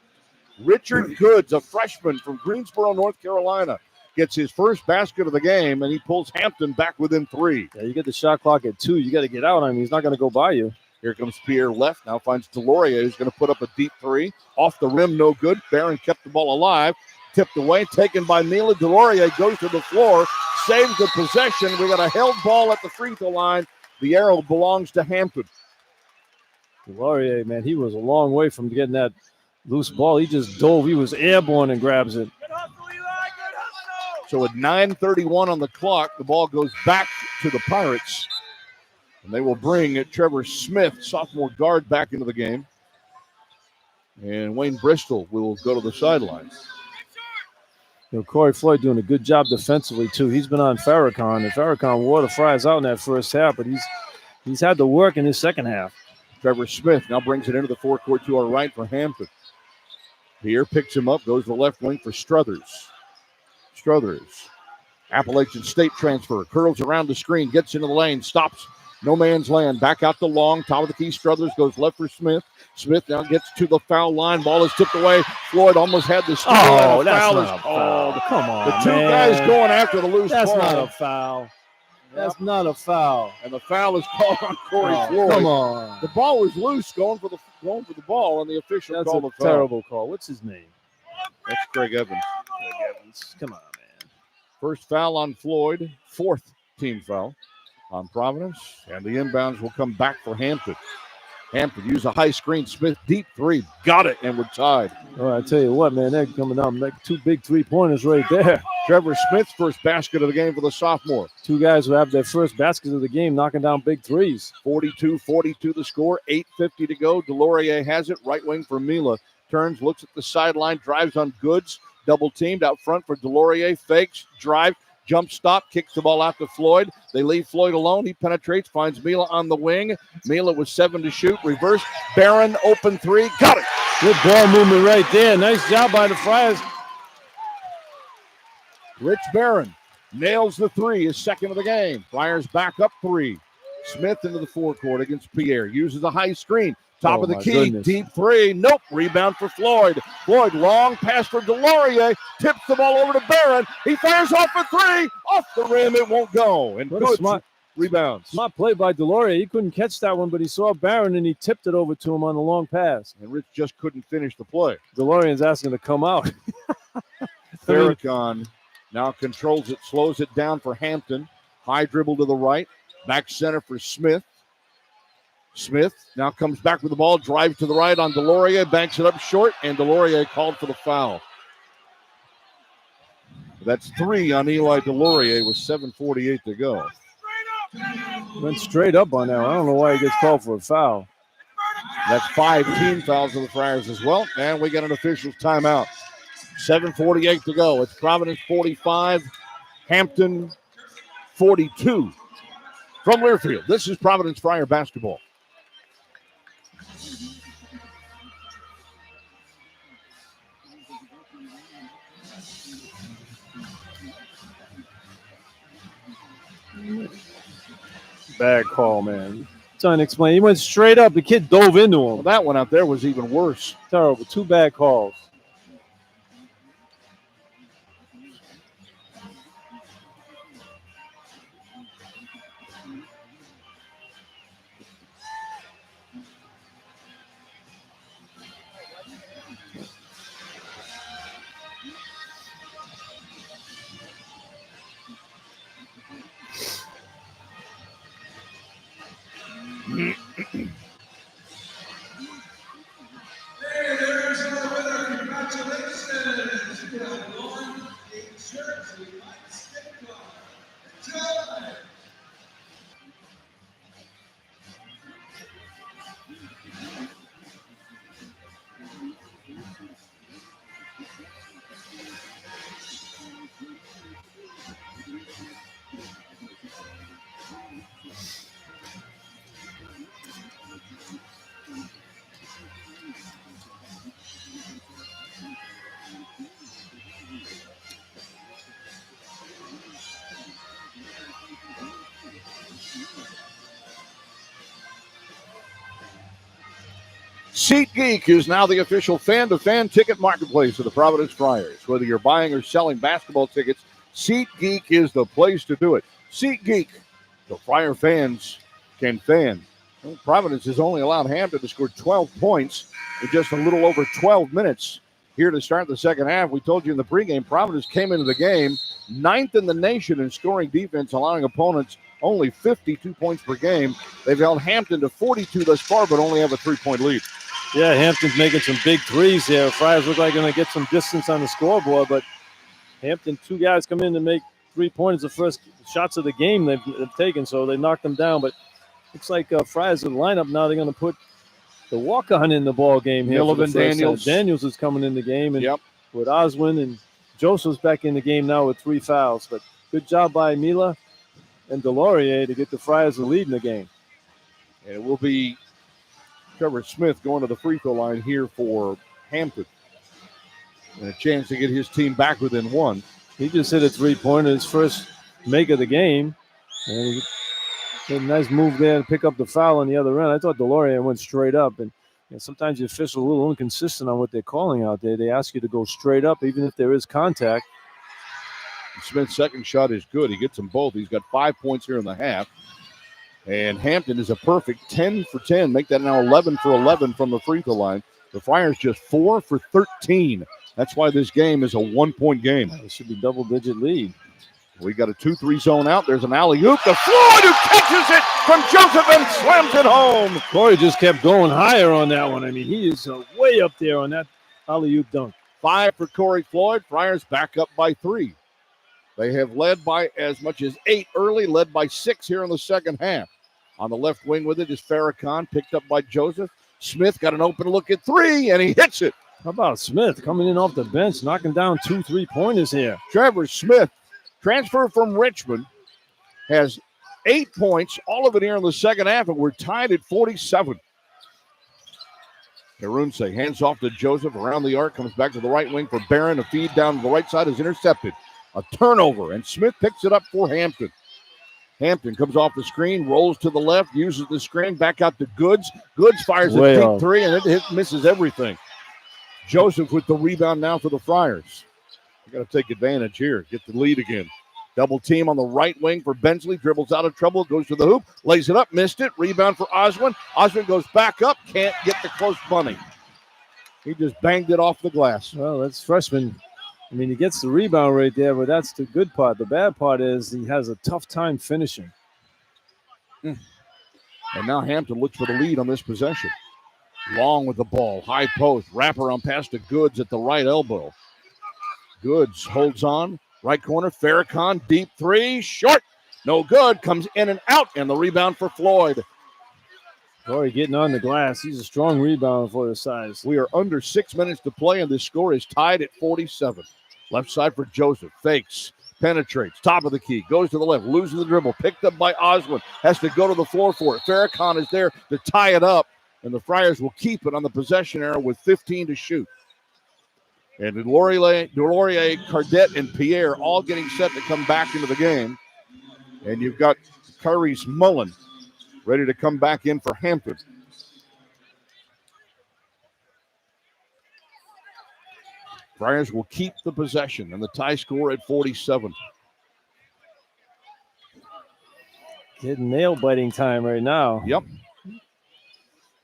Richard Goods, a freshman from Greensboro, North Carolina, gets his first basket of the game, and he pulls Hampton back within 3. Yeah, you get the shot clock at 2. You got to get out on him. He's not going to go by you. Here comes Pierre left. Now finds Delorier, who's going to put up a deep 3. Off the rim, no good. Barron kept the ball alive. Tipped away, taken by Mila. Delorier goes to the floor, saves the possession. We got a held ball at the free throw line. The arrow belongs to Hampton. Delorier, man, he was a long way from getting that loose ball. He just dove. He was airborne and grabs it. So at 9:31 on the clock, the ball goes back to the Pirates. And they will bring Trevor Smith, sophomore guard, back into the game. And Wayne Bristol will go to the sidelines. You know, Corey Floyd doing a good job defensively, too. He's been on Farrakhan, and Farrakhan wore the Friars out in that first half, but he's had to work in his second half. Trevor Smith now brings it into the forecourt to our right for Hampton. Pierre picks him up, goes to the left wing for Struthers. Appalachian State transfer, curls around the screen, gets into the lane, stops. No man's land. Back out to long. Top of the key. Struthers goes left for Smith. Smith now gets to the foul line. Ball is tipped away. Floyd almost had the steal. Oh, that's foul not is a called. foul. Come on, The two man. guys going after the loose That's ball. not a foul. That's not a foul. And the foul is called on Corey Floyd. Come on. The ball was loose going for the ball, and the official That's called a the foul. terrible call. What's his name? That's Greg Evans. Come on, man. First foul on Floyd. 4th team foul on Providence, and the inbounds will come back for Hampton. Hampton use a high screen. Smith deep 3, got it, and we're tied. Oh, I tell you what, man, they're coming out and make 2 big 3-pointers right there. Trevor Smith's first basket of the game for the sophomore. 2 guys who have their first baskets of the game knocking down big 3s. 42-42 the score, 8:50 to go. Delorier has it, right wing for Mila. Turns, looks at the sideline, drives on Goods. Double teamed out front for Delorier, fakes, drive, jump stop, kicks the ball out to Floyd. They leave Floyd alone. He penetrates, finds Mila on the wing. Mila with 7 to shoot. Reverse. Barron, open 3. Got it. Good ball movement right there. Nice job by the Friars. Rich Barron nails the 3, his second of the game. Friars back up 3. Smith into the forecourt against Pierre. Uses a high screen. Top of the key. Goodness. Deep 3. Nope. Rebound for Floyd. Floyd, long pass for Delorier. Tips the ball over to Barron. He fires off for 3. Off the rim. It won't go. And What a Goods smart rebounds. Smart play by Delorier. He couldn't catch that one, but he saw Barron and he tipped it over to him on the long pass. And Rich just couldn't finish the play. Delorian's asking to come out. Farrakhan now controls it, slows it down for Hampton. High dribble to the right. Back center for Smith. Smith now comes back with the ball, drives to the right on Delorier, banks it up short, and Delorier called for the foul. That's 3 on Eli Delorier with 7:48 to go. Went straight up on that one. I don't know why he gets called for a foul. That's 5 team fouls of the Friars as well, and we get an official's timeout. 7:48 to go. It's Providence 45, Hampton 42. From Learfield, this is Providence Friar basketball. Bad call, man. Trying to explain. He went straight up. The kid dove into him. Well, that one out there was even worse. Terrible. 2 bad calls. SeatGeek is now the official fan-to-fan ticket marketplace of the Providence Friars. Whether you're buying or selling basketball tickets, SeatGeek is the place to do it. SeatGeek, so Friar fans can fan. Well, Providence has only allowed Hampton to score 12 points in just a little over 12 minutes here to start the second half. We told you in the pregame, Providence came into the game 9th in the nation in scoring defense, allowing opponents only 52 points per game. They've held Hampton to 42 thus far, but only have a 3-point lead. Yeah, Hampton's making some big threes here. Friars look like they're going to get some distance on the scoreboard, but Hampton, 2 guys come in to make 3 points. The first shots of the game they've taken, so they knocked them down. But looks like Friars in the lineup now. They're going to put the walk-on in the ball game here. Daniels is coming in the game, and with Oswin and Joseph's back in the game now with 3 fouls. But good job by Mila and Delorier to get the Friars the lead in the game. And it will be Trevor Smith going to the free throw line here for Hampton. And a chance to get his team back within 1. He just hit a 3-pointer, his first make of the game. And he did a nice move there to pick up the foul on the other end. I thought Delorier went straight up. And sometimes the officials are a little inconsistent on what they're calling out there. They ask you to go straight up even if there is contact. Smith's second shot is good. He gets them both. He's got 5 points here in the half. And Hampton is a perfect 10 for 10. Make that now 11 for 11 from the free throw line. The Friars just 4 for 13. That's why this game is a 1-point game. It should be double-digit lead. We got a 2-3 zone out. There's an alley-oop to Floyd, who catches it from Joseph and slams it home. Corey just kept going higher on that one. I mean, he is way up there on that alley-oop dunk. 5 for Corey Floyd. Friars back up by 3. They have led by as much as 8 early, led by 6 here in the second half. On the left wing with it is Farrakhan, picked up by Joseph. Smith got an open look at 3, and he hits it. How about Smith coming in off the bench, knocking down 2 3-pointers here? Trevor Smith, transfer from Richmond, has 8 points, all of it here in the second half, and we're tied at 47. Karunse hands off to Joseph around the arc, comes back to the right wing for Barron. A feed down to the right side is intercepted. A turnover, and Smith picks it up for Hampton. Hampton comes off the screen, rolls to the left, uses the screen, back out to Goods. Goods fires a deep 3, and it misses everything. Joseph with the rebound now for the Friars. They got to take advantage here, get the lead again. Double team on the right wing for Bensley, dribbles out of trouble, goes to the hoop, lays it up, missed it. Rebound for Oswin. Oswin goes back up, can't get the close bunny. He just banged it off the glass. Well, that's freshman. I mean, he gets the rebound right there, but that's the good part. The bad part is he has a tough time finishing. And now Hampton looks for the lead on this possession. Long with the ball, high post, wraparound pass to Goods at the right elbow. Goods holds on, right corner, Farrakhan, deep 3, short, no good, comes in and out, and the rebound for Floyd. Corey getting on the glass. He's a strong rebounder for his size. We are under 6 minutes to play, and this score is tied at 47. Left side for Joseph, fakes, penetrates, top of the key, goes to the left, losing the dribble, picked up by Oswin, has to go to the floor for it. Farrakhan is there to tie it up, and the Friars will keep it on the possession arrow with 15 to shoot. And Delorier, Cardette, and Pierre all getting set to come back into the game. And you've got Kyrie's Mullen ready to come back in for Hampton. Friars will keep the possession and the tie score at 47. Getting nail-biting time right now. Yep.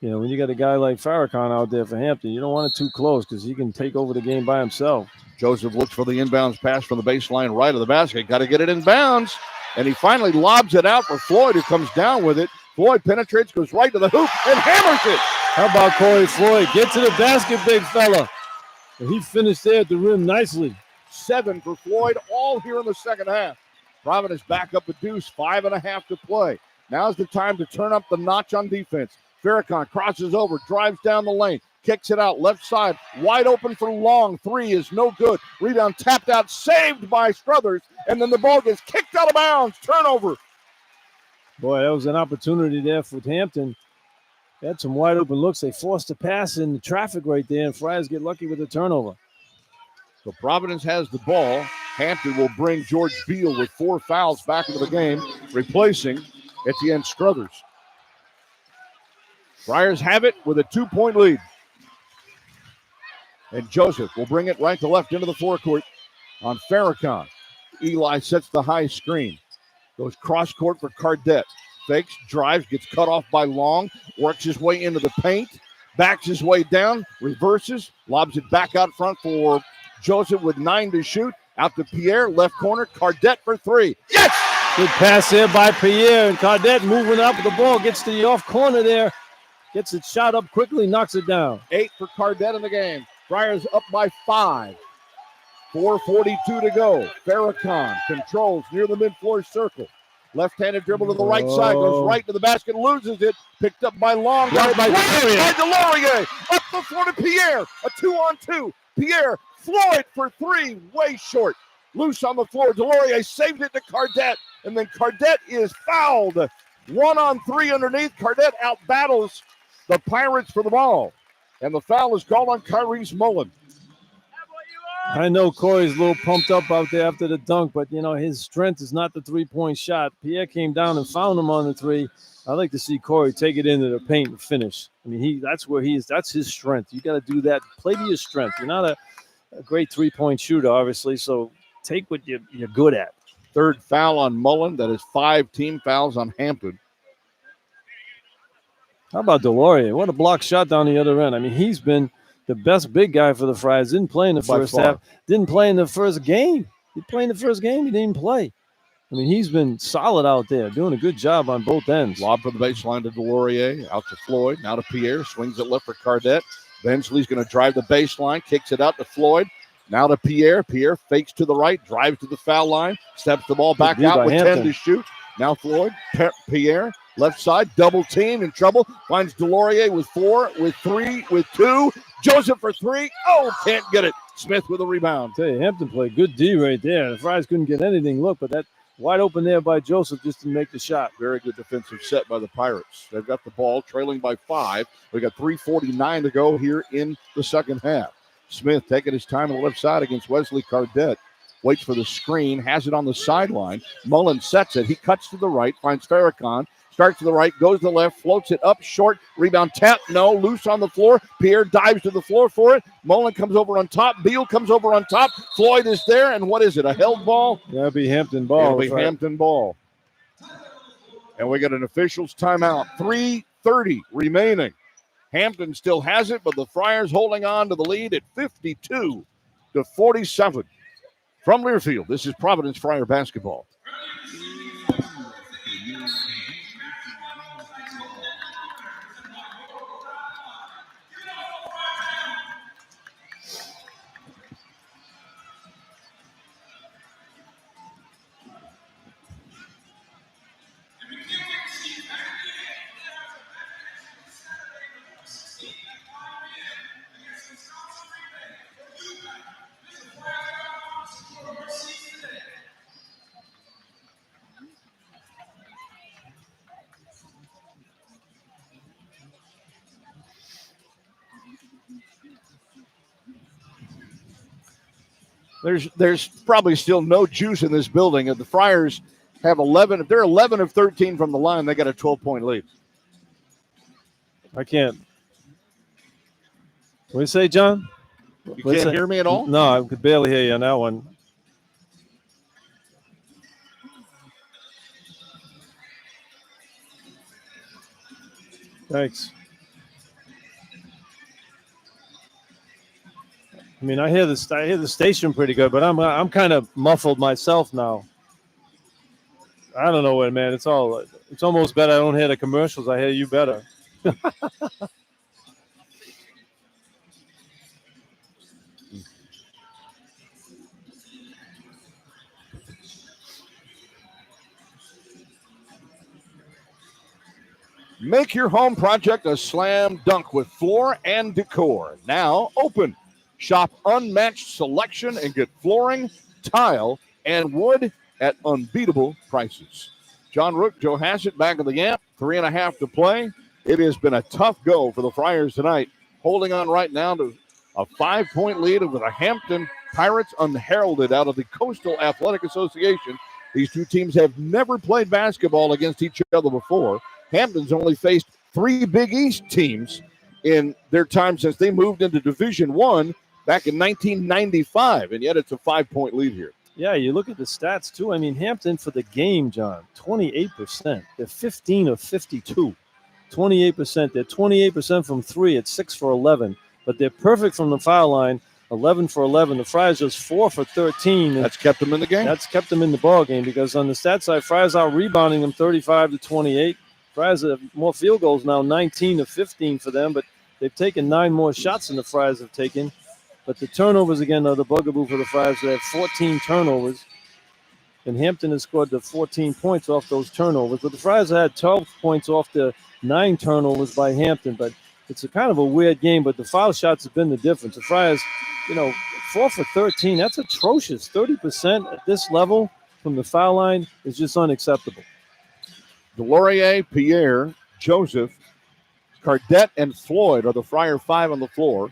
You know, when you got a guy like Farrakhan out there for Hampton, you don't want it too close because he can take over the game by himself. Joseph looks for the inbounds pass from the baseline right of the basket. Got to get it in bounds. And he finally lobs it out for Floyd, who comes down with it. Floyd penetrates, goes right to the hoop, and hammers it. How about Corey Floyd? Get to the basket, big fella. And he finished there at the rim nicely. 7 for Floyd, all here in the second half. Providence back up a deuce, 5.5 to play. Now's the time to turn up the notch on defense. Farrakhan crosses over, drives down the lane, kicks it out, left side, wide open for Long. 3 is no good. Rebound tapped out, saved by Struthers, and then the ball gets kicked out of bounds. Turnover. Boy, that was an opportunity there for Hampton. They had some wide open looks. They forced a pass in the traffic right there, and Friars get lucky with the turnover. So Providence has the ball. Hampton will bring George Beal with 4 fouls back into the game, replacing Etienne Struthers. Friars have it with a 2-point lead. And Joseph will bring it right to left into the forecourt on Farrakhan. Eli sets the high screen. Goes cross court for Cardette. Fakes, drives, gets cut off by Long. Works his way into the paint. Backs his way down. Reverses. Lobs it back out front for Joseph with 9 to shoot. Out to Pierre. Left corner. Cardette for 3. Yes! Good pass there by Pierre. And Cardette moving up with the ball. Gets to the off corner there. Gets it shot up quickly. Knocks it down. 8 for Cardette in the game. Friars up by 5. 4:42 to go. Farrakhan controls near the mid-floor circle. Left-handed dribble to the right side. Goes right to the basket. Loses it. Picked up by Long. Right by Delorier. Up the floor to Pierre. A 2-on-2. Pierre. Floyd for 3. Way short. Loose on the floor. Delorier saves it to Cardette. And then Cardette is fouled. 1-on-3 underneath. Cardette out-battles the Pirates for the ball. And the foul is called on Kyrese Mullen. I know Corey's a little pumped up out there after the dunk, but, his strength is not the three-point shot. Pierre came down and found him on the three. I'd like to see Corey take it into the paint and finish. I mean, that's where he is. That's his strength. You got to do that. Play to your strength. You're not a great three-point shooter, obviously, so take what you're good at. Third foul on Mullen. That is 5 team fouls on Hampton. How about Delorier? What a block shot down the other end. I mean, he's been the best big guy for the Friars. Didn't play in the first half. Didn't play in the first game. He played in the first game. He didn't play. I mean, he's been solid out there, doing a good job on both ends. Lob from the baseline to Delorier. Out to Floyd. Now to Pierre. Swings it left for Cardette. Bensley's going to drive the baseline. Kicks it out to Floyd. Now to Pierre. Pierre fakes to the right. Drives to the foul line. Steps the ball back out with Hampton. 10 to shoot. Now Floyd. Pierre. Left side, double team, in trouble. Finds Delorier with 4, with 3, with 2. Joseph for 3. Oh, can't get it. Smith with a rebound. Tell you, Hampton played good D right there. The Friars couldn't get anything. Look, but that wide open there by Joseph just to make the shot. Very good defensive set by the Pirates. They've got the ball trailing by 5. We got 3:49 to go here in the second half. Smith taking his time on the left side against Wesley Cardette. Waits for the screen, has it on the sideline. Mullen sets it. He cuts to the right, finds Farrakhan. Starts to the right, goes to the left, floats it up short. Rebound tap, no, loose on the floor. Pierre dives to the floor for it. Mullen comes over on top. Beal comes over on top. Floyd is there, and what is it, a held ball? That'll be Hampton ball. It'll be Hampton ball. And we got an official's timeout. 3:30 remaining. Hampton still has it, but the Friars holding on to the lead at 52-47. From Learfield, this is Providence Friar basketball. There's probably still no juice in this building. If the Friars have 11, if they're 11 of 13 from the line, they got a 12-point lead. I can't. What do you say, John? You can't hear me at all? No, I could barely hear you on that one. Thanks. I mean, I hear the station pretty good, but I'm kind of muffled myself now. I don't know what, man. It's almost better I don't hear the commercials. I hear you better. Make your home project a slam dunk with floor and decor. Now open. Shop unmatched selection and get flooring, tile, and wood at unbeatable prices. John Rooke, Joe Hassett back of the amp. 3.5 to play. It has been a tough go for the Friars tonight. Holding on right now to a 5-point lead over the Hampton Pirates, unheralded out of the Coastal Athletic Association. These two teams have never played basketball against each other before. Hampton's only faced 3 Big East teams in their time since they moved into Division I back in 1995, and yet it's a 5-point lead here. Yeah, you look at the stats, too. I mean, Hampton for the game, John, 28%. They're 15 of 52. 28%. They're 28% from 3 at 6 for 11. But they're perfect from the foul line, 11 for 11. The Friars just 4 for 13. That's kept them in the game. That's kept them in the ball game because on the stat side, Friars out rebounding them 35 to 28. Friars have more field goals now, 19 to 15 for them, but they've taken 9 more shots than the Friars have taken. But the turnovers, again, are the bugaboo for the Friars. They have 14 turnovers, and Hampton has scored the 14 points off those turnovers. But the Friars had 12 points off the 9 turnovers by Hampton. But it's a kind of a weird game, but the foul shots have been the difference. The Friars, 4 for 13, that's atrocious. 30% at this level from the foul line is just unacceptable. Delorier, Pierre, Joseph, Cardette, and Floyd are the Friar 5 on the floor.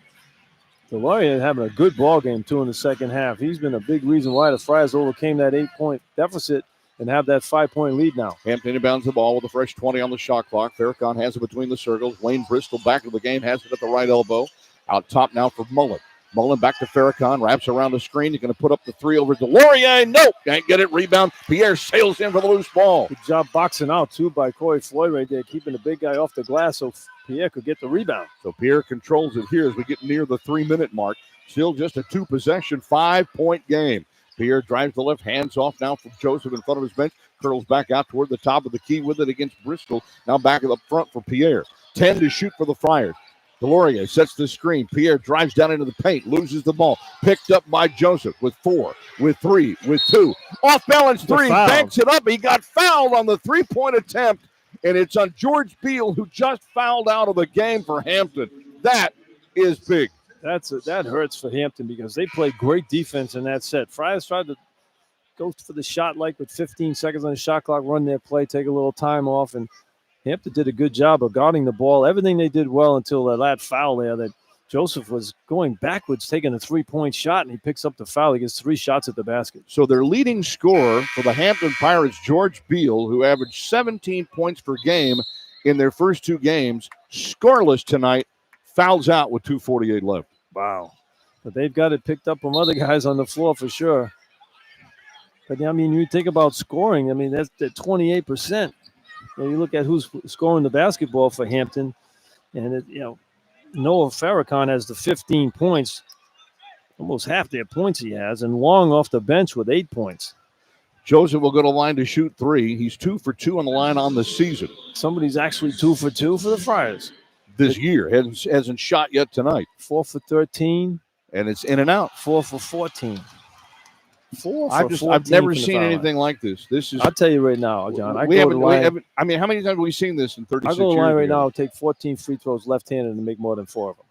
Delorier having a good ball game, too, in the second half. He's been a big reason why the Friars overcame that 8-point deficit and have that 5-point lead now. Hampton inbounds the ball with a fresh 20 on the shot clock. Farrakhan has it between the circles. Wayne Bristol back to the game, has it at the right elbow. Out top now for Mullen. Mullen back to Farrakhan, wraps around the screen. He's going to put up the 3 over Delorier. Nope, can't get it. Rebound. Pierre sails in for the loose ball. Good job boxing out, too, by Corey Floyd right there, keeping the big guy off the glass so Pierre could get the rebound. So Pierre controls it here as we get near the 3-minute mark. Still just a 2-possession, 5-point game. Pierre drives the left, hands off now from Joseph in front of his bench. Curls back out toward the top of the key with it against Bristol. Now back up front for Pierre. 10 to shoot for the Friars. Delorier sets the screen. Pierre drives down into the paint, loses the ball. Picked up by Joseph with 4, with 3, with 2. Off balance 3, banks it up. He got fouled on the 3-point attempt, and it's on George Beal, who just fouled out of the game for Hampton. That is big. That hurts for Hampton because they played great defense in that set. Friars tried to go for the shot like with 15 seconds on the shot clock, run their play, take a little time off, and Hampton did a good job of guarding the ball. Everything they did well until that foul there that Joseph was going backwards, taking a 3-point shot, and he picks up the foul. He gets 3 shots at the basket. So their leading scorer for the Hampton Pirates, George Beal, who averaged 17 points per game in their first 2 games, scoreless tonight, fouls out with 2:48 left. Wow. But they've got it picked up from other guys on the floor for sure. But, I mean, you think about scoring, I mean, that's the 28%. You look at who's scoring the basketball for Hampton, and Noah Farrakhan has the 15 points, almost half their points he has, and Long off the bench with 8 points. Joseph will go to line to shoot 3. He's 2 for 2 on the line on the season. Somebody's actually 2 for 2 for the Friars this year. Hasn't shot yet tonight. 4 for 13, and it's in and out. 4 for 14. I've never seen anything like this. This is. I'll tell you right now, John. I mean, how many times have we seen this in 36 years? I go to line right now, take 14 free throws left-handed and make more than 4 of them.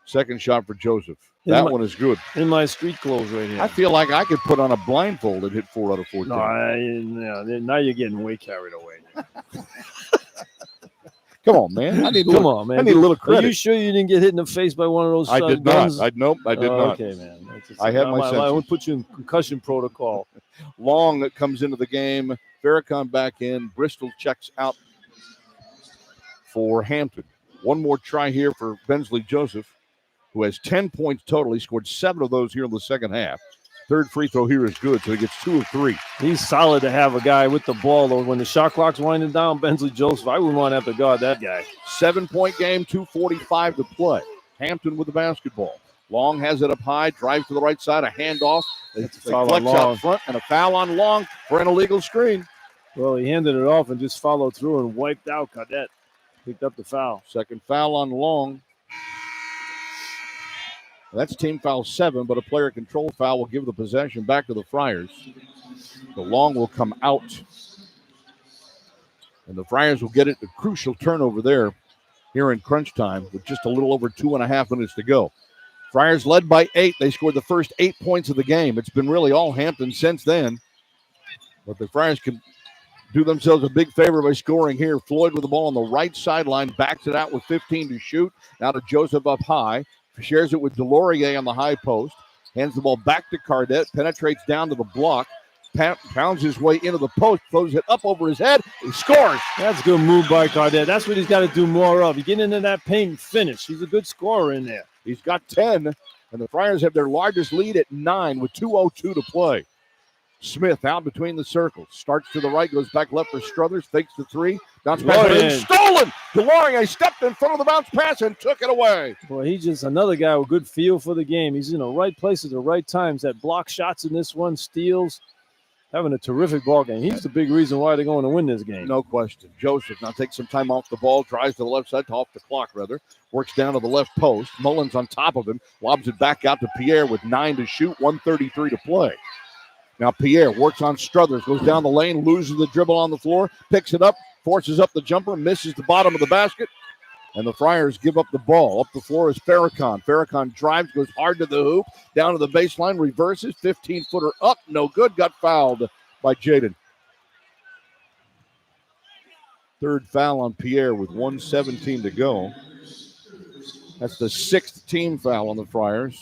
Second shot for Joseph. That one is good. In my street clothes right here. I feel like I could put on a blindfold and hit 4 out of 14. No, now you're getting way carried away. Come on, man. I need a little credit. Are you sure you didn't get hit in the face by one of those I did guns? not. I did not. Okay, man. I had my senses. I would put you in concussion protocol. Long that comes into the game. Farrakhan back in. Bristol checks out for Hampton. One more try here for Bensley Joseph, who has 10 points total. He scored 7 of those here in the second half. Third free throw here is good, so he gets 2 of 3. He's solid to have a guy with the ball, though. When the shot clock's winding down, Bensley Joseph, I wouldn't want to have to guard that guy. 7-point game, 2:45 to play. Hampton with the basketball. Long has it up high, drives to the right side, a handoff. They flex out front, and a foul on Long for an illegal screen. Well, he handed it off and just followed through and wiped out Cadet. Picked up the foul. Second foul on Long. That's team foul 7, but a player control foul will give the possession back to the Friars. The Long will come out. And the Friars will get it, a crucial turnover there here in crunch time with just a little over 2.5 minutes to go. Friars led by 8. They scored the first 8 points of the game. It's been really all Hampton since then. But the Friars can do themselves a big favor by scoring here. Floyd with the ball on the right sideline, backs it out with 15 to shoot. Now to Joseph up high. Shares it with Delorier on the high post. Hands the ball back to Cardette. Penetrates down to the block. Pounds his way into the post. Throws it up over his head. He scores. That's a good move by Cardette. That's what he's got to do more of. You get into that paint and finish. He's a good scorer in there. He's got 10. And the Friars have their largest lead at 9 with 2:02 to play. Smith out between the circles. Starts to the right, goes back left for Struthers. Fakes the three. Bounce pass. Stolen! Delorier stepped in front of the bounce pass and took it away. Boy, he's just another guy with good feel for the game. He's in the right place at the right times. That block shots in this one, steals. Having a terrific ball game. He's the big reason why they're going to win this game. No question. Joseph now takes some time off the ball, drives to the left side, off the clock rather. Works down to the left post. Mullins on top of him. Lobs it back out to Pierre with 9 to shoot, 1:33 to play. Now Pierre works on Struthers, goes down the lane, loses the dribble on the floor, picks it up, forces up the jumper, misses the bottom of the basket, and the Friars give up the ball. Up the floor is Farrakhan. Farrakhan drives, goes hard to the hoop, down to the baseline, reverses, 15-footer up, no good, got fouled by Jaden. Third foul on Pierre with 1:17 to go. That's the 6th team foul on the Friars.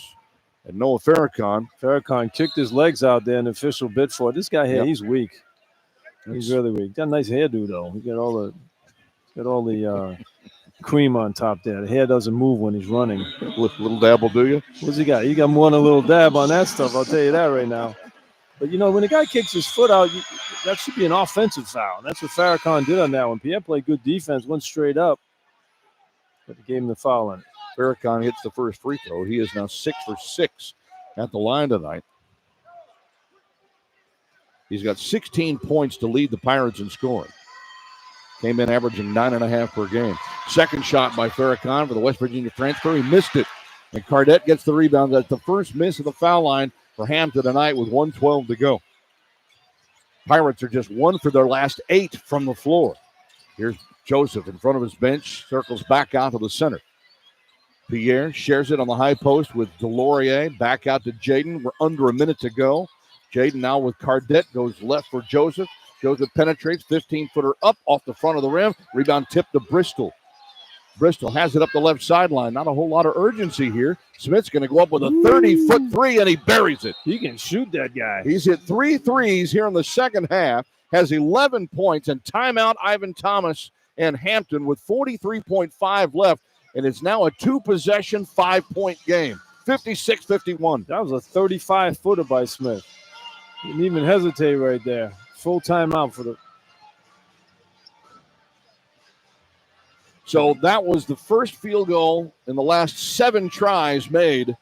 And Noah Farrakhan. Farrakhan kicked his legs out there in the official bid for it. This guy here, he's weak. He's really weak. Got a nice hairdo though. He got all the cream on top there. The hair doesn't move when he's running. Little dab will do you? What's he got? He got more than a little dab on that stuff. I'll tell you that right now. But you know, when the guy kicks his foot out, that should be an offensive foul. And that's what Farrakhan did on that one. Pierre played good defense, went straight up, but he gave him the foul on it. Farrakhan hits the first free throw. He is now 6 for 6 at the line tonight. He's got 16 points to lead the Pirates in scoring. Came in averaging 9.5 per game. Second shot by Farrakhan for the West Virginia transfer. He missed it. And Cardette gets the rebound. That's the first miss of the foul line for Hampton tonight with 1:12 to go. Pirates are just 1 for their last 8 from the floor. Here's Joseph in front of his bench. Circles back out to the center. Pierre shares it on the high post with Delorier. Back out to Jaden. We're under a minute to go. Jaden now with Cardette. Goes left for Joseph. Joseph penetrates. 15-footer up off the front of the rim. Rebound tip to Bristol. Bristol has it up the left sideline. Not a whole lot of urgency here. Smith's going to go up with a 30-foot three, and he buries it. He can shoot that guy. He's hit 3 threes here in the second half. Has 11 points. And timeout Ivan Thomas and Hampton with 43.5 left. And it's now a 2-possession, 5-point game. 56-51. That was a 35-footer by Smith. Didn't even hesitate right there. Full timeout for the. So that was the first field goal in the last 7 tries made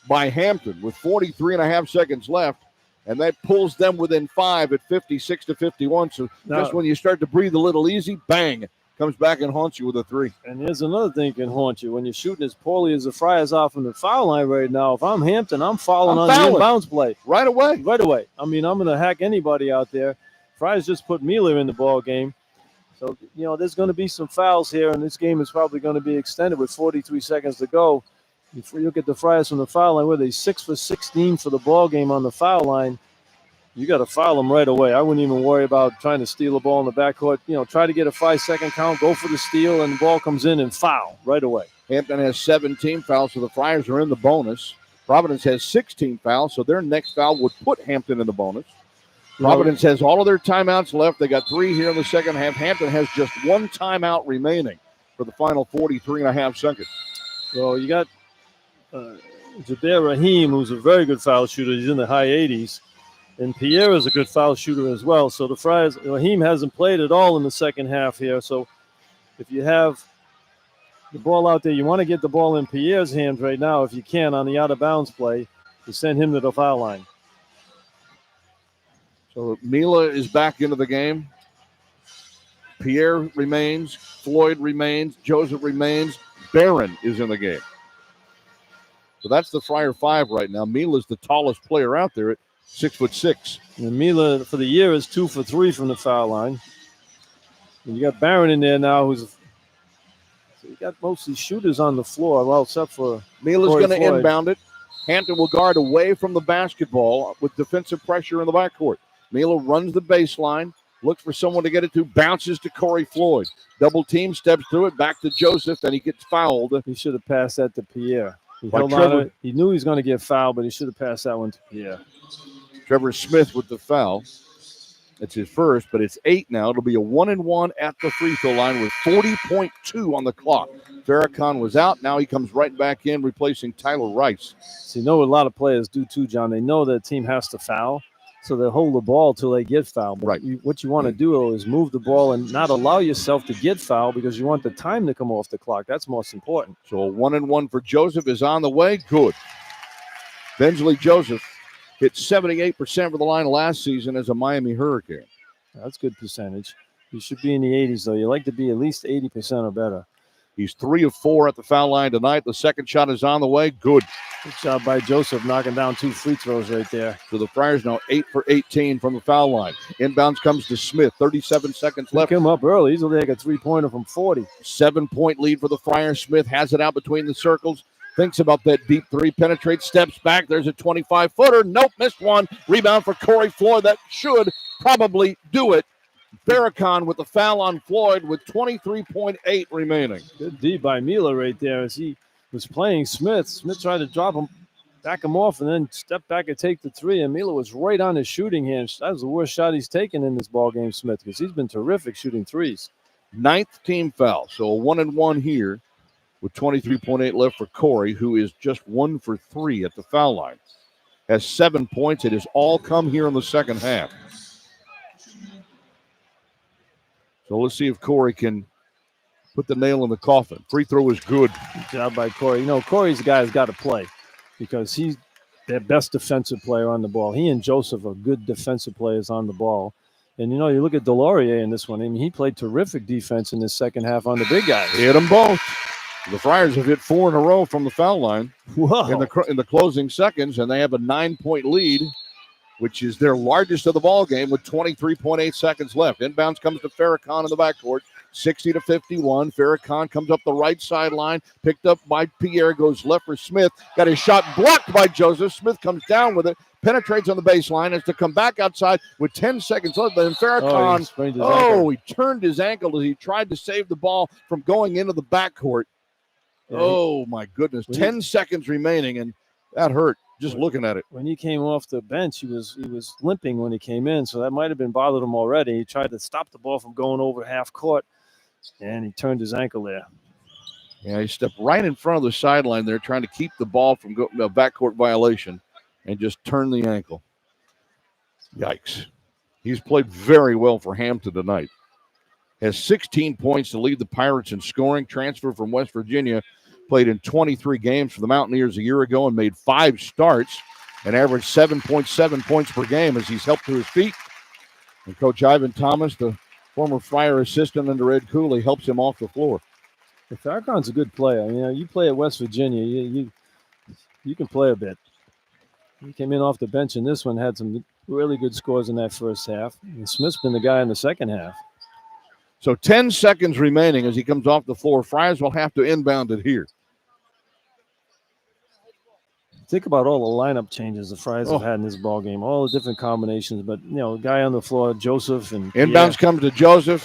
by Hampton with 43.5 seconds left. And that pulls them within 5 at 56-51. So now, just when you start to breathe a little easy, bang, comes back and haunts you with a 3. And here's another thing can haunt you. When you're shooting as poorly as the Friars off from the foul line right now, if I'm Hampton, I'm fouling on the inbounds play. Right away. Right away. I mean, I'm going to hack anybody out there. Friars just put Miller in the ball game. So, you know, there's going to be some fouls here, and this game is probably going to be extended with 43 seconds to go. If you look at the Friars from the foul line, where they 6 for 16 for the ball game on the foul line, you got to foul them right away. I wouldn't even worry about trying to steal a ball in the backcourt. You know, try to get a 5-second count, go for the steal, and the ball comes in and foul right away. Hampton has 17 fouls, so the Friars are in the bonus. Providence has 16 fouls, so their next foul would put Hampton in the bonus. Providence has all of their timeouts left. They got 3 here in the second half. Hampton has just 1 timeout remaining for the final 43.5 seconds. So you got Jaber Rahim, who's a very good foul shooter. He's in the high 80s. And Pierre is a good foul shooter as well. So the Friars, Rahim hasn't played at all in the second half here. So if you have the ball out there, you want to get the ball in Pierre's hands right now if you can on the out-of-bounds play to send him to the foul line. So Mila is back into the game. Pierre remains. Floyd remains. Joseph remains. Barron is in the game. So that's the Friar 5 right now. Mila's the tallest player out there at 6'6". And Mila for the year is 2 for 3 from the foul line. And you got Barron in there now, so you got mostly shooters on the floor. Well, except for Mila's going to inbound it. Hampton will guard away from the basketball with defensive pressure in the backcourt. Mila runs the baseline, looks for someone to get it to, bounces to Corey Floyd. Double team, steps through it, back to Joseph, and he gets fouled. He should have passed that to Pierre. He held on to it. He knew he was going to get fouled, but he should have passed that one to Pierre. Trevor Smith with the foul. It's his first, but it's 8 now. It'll be a 1-and-1 at the free throw line with 40.2 on the clock. Farrakhan was out. Now he comes right back in, replacing Tyler Rice. So you know what a lot of players do too, John. They know the team has to foul, so they hold the ball till they get fouled. But Right. What you want to do is move the ball and not allow yourself to get fouled because you want the time to come off the clock. That's most important. So a 1-and-1 for Joseph is on the way. Good. Bensley Joseph hit 78% for the line last season as a Miami Hurricane. That's good percentage. You should be in the 80s, though. You like to be at least 80% or better. He's 3 of 4 at the foul line tonight. The second shot is on the way. Good. Good job by Joseph knocking down 2 free throws right there. So the Friars now 8 for 18 from the foul line. Inbounds comes to Smith. 37 seconds left. Pick him up early. He's only like a 3-pointer from 40. 7-point lead for the Friars. Smith has it out between the circles. Thinks about that deep three. Penetrates, steps back. There's a 25-footer. Nope, missed one. Rebound for Corey Floyd. That should probably do it. Farrakhan with the foul on Floyd with 23.8 remaining. Good D by Mila right there as he was playing Smith. Smith tried to drop him, back him off, and then step back and take the three. And Mila was right on his shooting hand. That was the worst shot he's taken in this ball game, Smith, because he's been terrific shooting threes. 9th team foul. So a 1-and-1 here with 23.8 left for Corey, who is just 1 for 3 at the foul line. Has 7 points. It has all come here in the second half. So let's see if Corey can put the nail in the coffin. Free throw is good. Good job by Corey. You know, Corey's the guy who's got to play because he's their best defensive player on the ball. He and Joseph are good defensive players on the ball. And, you know, you look at Delorier in this one. I mean, he played terrific defense in the second half on the big guys. Hit them both. The Friars have hit 4 in a row from the foul line Whoa. in the closing seconds, and they have a 9-point lead, which is their largest of the ball game with 23.8 seconds left. Inbounds comes to Farrakhan in the backcourt, 60-51. Farrakhan comes up the right sideline, picked up by Pierre, goes left for Smith. Got his shot blocked by Joseph. Smith comes down with it, penetrates on the baseline, has to come back outside with 10 seconds left. Then Farrakhan, he turned his ankle as he tried to save the ball from going into the backcourt. Yeah, oh, my goodness. 10 seconds remaining, and that hurt just looking at it. When he came off the bench, he was limping when he came in, so that might have been bothered him already. He tried to stop the ball from going over half court, and he turned his ankle there. Yeah, he stepped right in front of the sideline there, trying to keep the ball from going a backcourt violation, and just turned the ankle. Yikes. He's played very well for Hampton tonight. Has 16 points to lead the Pirates in scoring. Transfer from West Virginia. Played in 23 games for the Mountaineers a year ago and made 5 starts and averaged 7.7 points per game as he's helped to his feet. And Coach Ivan Thomas, the former Friar assistant under Ed Cooley, helps him off the floor. Farrakhan's a good player. You know, you play at West Virginia, you can play a bit. He came in off the bench in this one, had some really good scores in that first half. And Smith's been the guy in the second half. So 10 seconds remaining as he comes off the floor. Friars will have to inbound it here. Think about all the lineup changes the Friars have had in this ball game, all the different combinations. But, you know, guy on the floor, Joseph. And inbounds comes to Joseph.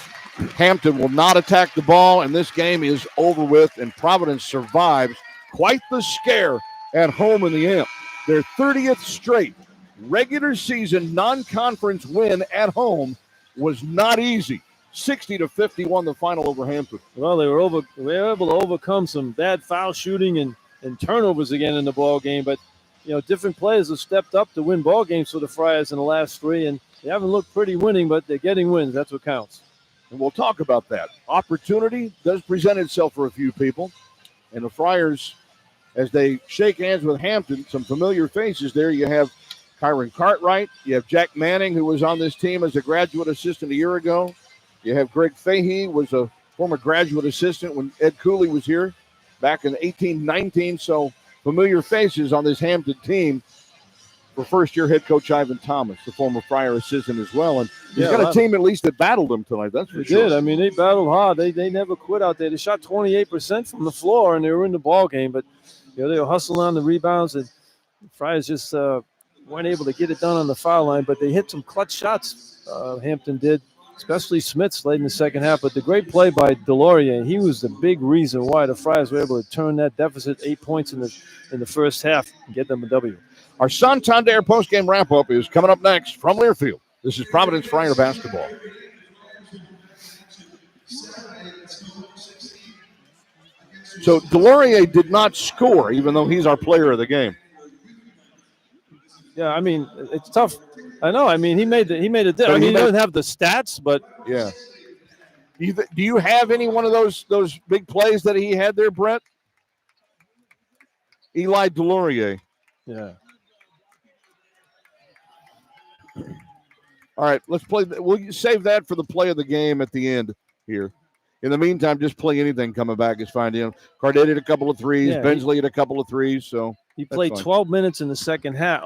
Hampton will not attack the ball, and this game is over with, and Providence survives quite the scare at home in the Imp. Their 30th straight regular season non-conference win at home was not easy. 60-51 the final over Hampton. Well, they were able to overcome some bad foul shooting and turnovers again in the ball game, but you know, different players have stepped up to win ball games for the Friars in the last 3, and they haven't looked pretty winning, but they're getting wins. That's what counts. And we'll talk about that. Opportunity does present itself for a few people, and the Friars, as they shake hands with Hampton, some familiar faces there. You have Kyron Cartwright, you have Jack Manning, who was on this team as a graduate assistant a year ago. You have Greg Fahey, was a former graduate assistant when Ed Cooley was here back in 18-19. So familiar faces on this Hampton team for first-year head coach Ivan Thomas, the former Friar assistant as well. And he's got a team at least that battled them tonight. That's for sure. Did. I mean, they battled hard. They never quit out there. They shot 28% from the floor, and they were in the ball game. But you know, they were hustling on the rebounds, and the Friars just weren't able to get it done on the foul line. But they hit some clutch shots. Hampton did. Especially Smith late in the second half. But the great play by Delorier, he was the big reason why the Friars were able to turn that deficit 8 points in the first half and get them a W. Our Santander postgame wrap-up is coming up next from Learfield. This is Providence Friar basketball. So Delorier did not score, even though he's our player of the game. Yeah, I mean, it's tough. I know. I mean, he made it. So I mean, he doesn't have the stats, but yeah. Do you have any one of those big plays that he had there, Brett? Eli Delorier. Yeah. All right, let's play. We'll save that for the play of the game at the end here. In the meantime, just play anything coming back is fine. You know, Cardet hit a couple of threes. Yeah, Bensley hit a couple of threes. So he played 12 minutes in the second half.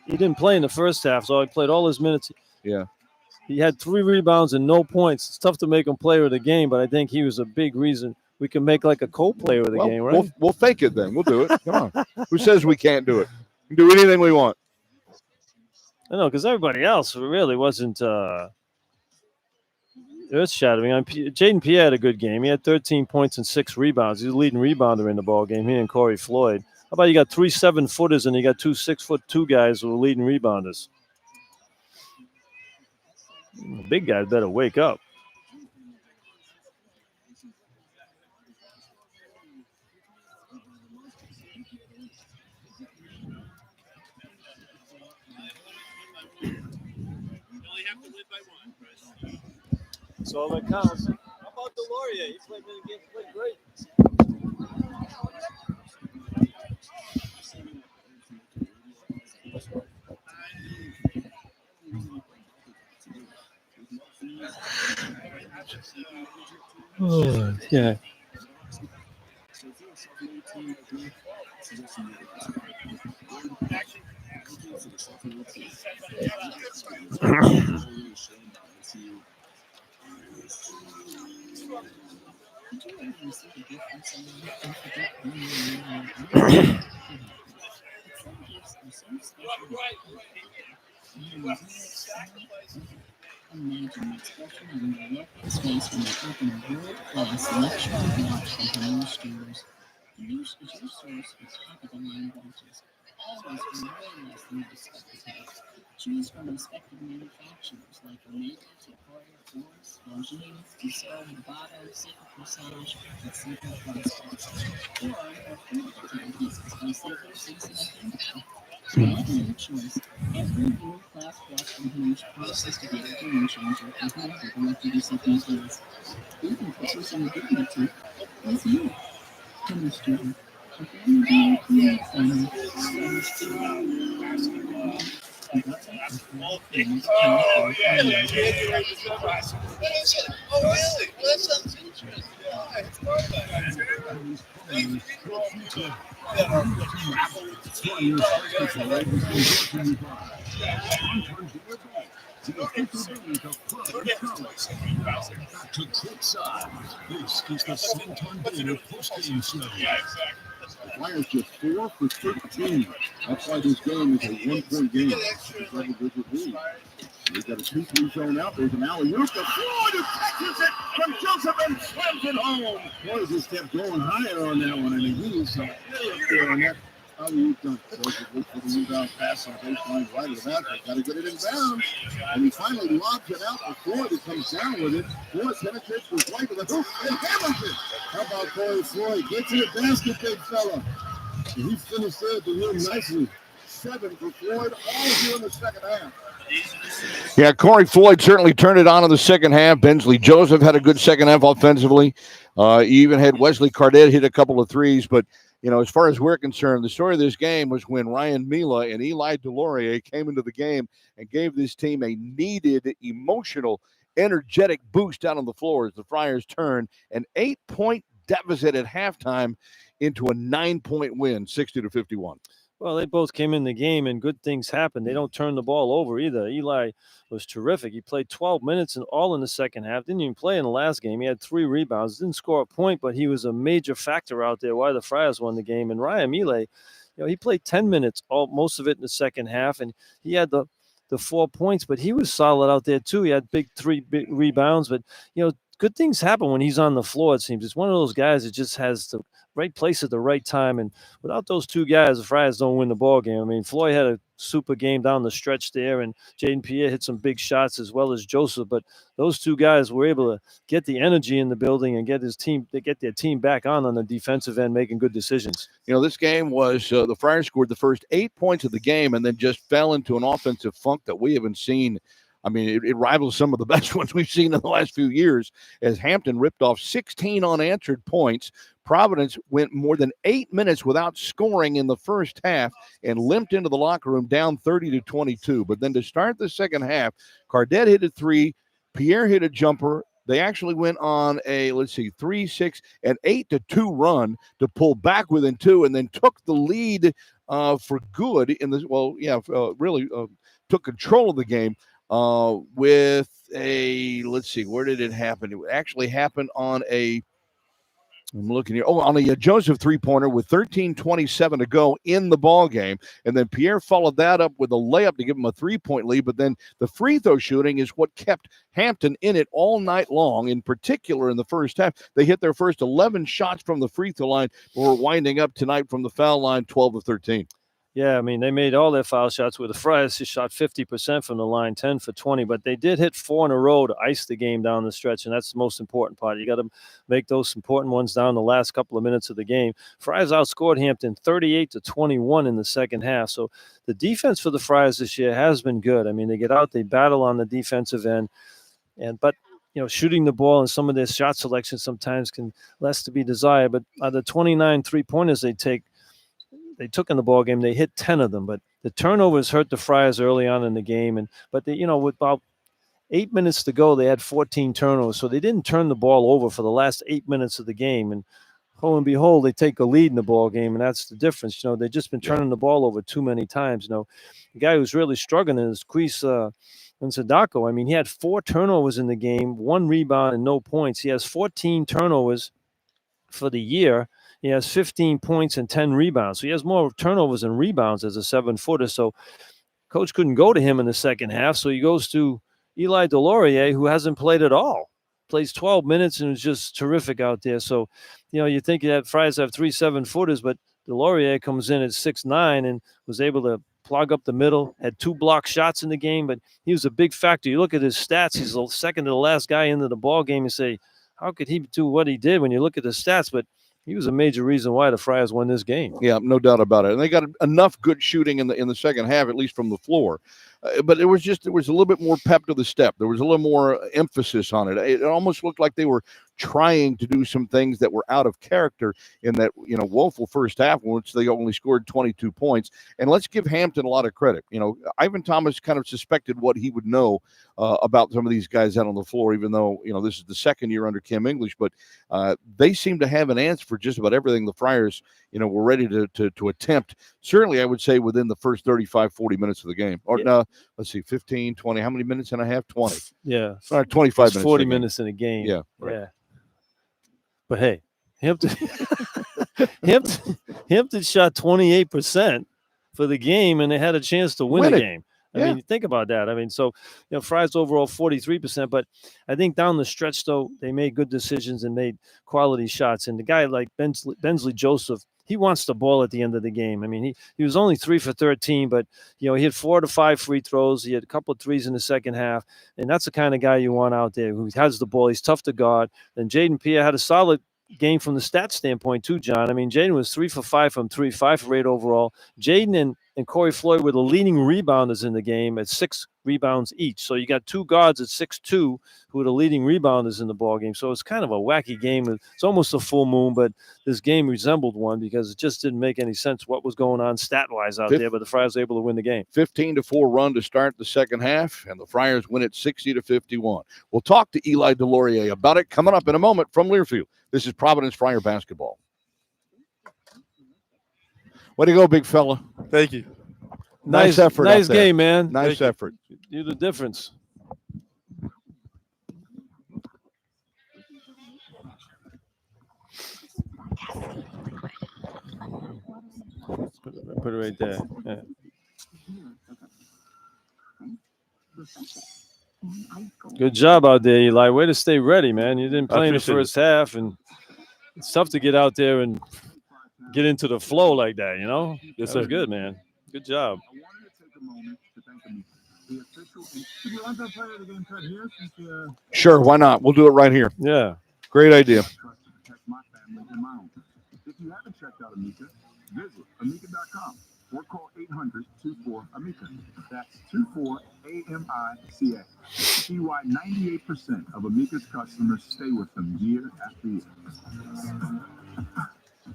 He didn't play in the first half, so he played all his minutes. Yeah. He had 3 rebounds and no points. It's tough to make him player of the game, but I think he was a big reason we can make like a co-player of the game, right? We'll fake it then. We'll do it. Come on. Who says we can't do it? We can do anything we want. I know, because everybody else really wasn't earth-shattering. Jaden Pierre had a good game. He had 13 points and 6 rebounds. He's the leading rebounder in the ball game, he and Corey Floyd. How about you got 3 7-footers and you got 2 6'2" guys who are leading rebounders? The big guys better wake up. That's all that counts. How about Delorier? He played great. Oh, yeah. Imagine the expression on the look of his face when they open a world-class lecture watch from Hanush Jewelers. Hanush is your source for top-of-the-line watches, always for way less than most spectacles. Choose from respected manufacturers like Amica, Force, Longines, Tissot, Movado, Seiko Corsage, etc. price points. Or our affordable timepieces by Seiko, Citizen, and Indigo. Whatever your choice, every world-class watch from Hanush promises to be a game changer for whoever elected to these days. Even if the person you're giving it to is you. Hanush Jeweler. A family family. Hanush Jeweler. Oh, yeah. Oh, really? Well, that sounds interesting. Yeah, it's part of that. To courtside. This is the Santander Postgame Show. Yeah, exactly. The Flyers just 4 for 13. That's why this game is a 1-point game. It's a double-digit lead. They've got a 2-3 zone out. There's an alley-oop. The Floyd who catches it from Joseph and slams it home. Floyd just kept going higher on that one, and he was way up there on that alley-oop dunk. Joseph looks for the rebound pass on baseline right of the basket. Got to get it in bounds. And he finally lobs it out to Floyd, who comes down with it. Floyd penetrates with right to the hoop and hammers it. How about Corey Floyd? Get to the basket, big fella. And he finished there at the rim nicely. 7 for Floyd, all here in the second half. Yeah, Corey Floyd certainly turned it on in the second half. Bensley Joseph had a good second half offensively. You even had Wesley Cardet hit a couple of threes. But, you know, as far as we're concerned, the story of this game was when Ryan Mila and Eli Delorier came into the game and gave this team a needed, emotional, energetic boost out on the floor as the Friars turned an 8-point deficit at halftime into a 9-point win, 60-51. Well, they both came in the game, and good things happened. They don't turn the ball over either. Eli was terrific. He played 12 minutes and all in the second half. Didn't even play in the last game. He had 3 rebounds. Didn't score a point, but he was a major factor out there why the Friars won the game. And Ryan Mile, he played 10 minutes, most of it in the second half, and he had the 4 points, but he was solid out there too. He had 3 big rebounds, but, good things happen when he's on the floor, it seems. It's one of those guys that just has the right place at the right time. And without those two guys, the Friars don't win the ball game. I mean, Floyd had a super game down the stretch there, and Jaden Pierre hit some big shots as well as Joseph. But those two guys were able to get the energy in the building and get their team back on the defensive end, making good decisions. You know, this game was the Friars scored the first 8 points of the game and then just fell into an offensive funk that we haven't seen. I mean, it rivals some of the best ones we've seen in the last few years, as Hampton ripped off 16 unanswered points. Providence went more than 8 minutes without scoring in the first half and limped into the locker room down 30-22. But then to start the second half, Cardet hit a three, Pierre hit a jumper. They actually went on a, 3, 6, and 8-2 run to pull back within 2, and then took the lead for good in this. Really took control of the game with a, where did it happen? It actually happened on a, I'm looking here. On a Joseph three-pointer with 13:27 to go in the ball game. And then Pierre followed that up with a layup to give him a 3-point lead. But then the free throw shooting is what kept Hampton in it all night long, in particular in the first half. They hit their first 11 shots from the free throw line, but we're winding up tonight from the foul line 12 of 13. Yeah, I mean, they made all their foul shots with the Friars. Just shot 50% from the line, 10 for 20. But they did hit 4 in a row to ice the game down the stretch, and that's the most important part. You got to make those important ones down the last couple of minutes of the game. Friars outscored Hampton 38-21 in the second half. So the defense for the Friars this year has been good. I mean, they get out, they battle on the defensive end, but shooting the ball and some of their shot selection sometimes can less to be desired. But the 29 3-pointers they took in the ball game, they hit 10 of them, but the turnovers hurt the Friars early on in the game. But with about 8 minutes to go, they had 14 turnovers, so they didn't turn the ball over for the last 8 minutes of the game. And lo and behold, they take a lead in the ball game, and that's the difference. They've just been turning the ball over too many times. The guy who's really struggling is Quis Sadako. I mean, he had 4 turnovers in the game, 1 rebound and no points. He has 14 turnovers for the year. He has 15 points and 10 rebounds. So he has more turnovers and rebounds as a 7-footer. So coach couldn't go to him in the second half. So he goes to Eli Delorier, who hasn't played at all. Plays 12 minutes and is just terrific out there. So, you think that Friars have 3 7-footers, but Delorier comes in at 6'9" and was able to plug up the middle, had 2 block shots in the game, but he was a big factor. You look at his stats, he's the second to the last guy into the ball game and say, how could he do what he did when you look at the stats? But he was a major reason why the Friars won this game. Yeah, no doubt about it. And they got enough good shooting in the second half, at least from the floor. But there was a little bit more pep to the step. There was a little more emphasis on it. It almost looked like they were trying to do some things that were out of character in that, woeful first half, in which they only scored 22 points. And let's give Hampton a lot of credit. Ivan Thomas kind of suspected what he would know about some of these guys out on the floor, even though, this is the second year under Kim English. But they seem to have an answer for just about everything the Friars, were ready to attempt. Certainly, I would say within the first 35, 40 minutes of the game. Or let's see, 15, 20. How many minutes and a half? 20. Yeah. 25 minutes. 40 minutes in a game. Yeah. Right. Yeah. But hey, Hampton shot 28% for the game, and they had a chance to win the game. I mean, think about that. I mean, so, Friars overall 43%, but I think down the stretch, though, they made good decisions and made quality shots. And the guy like Bensley Joseph, he wants the ball at the end of the game. I mean, he was only 3 for 13, but, he hit 4 to 5 free throws. He had a couple of threes in the second half, and that's the kind of guy you want out there who has the ball. He's tough to guard. And Jaden Pierre had a solid game from the stats standpoint too, John. I mean, Jaden was 3 for 5 from 3, 5 for 8 overall. Jaden and Corey Floyd were the leading rebounders in the game at 6 rebounds each. So you got 2 guards at 6'2" who are the leading rebounders in the ball game. So it's kind of a wacky game. It's almost a full moon, but this game resembled one because it just didn't make any sense what was going on stat-wise out there, but the Friars were able to win the game. 15-4 run to start the second half, and the Friars win it 60-51. We'll talk to Eli Delorier about it coming up in a moment from Learfield. This is Providence Friar basketball. Way to go, big fella. Thank you. Nice effort. Nice game, man. Nice effort. You're the difference. Put it right there. Yeah. Good job out there, Eli. Way to stay ready, man. You didn't I play in the appreciate first half, and it's tough to get out there and get into the flow like that, you know? Yes, That was sir. good, man. Good job. I wanted to take a moment to thank Amica, the official. Could you let them play the game cut here since Sure, why not? We'll do it right here. Yeah. Great idea. trust to protect my family and my own. If you haven't checked out Amica, visit Amica.com or call 800-24-AMICA. That's 24-AMICA. See why 98% of Amica's customers stay with them year after year.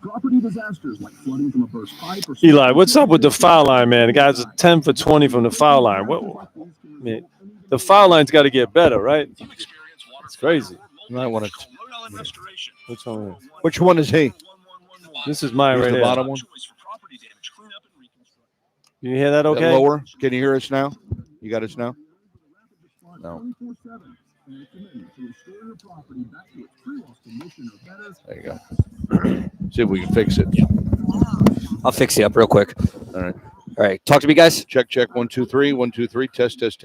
Property disasters like flooding from a burst pipe or Eli, what's up with the foul line, man? The guys are 10 for 20 from the foul line. I mean, the foul line's got to get better, right? It's crazy. You might want to. Which one? Which one is he? This is mine Here's right the here. bottom one. You hear that okay? Lower. Can you hear us now? You got us now? No. There you go. See if we can fix it. I'll fix you up real quick. All right. All right. Talk to me, guys. Check. 1, 2, 3. 1, 2, 3. Test. That's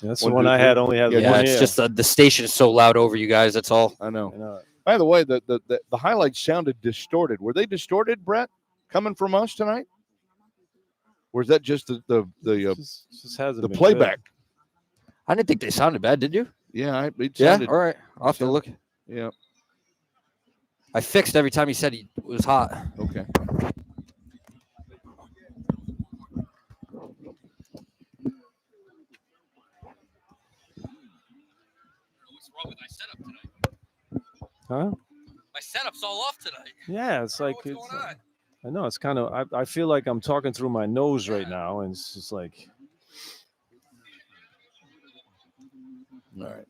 One, the one two, I three. had. Only had Yeah, one it's ear. just the station is so loud over you guys. That's all. I know. I know. By the way, the highlights sounded distorted. Were they distorted, Brett, coming from us tonight? Or is that just Just hasn't the been playback? I didn't think they sounded bad, did you? Yeah, it Yeah. sounded. All right. I'll have to look. Yeah. I fixed every time he said it was hot. Okay. What's wrong with my setup tonight? good. Huh? My setup's all off tonight. Yeah, it's like What's going on? I know it's kind of. I feel like I'm talking through my nose right now, and it's just like. All right.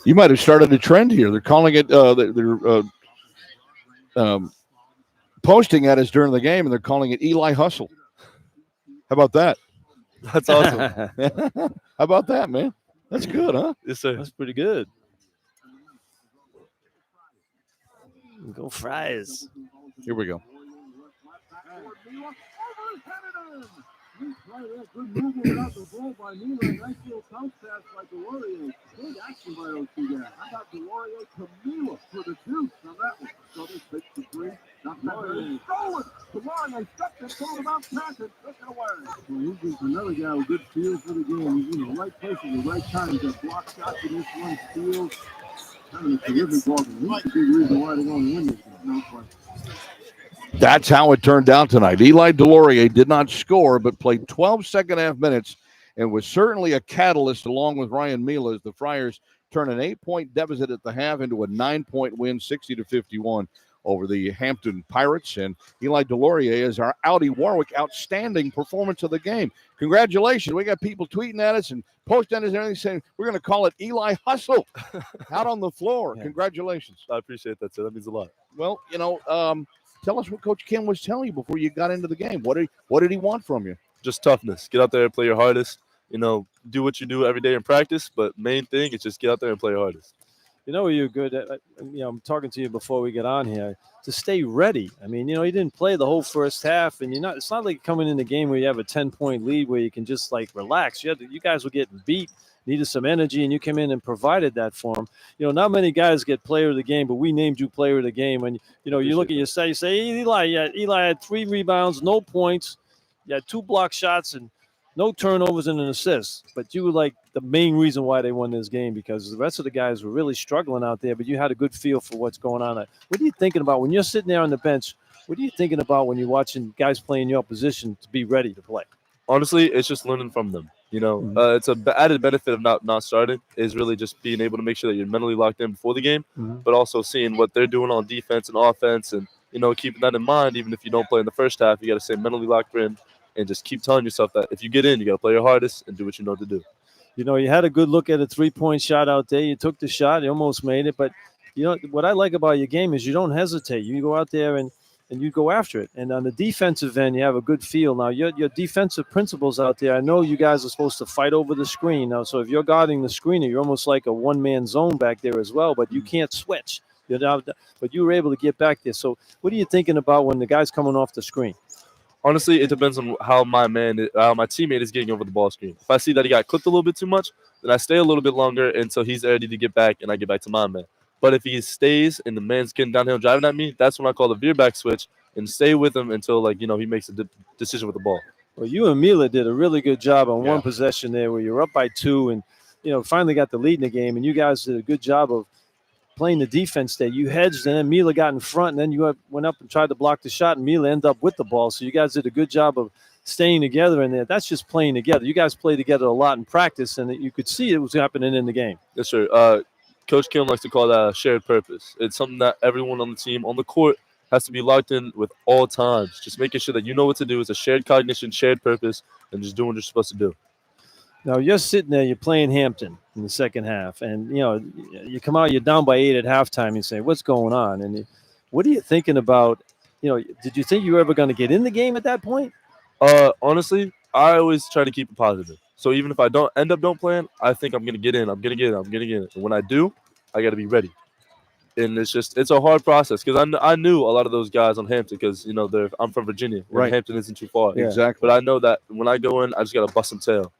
You might have started a trend here. They're calling it. They're posting at us during the game, and they're calling it Eli Hustle. How about that? That's awesome. How about that, man? That's good, huh? Yes, sir. That's pretty good. Go Friars. Here we go. Good movement without the ball by Mila. Nice little bounce pass by Delorier. Good action by those two guys. I got Delorier to Mila for the deuce on that one. So they take the three. Not Delorier. Stolen. Delorier stepped and told him out passing. Took it away. He's another guy with good feel for the game. He's in the right place at the right time. He's got block shots in this one, steals. Kind of a terrific ball. He's the big reason why they want to win this game. No question. That's how it turned out tonight. Eli Delorier did not score, but played 12 second-half minutes and was certainly a catalyst along with Ryan Mila as the Friars turn an 8-point deficit at the half into a 9-point win, 60-51 over the Hampton Pirates. And Eli Delorier is our Audi Warwick outstanding performance of the game. Congratulations. We got people tweeting at us and posting at us and everything saying we're going to call it Eli Hustle out on the floor. Yeah. Congratulations. I appreciate that, sir. That means a lot. Well, tell us what Coach Kim was telling you before you got into the game. What did he want from you? Just toughness. Get out there and play your hardest. Do what you do every day in practice, but main thing is just get out there and play your hardest. You know, you're good at, I'm talking to you before we get on here to stay ready. I mean, you didn't play the whole first half, and it's not like coming in the game where you have a 10-point lead where you can just like relax. You guys were getting beat, needed some energy, and you came in and provided that for them. Not many guys get player of the game, but we named you player of the game. And, you look at your stat, you say, Eli had 3 rebounds, no points. You had 2 block shots and no turnovers and an assist. But you were like the main reason why they won this game because the rest of the guys were really struggling out there, but you had a good feel for what's going on. What are you thinking about when you're sitting there on the bench? What are you thinking about when you're watching guys playing your position to be ready to play? Honestly, it's just learning from them. It's an added benefit of not starting is really just being able to make sure that you're mentally locked in before the game, but also seeing what they're doing on defense and offense and, keeping that in mind. Even if you don't play in the first half, you got to stay mentally locked in and just keep telling yourself that if you get in, you got to play your hardest and do what you know to do. You had a good look at a 3-point shot out there. You took the shot. You almost made it. But, what I like about your game is you don't hesitate. You go out there and and you go after it. And on the defensive end, you have a good feel. Now, your defensive principles out there, I know you guys are supposed to fight over the screen. Now, so if you're guarding the screener, you're almost like a one-man zone back there as well, but you can't switch. But you were able to get back there. So what are you thinking about when the guy's coming off the screen? Honestly, it depends on how my teammate is getting over the ball screen. If I see that he got clipped a little bit too much, then I stay a little bit longer until he's ready to get back and I get back to my man. But if he stays and the man's getting downhill driving at me, that's when I call the veer back switch and stay with him until he makes a decision with the ball. Well, you and Mila did a really good job on one possession there where you're up by 2 and finally got the lead in the game, and you guys did a good job of playing the defense there. You hedged, and then Mila got in front, and then you went up and tried to block the shot, and Mila ended up with the ball. So you guys did a good job of staying together in there. That's just playing together. You guys play together a lot in practice, and you could see it was happening in the game. Yes, sir. Coach Kim likes to call that a shared purpose. It's something that everyone on the team, on the court, has to be locked in with all times. Just making sure that you know what to do. It's a shared cognition, shared purpose, and just doing what you're supposed to do. Now, you're sitting there, you're playing Hampton in the second half, and, you come out, you're down by 8 at halftime, you say, what's going on? And what are you thinking about? Did you think you were ever going to get in the game at that point? Honestly, I always try to keep it positive. So even if I don't playing, I think I'm going to get in. I'm going to get in. And when I do, I got to be ready. And it's a hard process because I knew a lot of those guys on Hampton because, I'm from Virginia. Right. Hampton isn't too far. Yeah. Exactly. But I know that when I go in, I just got to bust some tail.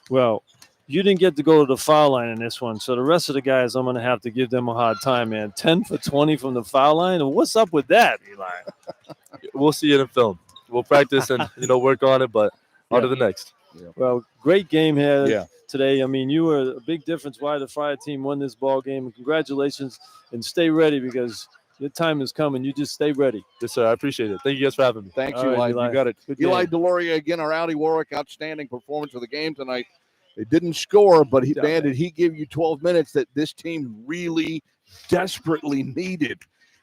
Well, you didn't get to go to the foul line in this one, so the rest of the guys, I'm going to have to give them a hard time, man. 10 for 20 from the foul line? What's up with that, Eli? We'll see it in film. We'll practice and, work on it, but on to the next. Yeah. Well, great game here today. I mean, you were a big difference why the Friar team won this ball game. And congratulations, and stay ready because your time is coming. You just stay ready. Yes, sir. I appreciate it. Thank you guys for having me. Thanks, All Eli. right, Eli. You got it. Good Eli game. Deloria again, our Audi Warwick, outstanding performance of the game tonight. They didn't score, but did he give you 12 minutes that this team really desperately needed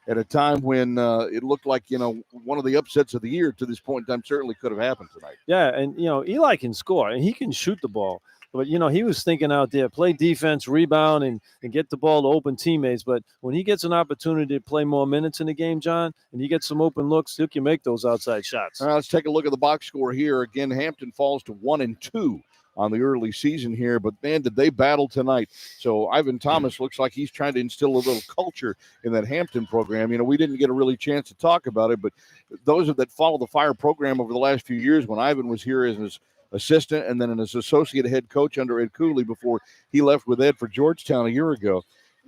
at a time when it looked like, one of the upsets of the year to this point in time certainly could have happened tonight. Yeah, and, Eli can score, and he can shoot the ball. But, he was thinking out there, play defense, rebound, and get the ball to open teammates. But when he gets an opportunity to play more minutes in the game, John, and he gets some open looks, he can make those outside shots. All right, let's take a look at the box score here. Again, Hampton falls to 1-2 on the early season here, but man, did they battle tonight. So Ivan Thomas looks like he's trying to instill a little culture in that Hampton program. We didn't get a really chance to talk about it, but those that follow the Fire program over the last few years, when Ivan was here as his assistant and then as associate head coach under Ed Cooley before he left with Ed for Georgetown a year ago,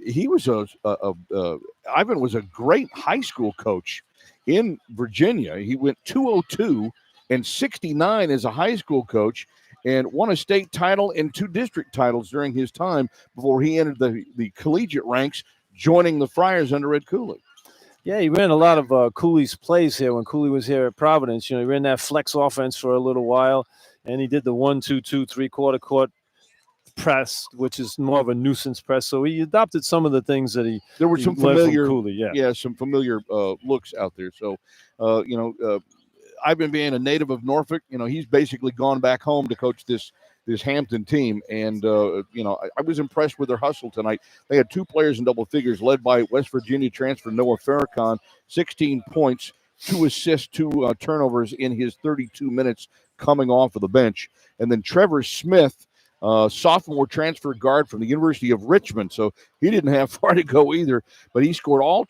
he was Ivan was a great high school coach in Virginia. He went 202 and 69 as a high school coach, and won a state title and 2 district titles during his time before he entered the collegiate ranks, joining the Friars under Ed Cooley. Yeah, he ran a lot of Cooley's plays here when Cooley was here at Providence. He ran that flex offense for a little while, and he did the 1-2-2 3/4 court press, which is more of a nuisance press. So he adopted some of the things that there were some familiar Cooley, some familiar looks out there. So, Ivan being a native of Norfolk, he's basically gone back home to coach this Hampton team. And, I was impressed with their hustle tonight. They had 2 players in double figures led by West Virginia transfer Noah Farrakhan, 16 points, 2 assists, 2 turnovers in his 32 minutes coming off of the bench. And then Trevor Smith, sophomore transfer guard from the University of Richmond. So he didn't have far to go either, but he scored all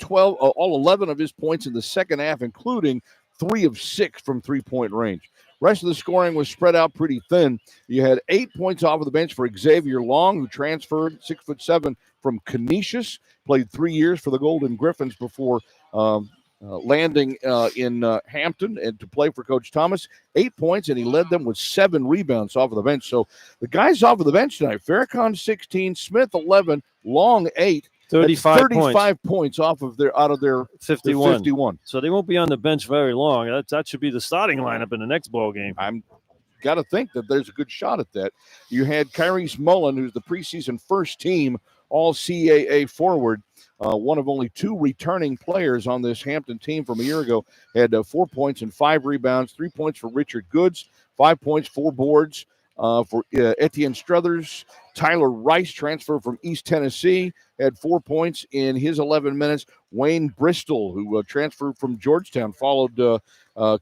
11 of his points in the second half, including 3 of 6 from 3-point range. Rest of the scoring was spread out pretty thin. You had 8 points off of the bench for Xavier Long, who transferred 6'7" from Canisius, played 3 years for the Golden Griffins before landing in Hampton and to play for Coach Thomas. 8 points, and he led them with 7 rebounds off of the bench. So the guys off of the bench tonight: Farrakhan 16, Smith 11, Long 8. 35 points out of their 51. So they won't be on the bench very long. That should be the starting lineup in the next ball game. I'm got to think that there's a good shot at that. You had Kyrese Mullen, who's the preseason first team All-CAA forward, one of only 2 returning players on this Hampton team from a year ago, had 4 points and 5 rebounds, 3 points for Richard Goods, 5 points, 4 boards. For Etienne Struthers, Tyler Rice, transfer from East Tennessee, had 4 points in his 11 minutes. Wayne Bristol, who transferred from Georgetown, followed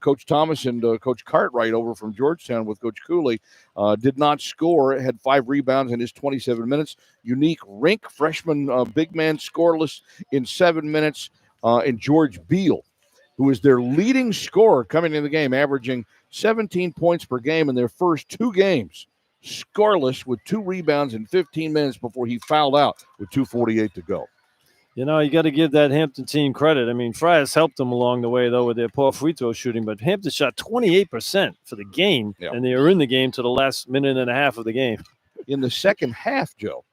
Coach Thomas and Coach Cartwright over from Georgetown with Coach Cooley, did not score, had 5 rebounds in his 27 minutes. Unique Rink, freshman big man, scoreless in 7 minutes. And George Beal, who is their leading scorer coming into the game, averaging 17 points per game in their first 2 games, scoreless with 2 rebounds in 15 minutes before he fouled out with 2:48 to go. You know, you got to give that Hampton team credit. I mean, Friars helped them along the way, though, with their poor free throw shooting, but Hampton shot 28% for the game, and they were in the game to the last minute and a half of the game. In the second half, Joe,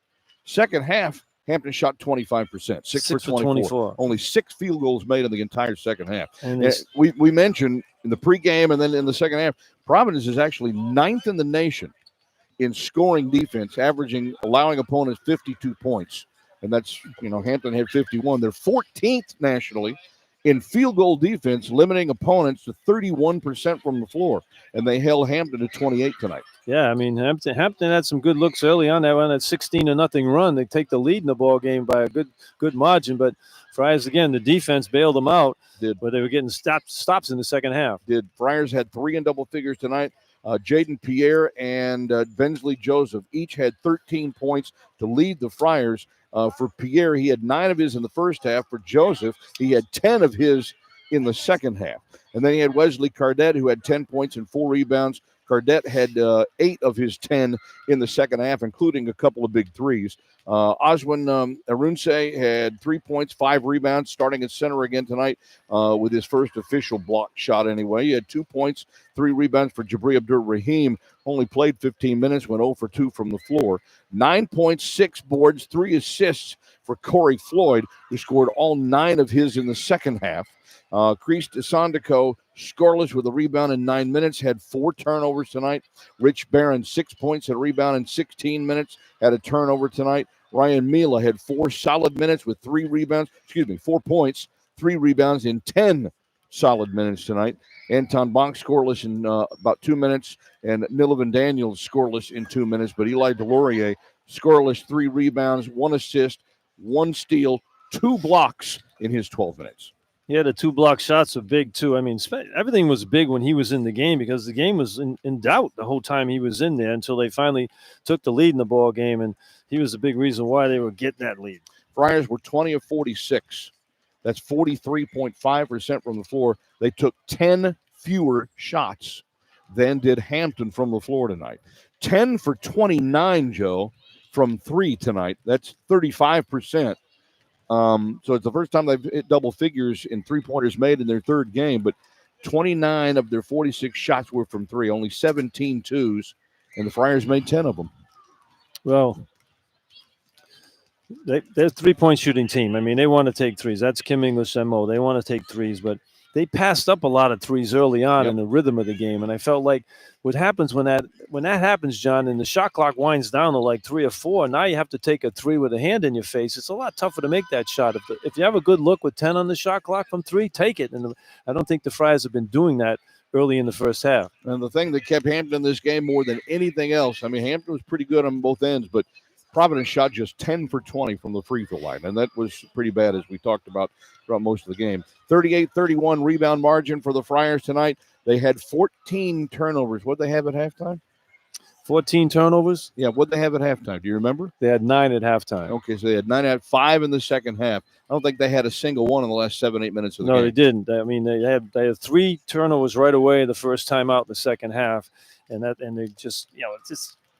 Hampton shot 25%, 6 for 24. Only 6 field goals made in the entire second half. And we mentioned in the pregame and then in the second half, Providence is actually 9th in the nation in scoring defense, allowing opponents 52 points. And that's, Hampton had 51. They're 14th nationally in field goal defense, limiting opponents to 31% from the floor. And they held Hampton to 28 tonight. Yeah, I mean, Hampton had some good looks early on. They went at 16-0 run. They take the lead in the ball game by a good margin. But Friars, again, the defense bailed them out. But they were getting stops in the second half. Friars had 3 in double figures tonight. Jaden Pierre and Bensley Joseph each had 13 points to lead the Friars. For Pierre, he had 9 of his in the first half. For Joseph, he had 10 of his in the second half. And then he had Wesley Cardette, who had 10 points and 4 rebounds. Cardette had 8 of his 10 in the second half, including a couple of big threes. Oswin Arunse had 3 points, 5 rebounds, starting at center again tonight with his first official block shot anyway. He had 2 points, 3 rebounds for Jabri Abdur-Rahim. Only played 15 minutes, went 0 for 2 from the floor. 9 points, 6 boards, 3 assists for Corey Floyd, who scored all 9 of his in the second half. Chris Sandico, scoreless with a rebound in 9 minutes, had 4 turnovers tonight. Rich Barron, 6 points, had a rebound in 16 minutes, had a turnover tonight. Ryan Mila had 4 solid minutes with 4 points, 3 rebounds in 10 solid minutes tonight. Anton Bonk scoreless in about 2 minutes, and Nilovan Daniels scoreless in 2 minutes. But Eli Delorier scoreless, 3 rebounds, 1 assist, 1 steal, 2 blocks in his 12 minutes. Yeah, the 2 block shots are big, too. I mean, everything was big when he was in the game because the game was in doubt the whole time he was in there until they finally took the lead in the ball game, and he was a big reason why they would get that lead. Friars were 20 of 46. That's 43.5% from the floor. They took 10 fewer shots than did Hampton from the floor tonight. 10 for 29, Joe, from 3 tonight. That's 35%. So it's the first time they've hit double figures in 3-pointers made in their third game, but 29 of their 46 shots were from 3, only 17 twos, and the Friars made 10 of them. Well, they're a 3-point shooting team. I mean, they want to take threes. That's Kim English MO. They want to take threes, but they passed up a lot of threes early on in the rhythm of the game, and I felt like what happens when that happens, John, and the shot clock winds down to like 3 or 4, now you have to take a 3 with a hand in your face. It's a lot tougher to make that shot. If you have a good look with 10 on the shot clock from 3, take it. And I don't think the Friars have been doing that early in the first half. And the thing that kept Hampton in this game more than anything else, I mean, Hampton was pretty good on both ends, but Providence shot just 10 for 20 from the free throw line, and that was pretty bad, as we talked about throughout most of the game. 38-31 rebound margin for the Friars tonight. They had 14 turnovers. What did they have at halftime? 14 turnovers? Yeah, what did they have at halftime? Do you remember? They had 9 at halftime. Okay, so they had 9 at 5 in the second half. I don't think they had a single one in the last 7-8 minutes of the game. No, they didn't. I mean, they had 3 turnovers right away the first time out in the second half, and they just,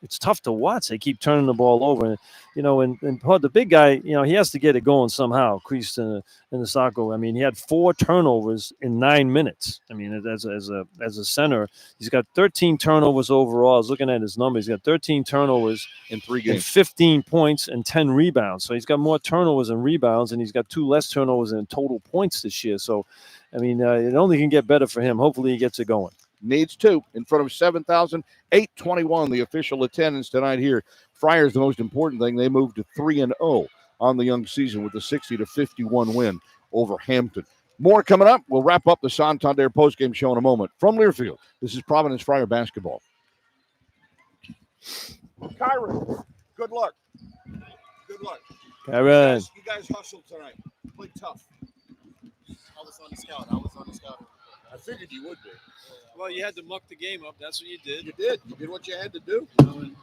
it's tough to watch. They keep turning the ball over, and the big guy, he has to get it going somehow. Kreist and the Sacco. I mean, he had 4 turnovers in 9 minutes. I mean, as a center, he's got 13 turnovers overall. I was looking at his numbers. He's got 13 turnovers in 3 games, and 15 points and 10 rebounds. So he's got more turnovers and rebounds, and he's got 2 less turnovers in total points this year. So, I mean, it only can get better for him. Hopefully, he gets it going. Needs 2 in front of 7,821, the official attendance tonight here. Friars, the most important thing, they moved to 3-0 on the young season with a 60-51 win over Hampton. More coming up. We'll wrap up the Santander postgame show in a moment. From Learfield, this is Providence Friar basketball. Kyron, good luck. Good luck. Kyron. You guys hustled tonight. Played tough. I was on the scout. I figured you would be. Well, you had to muck the game up. That's what you did. You did. You did what you had to do.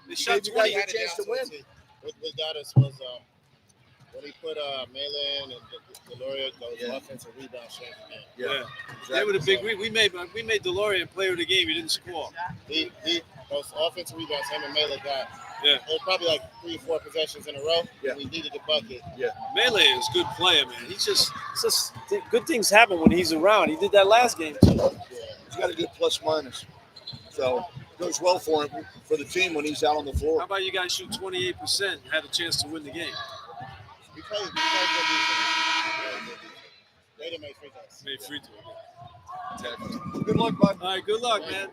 They shot Gave you guys 20. a chance to win. What got us was when he put Mele and Deloria, those offensive rebound strength again. Yeah. They were the big. We made DeLorean player of the game. He didn't score. He those offensive rebounds him and Mele got. Yeah. It was probably like 3 or 4 possessions in a row. Yeah. We needed a bucket. Yeah. Mele is a good player, man. It's just good things happen when he's around. He did that last game too. Yeah. He's got a good plus minus. So goes well for him, for the team when he's out on the floor. How about you guys shoot 28% and had a chance to win the game? We played good defense. They didn't make free throws. Made free throw. Exactly. Good luck, bud. All right, good luck, man.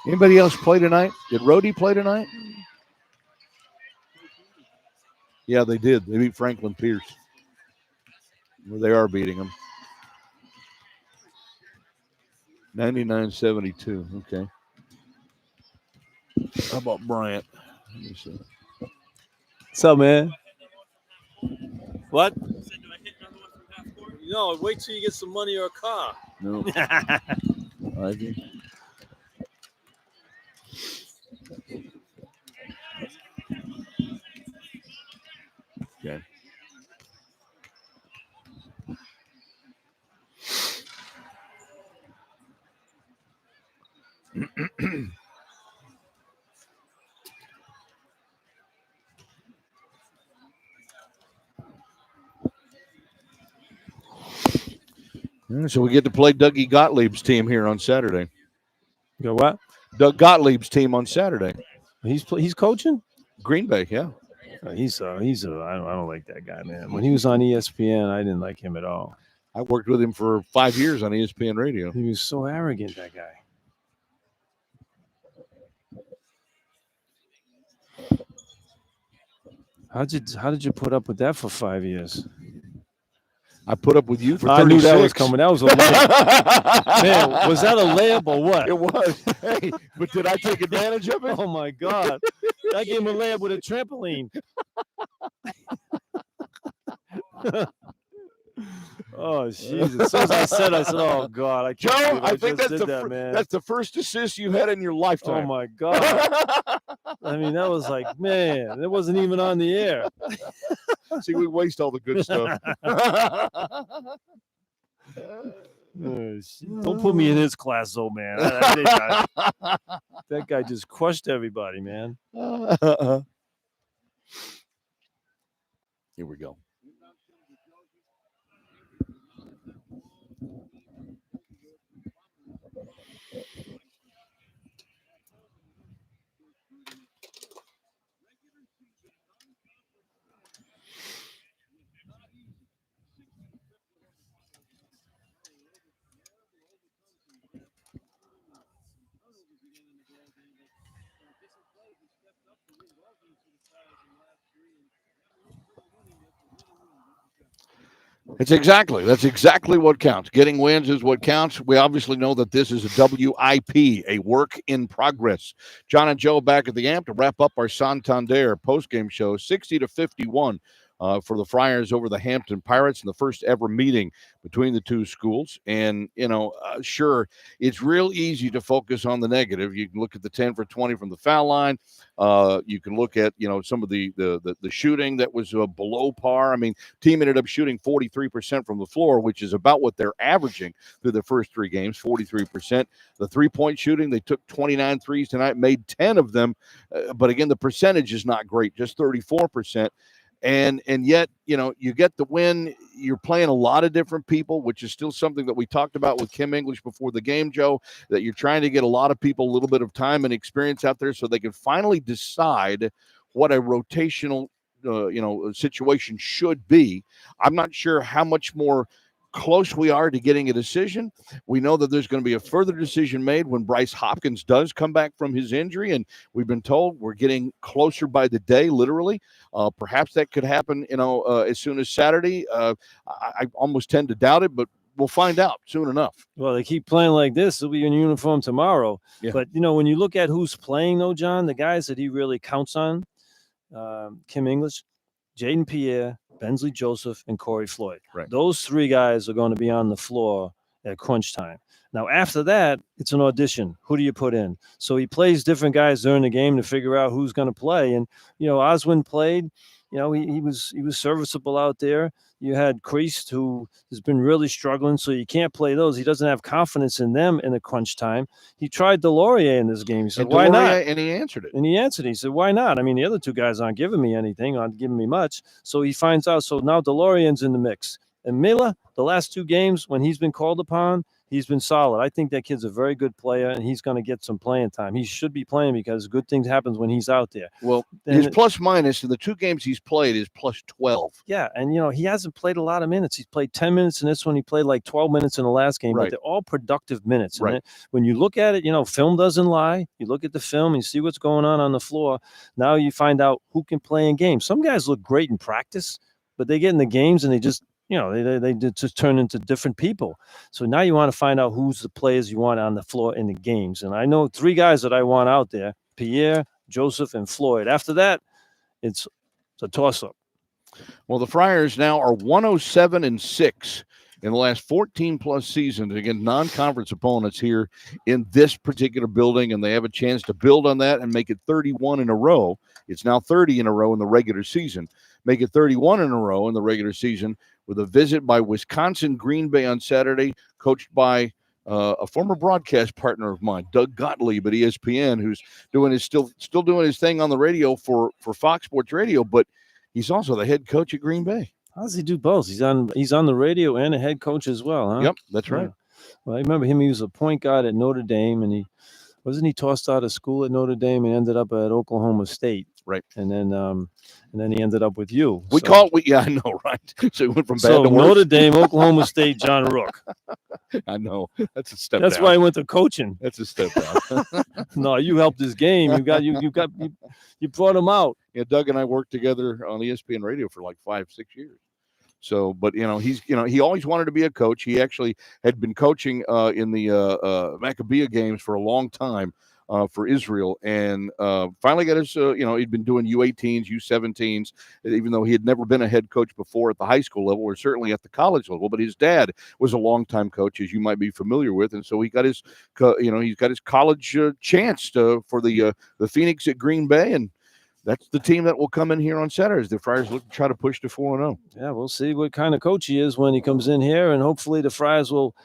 Anybody else play tonight? Did Rhodey play tonight? Yeah, they did. They beat Franklin Pierce. Well, they are beating them. 99-72. Okay. How about Bryant? Let me see. What's up, man? What? No, wait till you get some money or a car. No. Ivy. Okay. So we get to play Dougie Gottlieb's team here on Saturday. You got what? Doug Gottlieb's team on Saturday. He's coaching? Green Bay, yeah. I don't like that guy, man. When he was on ESPN, I didn't like him at all. I worked with him for 5 years on ESPN radio. He was so arrogant, that guy. How did you put up with that for 5 years? I put up with you for 36. I knew that was coming. That was a layup. Man, was that a layup or what? It was. Hey, but did I take advantage of it? Oh, my God. I gave him a layup with a trampoline. Oh, Jesus. As soon as I said, oh, God. Joe, I think that's the first assist you had in your lifetime. Oh, my God. I mean, that was like, man, it wasn't even on the air. See, we waste all the good stuff. Don't put me in his class, though, man. That guy just crushed everybody, man. Here we go. That's exactly what counts. Getting wins is what counts. We obviously know that this is a WIP, a work in progress. John and Joe back at the AMP to wrap up our Santander postgame show, 60-51 for the Friars over the Hampton Pirates in the first ever meeting between the two schools. And, sure, it's real easy to focus on the negative. You can look at the 10 for 20 from the foul line. You can look at, some of the shooting that was below par. I mean, team ended up shooting 43% from the floor, which is about what they're averaging through the first 3 games, 43%. The three-point shooting, they took 29 threes tonight, made 10 of them. But again, the percentage is not great, just 34%. And yet, you get the win. You're playing a lot of different people, which is still something that we talked about with Kim English before the game, Joe, that you're trying to get a lot of people a little bit of time and experience out there so they can finally decide what a rotational, situation should be. I'm not sure how much more close we are to getting a decision. We know that there's going to be a further decision made when Bryce Hopkins does come back from his injury, and we've been told we're getting closer by the day, literally. Perhaps that could happen, as soon as Saturday. I almost tend to doubt it, but we'll find out soon enough. Well, they keep playing like this. They'll be in uniform tomorrow. Yeah. But, when you look at who's playing, though, John, the guys that he really counts on, Kim English, Jaden Pierre, Bensley Joseph, and Corey Floyd. Right. Those three guys are going to be on the floor at crunch time. Now, after that, it's an audition. Who do you put in? So he plays different guys during the game to figure out who's going to play. And, Oswin played. He was serviceable out there. You had Kreist, who has been really struggling, so you can't play those. He doesn't have confidence in them in the crunch time. He tried Delorier in this game. He said, why not? And he answered it. He said, why not? I mean, the other two guys aren't giving me anything, aren't giving me much. So he finds out. So now Delorian's in the mix. And Mila, the last two games when he's been called upon, he's been solid. I think that kid's a very good player, and he's going to get some playing time. He should be playing because good things happen when he's out there. Well, his plus minus in the two games he's played is plus 12. Yeah, and, he hasn't played a lot of minutes. He's played 10 minutes in this one. He played like 12 minutes in the last game. Right. But they're all productive minutes. Right. And when you look at it, film doesn't lie. You look at the film and you see what's going on the floor. Now you find out who can play in games. Some guys look great in practice, but they get in the games and they just – they just turn into different people. So now you want to find out who's the players you want on the floor in the games. And I know three guys that I want out there, Pierre, Joseph, and Floyd. After that, it's a toss-up. Well, the Friars now are 107-6 in the last 14-plus seasons against non-conference opponents here in this particular building, and they have a chance to build on that and make it 31 in a row. It's now 30 in a row in the regular season. Make it 31 in a row in the regular season with a visit by Wisconsin Green Bay on Saturday, coached by a former broadcast partner of mine, Doug Gottlieb at ESPN, who's still doing his thing on the radio for Fox Sports Radio, but he's also the head coach at Green Bay. How does he do both? He's on the radio and a head coach as well, huh? Yep, that's right. Yeah. Well, I remember him. He was a point guard at Notre Dame, and he tossed out of school at Notre Dame and ended up at Oklahoma State. Right. And then he ended up with you. Yeah, I know, right? So he went from bad to worse. Notre Dame, Oklahoma State, John Rooke. I know. That's a step That's down. why I went to coaching. That's a step down. No, you helped his game. You brought him out. Yeah, Doug and I worked together on ESPN radio for like 5-6 years. So, but he always wanted to be a coach. He actually had been coaching in the Maccabiah games for a long time for Israel, and finally got his. He'd been doing U18s, U17s, even though he had never been a head coach before at the high school level, or certainly at the college level. But his dad was a longtime coach, as you might be familiar with, and so he got his, he's got his college chance for the Phoenix at Green Bay, and that's the team that will come in here on Saturdays. The Friars look to try to push to 4-0. Yeah, we'll see what kind of coach he is when he comes in here, and hopefully the Friars will,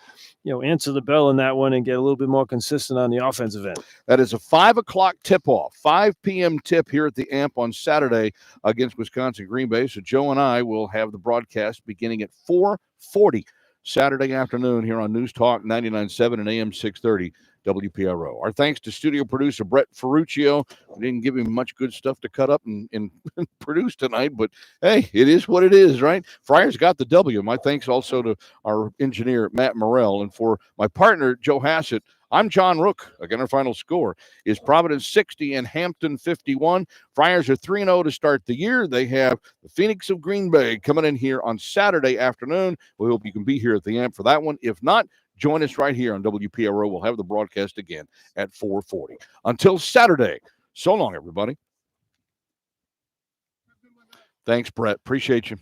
answer the bell in that one and get a little bit more consistent on the offensive end. That is a 5 o'clock tip-off, 5 p.m. tip here at the AMP on Saturday against Wisconsin Green Bay. So Joe and I will have the broadcast beginning at 4:40 Saturday afternoon here on News Talk 99.7 and AM 630. WPRO. Our thanks to studio producer Brett Ferruccio. We didn't give him much good stuff to cut up and produce tonight, but hey, it is what it is, right? Friars got the W. My thanks also to our engineer Matt Morrell, and for my partner Joe Hassett. I'm John Rooke. Again, our final score is Providence 60 and Hampton 51. Friars are 3-0 to start the year. They have the Phoenix of Green Bay coming in here on Saturday afternoon. We hope you can be here at the AMP for that one. If not, join us right here on WPRO. We'll have the broadcast again at 4:40. Until Saturday, so long, everybody. Thanks, Brett. Appreciate you.